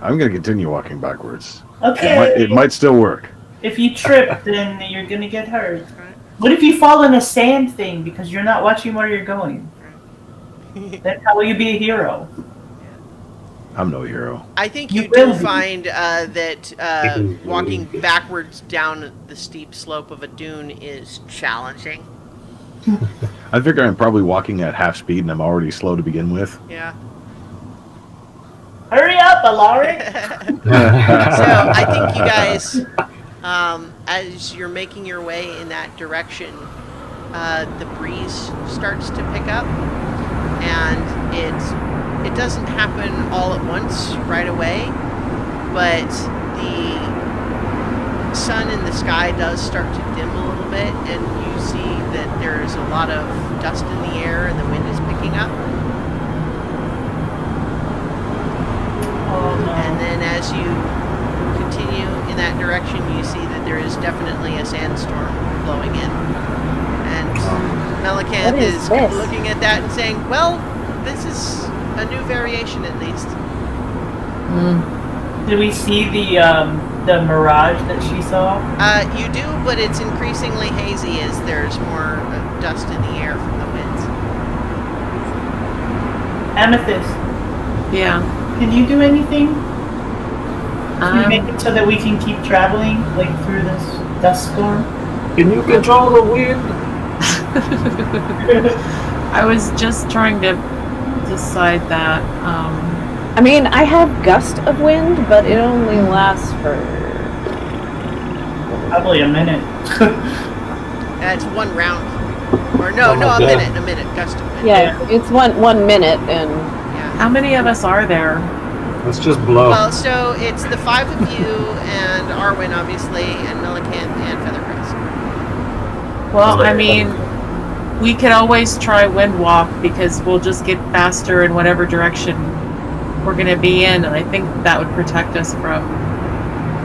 I'm going to continue walking backwards. Okay. It might still work. If you trip, then you're gonna get hurt. Right. What if you fall in a sand thing because you're not watching where you're going? Then how will you be a hero? I'm no hero. I think You you do will be. find that walking backwards down the steep slope of a dune is challenging. I figure I'm probably walking at half speed and I'm already slow to begin with. Yeah. Hurry up, Alaric! So I think you guys, as you're making your way in that direction, the breeze starts to pick up, and it doesn't happen all at once right away, but the sun in the sky does start to dim a little bit, and you see that there's a lot of dust in the air and the wind is picking up. Oh no. And then as you continue in that direction, you see that there is definitely a sandstorm blowing in. And Melicanth What is is this? looking at that and saying, well, this is a new variation at least. Did we see the mirage that she saw? You do, but it's increasingly hazy as there's more dust in the air from the winds. Amethyst, Yeah. can you do anything? Can you make it so that we can keep traveling, like, through this dust storm? Can you control the wind? I was just trying to decide that. I mean, I have gust of wind, but it only lasts for Probably a minute. That's 1 round. Or no, Oh, a yeah. minute, gust of wind. Yeah, it's 1 minute, and Yeah. How many of us are there? Let's just blow. Well, so it's the 5 of you and Arwen, obviously, and Millican and Feathercrest. Well, I mean, we could always try wind walk because we'll just get faster in whatever direction we're going to be in, and I think that would protect us from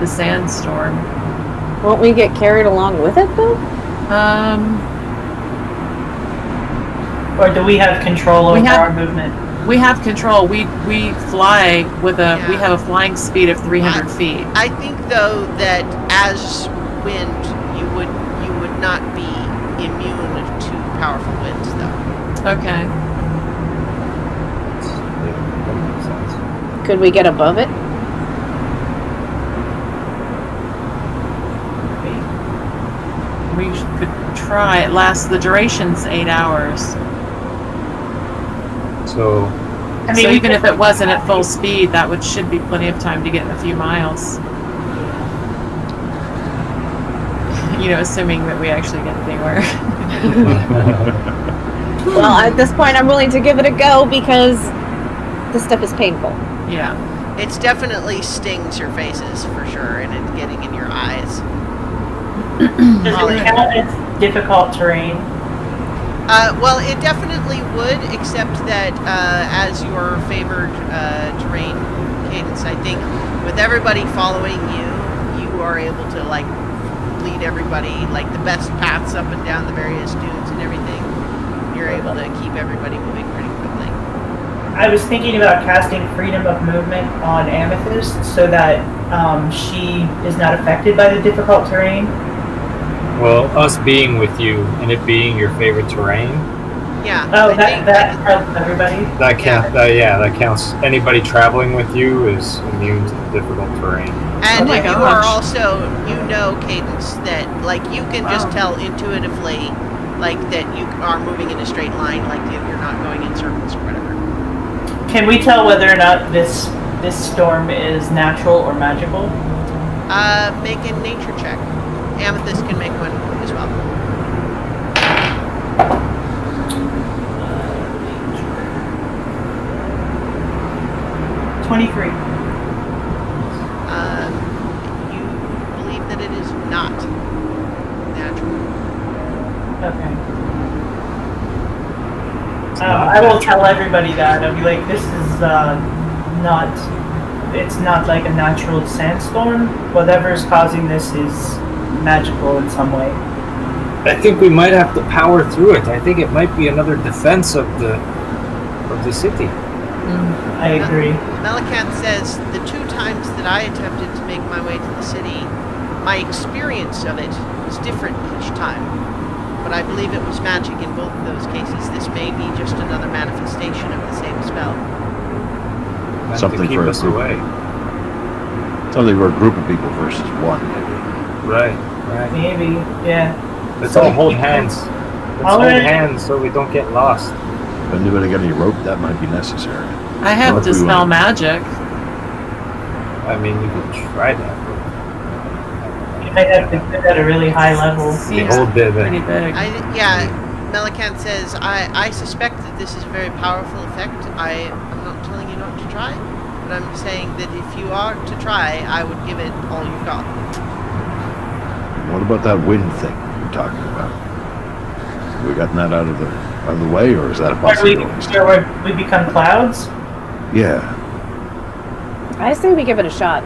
the sandstorm. won't we get carried along with it, though? Or do we have control We over have- our movement? We have control. We fly with a we Yeah. have a flying speed of 300 feet. I think, though, that as wind, you would not be immune to powerful winds, though. Okay. Yeah, that makes sense. Could we get above it? We could try. It lasts. The duration's 8 hours. So I mean, So we even could- if it wasn't at full speed, that should be plenty of time to get a few miles. You know, assuming that we actually get anywhere. Well, at this point, I'm willing to give it a go because this stuff is painful. Yeah. It's definitely stings your faces, for sure, and it's getting in your eyes. Does it count as difficult terrain? Well, it definitely would, except that as your favored terrain, Cadence, I think with everybody following you, you are able to, like, lead everybody, like, the best paths up and down the various dunes and everything. You're able to keep everybody moving pretty quickly. I was thinking about casting freedom of movement on Amethyst so that she is not affected by the difficult terrain. well, us being with you and it being your favorite terrain, Yeah. Oh, I think- that helps everybody. that count. That counts. Anybody traveling with you is immune to the difficult terrain. And Oh my you are gosh. also, Cadence, that, like, you can just Wow. tell intuitively, like, that you are moving in a straight line, like you're not going in circles or whatever. Can we tell whether or not this storm is natural or magical? Make a nature check. Amethyst can make one as well. 23. You believe that it is not natural. Okay. I will tell everybody that. I'll be like, this is it's not like a natural sandstorm. Whatever is causing this is magical in some way. I think we might have to power through it. I think it might be another defense of the city. I agree. Melicanth says, the 2 times that I attempted to make my way to the city, my experience of it was different each time. But I believe it was magic in both of those cases. This may be just another manifestation of the same spell. Meant Something to keep for a us group. away. Something for a group of people versus one, maybe. Right. Maybe, yeah. Let's all hold hands. Let's All hold right. hands so we don't get lost. If anybody got any rope, that might be necessary. I have Well, if we dispel want- magic. I mean, you could try that. You might have to do it at a really high level. The Seems whole bit. pretty big. Melicanth says, I suspect that this is a very powerful effect. I'm not telling you not to try, but I'm saying that if you are to try, I would give it all you've got. What about that wind thing you're talking about? We gotten that out of the way, or is that a possibility? Where we become clouds? Yeah. I say we give it a shot.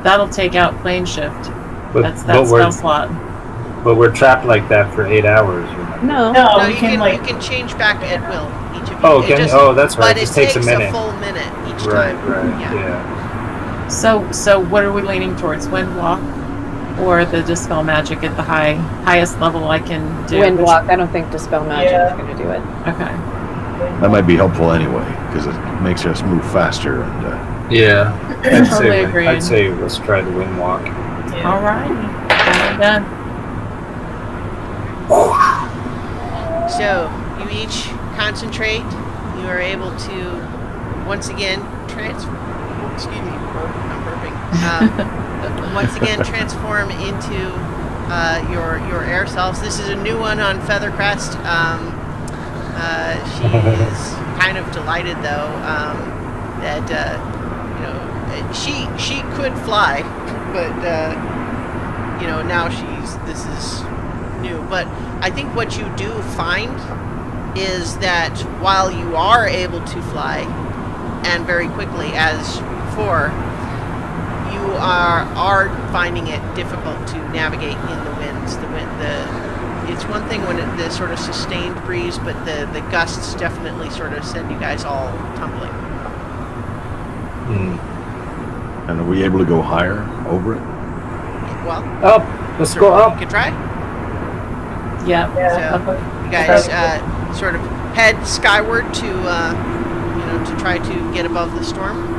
That'll take out plane shift. But, That's but that we're spell slot. but we're trapped like that for 8 hours. No. No, No, we you can you like. can change back at will, each of you. Oh, It can just- oh that's right. But It just it takes a minute. full minute each Right, time. right, Yeah. yeah. So what are we leaning towards? Wind walk or the dispel magic at the highest level I can do? Wind walk. I don't think dispel magic Yeah. is going to do it. Okay. That might be helpful anyway, because it makes us move faster and Yeah. Totally agreed. I'd say let's try the wind walk. Yeah. All right. Done. So, you each concentrate. You are able to, once again, excuse me, I'm burping. Once again, transform into your air selves. This is a new one on Feathercrest. She is kind of delighted though that she could fly, but now this is new. But I think what you do find is that while you are able to fly, and very quickly as before, you are finding it difficult to navigate in the winds. It's one thing when the sort of sustained breeze, but the gusts definitely sort of send you guys all tumbling. And are we able to go higher over it? Well, Up. Let's go up. You can try. Yeah. So you guys sort of head skyward to try to get above the storm.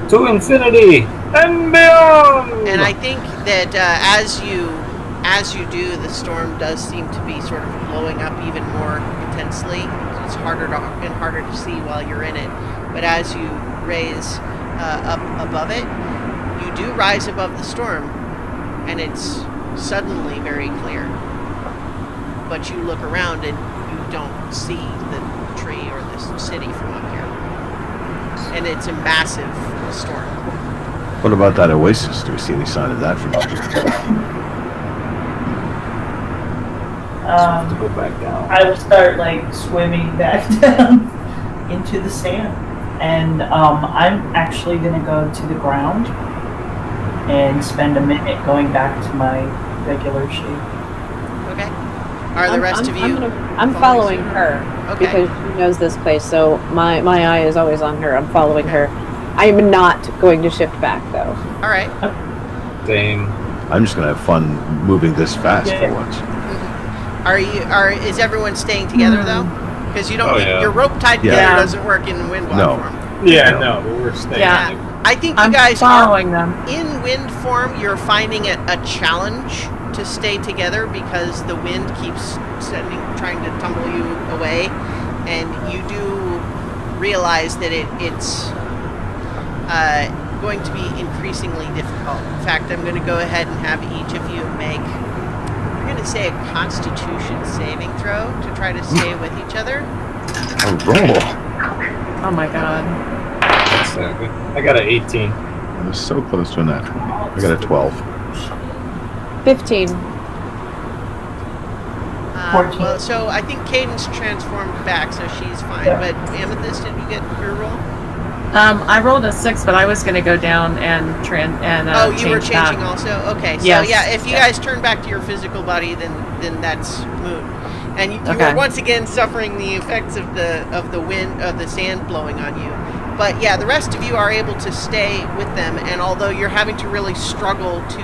To infinity and beyond. And I think that as you do, the storm does seem to be sort of blowing up even more intensely. It's harder and harder to see while you're in it. But as you raise up above it, you do rise above the storm, and it's suddenly very clear. But you look around and you don't see the tree or the city from up here. And it's a massive storm. What about that Oasis? Do we see any sign of that from up here? To go back down. I will start swimming back down into the sand, and I'm actually gonna go to the ground and spend a minute going back to my regular shape. Okay. Are the rest of you? I'm following her Okay. because she knows this place. So my eye is always on her. I'm following her. I am not going to shift back though. All right. Same. I'm just gonna have fun moving this fast for once. Is everyone staying together though? Because you don't. Oh, yeah. Your rope tied together Yeah. doesn't work in wind walk No. form. Yeah, no, but we're staying. Yeah. I think you I'm guys following them. in wind form. You're finding it a challenge to stay together because the wind keeps trying to tumble you away, and you do realize that it's going to be increasingly difficult. In fact, I'm going to go ahead and have each of you make, we're going to say, a Constitution saving throw to try to stay with each other. Oh, roll. Oh my god. That's good. I got an 18. I was so close to a natural. I got a 12. 15. 14. Well, so I think Cadence transformed back, so she's fine. Yeah. But Amethyst, did you get your roll? I rolled a 6, but I was going to go down and Oh, you were change changing back. also. Okay, so Yes. yeah, if you Yeah. guys turn back to your physical body, then that's moot. And you Okay. are once again suffering the effects of the wind of the sand blowing on you. But yeah, the rest of you are able to stay with them, and although you're having to really struggle to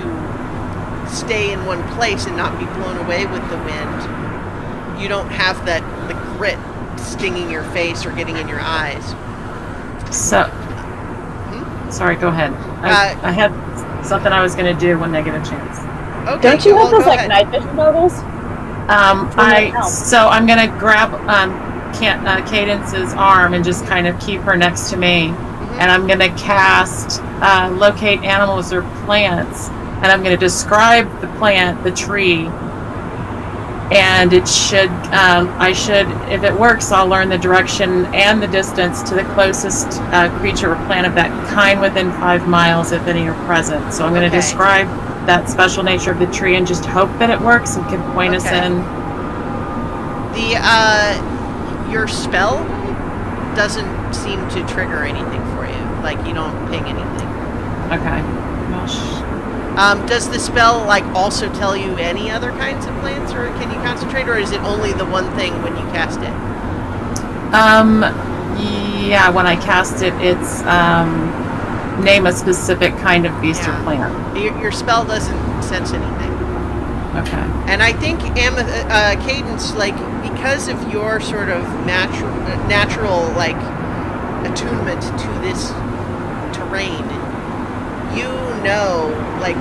stay in one place and not be blown away with the wind, you don't have the grit stinging your face or getting in your eyes. So, sorry, go ahead. I had something I was going to do when I get a chance. Okay, Don't you well, have those go like ahead. night vision goggles? So I'm going to grab Cadence's arm and just kind of keep her next to me. And I'm going to cast locate animals or plants. And I'm going to describe the plant, the tree. And it should, if it works, I'll learn the direction and the distance to the closest creature or plant of that kind within 5 miles, if any are present. So I'm going to Okay. describe that special nature of the tree and just hope that it works and can point us Okay. in. Your spell doesn't seem to trigger anything for you. Like, you don't ping anything. Okay. Well, Does the spell also tell you any other kinds of plants, or can you concentrate, or is it only the one thing when you cast it? Yeah, when I cast it, it's name a specific kind of beast Yeah. or plant. Your spell doesn't sense anything. Okay. And I think Cadence, because of your sort of natural attunement to this terrain, you know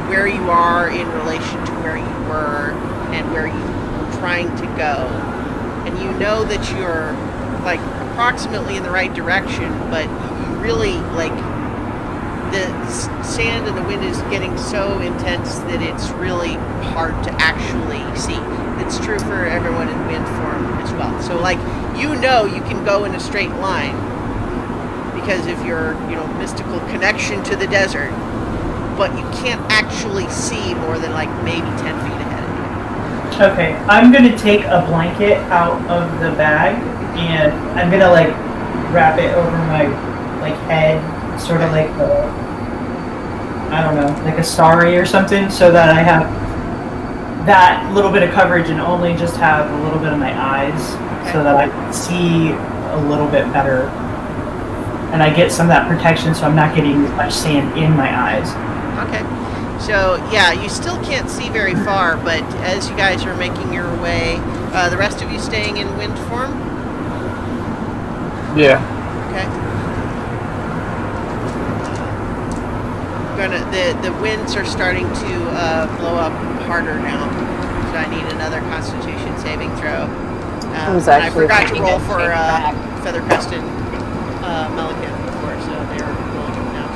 where you are in relation to where you were and where you were trying to go, and you know that you're approximately in the right direction, but you really the sand and the wind is getting so intense that it's really hard to actually see. It's true for everyone in wind form as well. So, like, you can go in a straight line because of your, mystical connection to the desert, but you can't actually see more than, like, maybe 10 feet ahead of you. Okay, I'm going to take a blanket out of the bag, and I'm going to, like, wrap it over my, like, head, sort of like like a starry or something, so that I have that little bit of coverage and only just have a little bit of my eyes, so that I can see a little bit better. And I get some of that protection, so I'm not getting as much sand in my eyes. Okay. So, yeah, you still can't see very far, but as you guys are making your way, the rest of you staying in wind form? Yeah. Okay. The winds are starting to blow up harder now, so I need another Constitution saving throw. I forgot to roll for Feathercrest and Melican before, so they're rolling them now.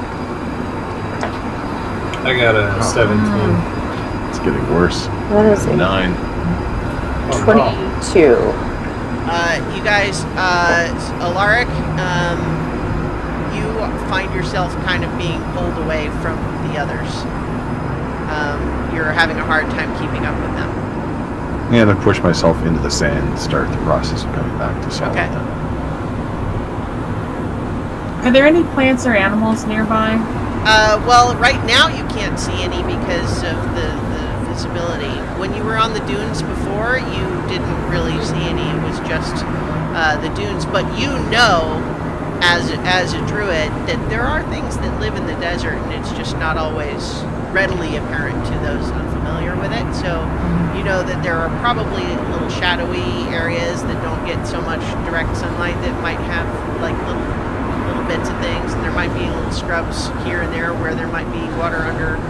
I got a 17. It's getting worse. What is it? 9. 22. You guys, Alaric, you find yourself kind of being pulled away from the others. You're having a hard time keeping up with them. And I push myself into the sand and start the process of coming back to solid. Okay. Are there any plants or animals nearby? Well, right now you can't see any because of the visibility. When you were on the dunes before, you didn't really see any. It was just the dunes. But as a druid, that there are things that live in the desert, and it's just not always readily apparent to those unfamiliar with it. So you know that there are probably little shadowy areas that don't get so much direct sunlight that might have like little bits of things, and there might be little scrubs here and there where there might be water under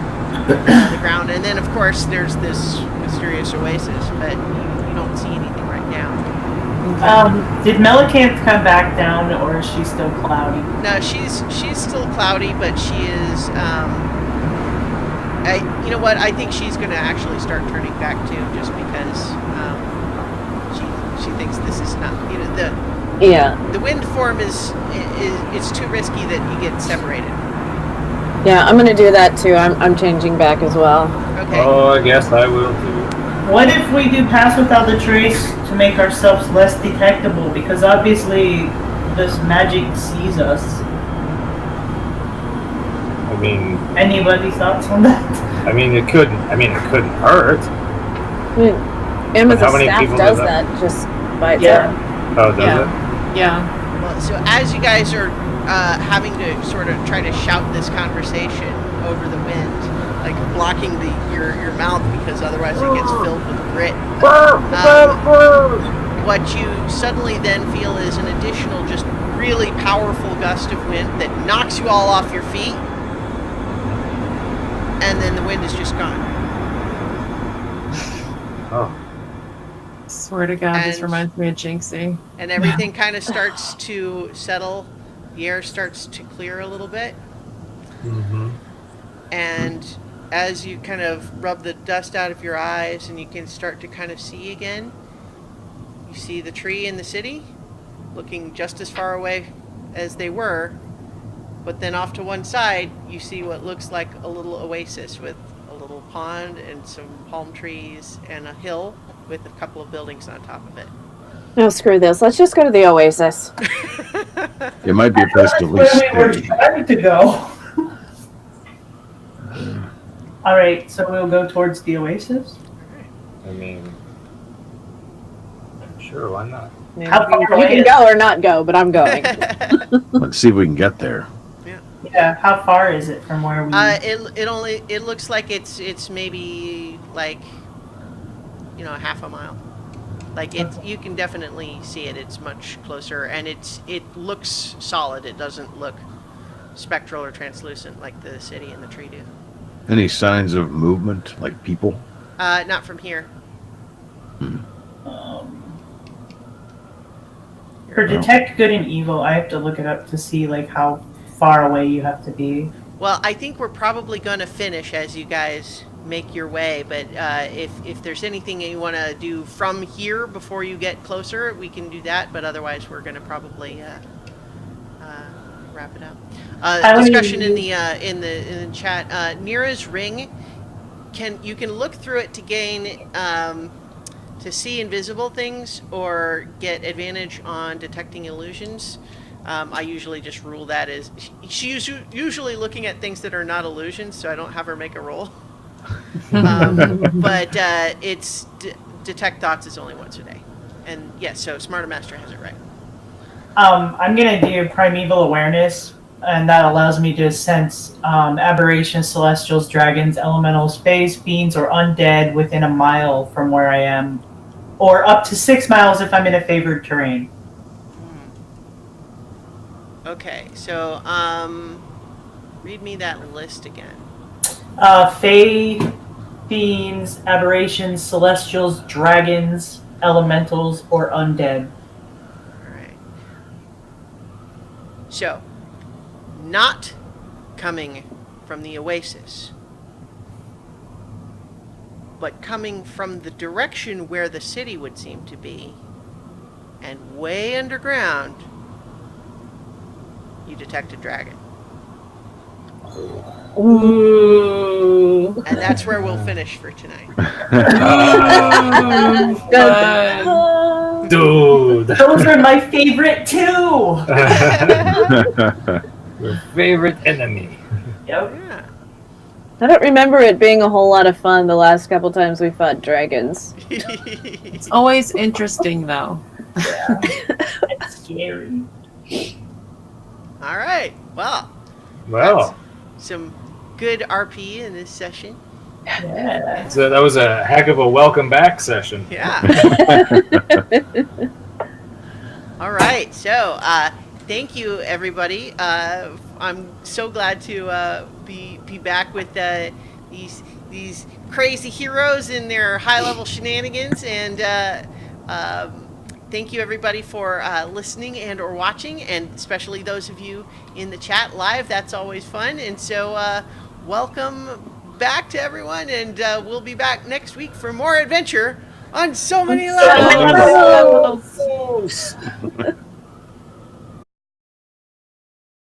the ground. And then of course there's this mysterious oasis, but you don't see anything right now. Did Melicanth come back down, or is she still cloudy? No, she's still cloudy, but she is. You know what? I think she's going to actually start turning back too, just because she thinks this is not. The wind form is it's too risky that you get separated. Yeah, I'm going to do that too. I'm changing back as well. Okay. Oh, I guess I will too. What if we do pass without the trace to make ourselves less detectable? Because obviously this magic sees us. I mean, Anybody's thoughts on that? it couldn't hurt. Emma's how many staff people does does that? that just by itself. Oh, does Yeah. it? Yeah. Well, so as you guys are having to sort of try to shout this conversation over the wind, like blocking your mouth because otherwise it gets filled with grit. What you suddenly then feel is an additional, just really powerful gust of wind that knocks you all off your feet, and then the wind is just gone. Oh. Swear to God, this And- reminds me of Jinxie. And everything kind of starts to settle. The air starts to clear a little bit. Mm-hmm. And as you kind of rub the dust out of your eyes and you can start to kind of see again, you see the tree in the city looking just as far away as they were, but then off to one side you see what looks like a little oasis with a little pond and some palm trees and a hill with a couple of buildings on top of it. No, screw this. Let's just go to the Oasis. It might be a place to at Where least we were stay. trying to go. All right, so we'll go towards the oasis. Sure, why not? How far You away can is go or not go, but I'm going. Let's see if we can get there. Yeah, how far is it from where we? It looks like it's maybe like half a mile. Like you can definitely see it. It's much closer, and it looks solid. It doesn't look spectral or translucent like the city and the tree do. Any signs of movement, like people? Not from here. For detect good and evil, I have to look it up to see like how far away you have to be. Well, I think we're probably going to finish as you guys make your way, but if there's anything you want to do from here before you get closer, we can do that, but otherwise we're going to probably wrap it up. Discussion in the chat. Nira's ring, you can look through it to gain to see invisible things or get advantage on detecting illusions. I usually just rule that as she's usually looking at things that are not illusions, so I don't have her make a roll. But it's detect thoughts is only once a day, and yes, so Smarter Master has it right. I'm gonna do Primeval Awareness, and that allows me to sense aberrations, celestials, dragons, elementals, fays, fiends, or undead within a mile from where I am, or up to 6 miles if I'm in a favored terrain. Okay, so read me that list again. Fae, fiends, aberrations, celestials, dragons, elementals, or undead. Alright. So, not coming from the Oasis, but coming from the direction where the city would seem to be, and way underground, you detect a dragon. Ooh. And that's where we'll finish for tonight. Dude. Those are my favorite too! Your favorite enemy. Yep. Yeah. I don't remember it being a whole lot of fun the last couple times we fought dragons. It's always interesting, though. Yeah. It's scary. All right. Well, Well, some good RP in this session. Yeah. so that was a heck of a welcome back session. Yeah. All right. So, thank you, everybody. I'm so glad to be back with these crazy heroes and their high-level shenanigans. And thank you, everybody, for listening and or watching, and especially those of you in the chat live. That's always fun. And so, welcome back to everyone, and we'll be back next week for more adventure on so many levels. Levels.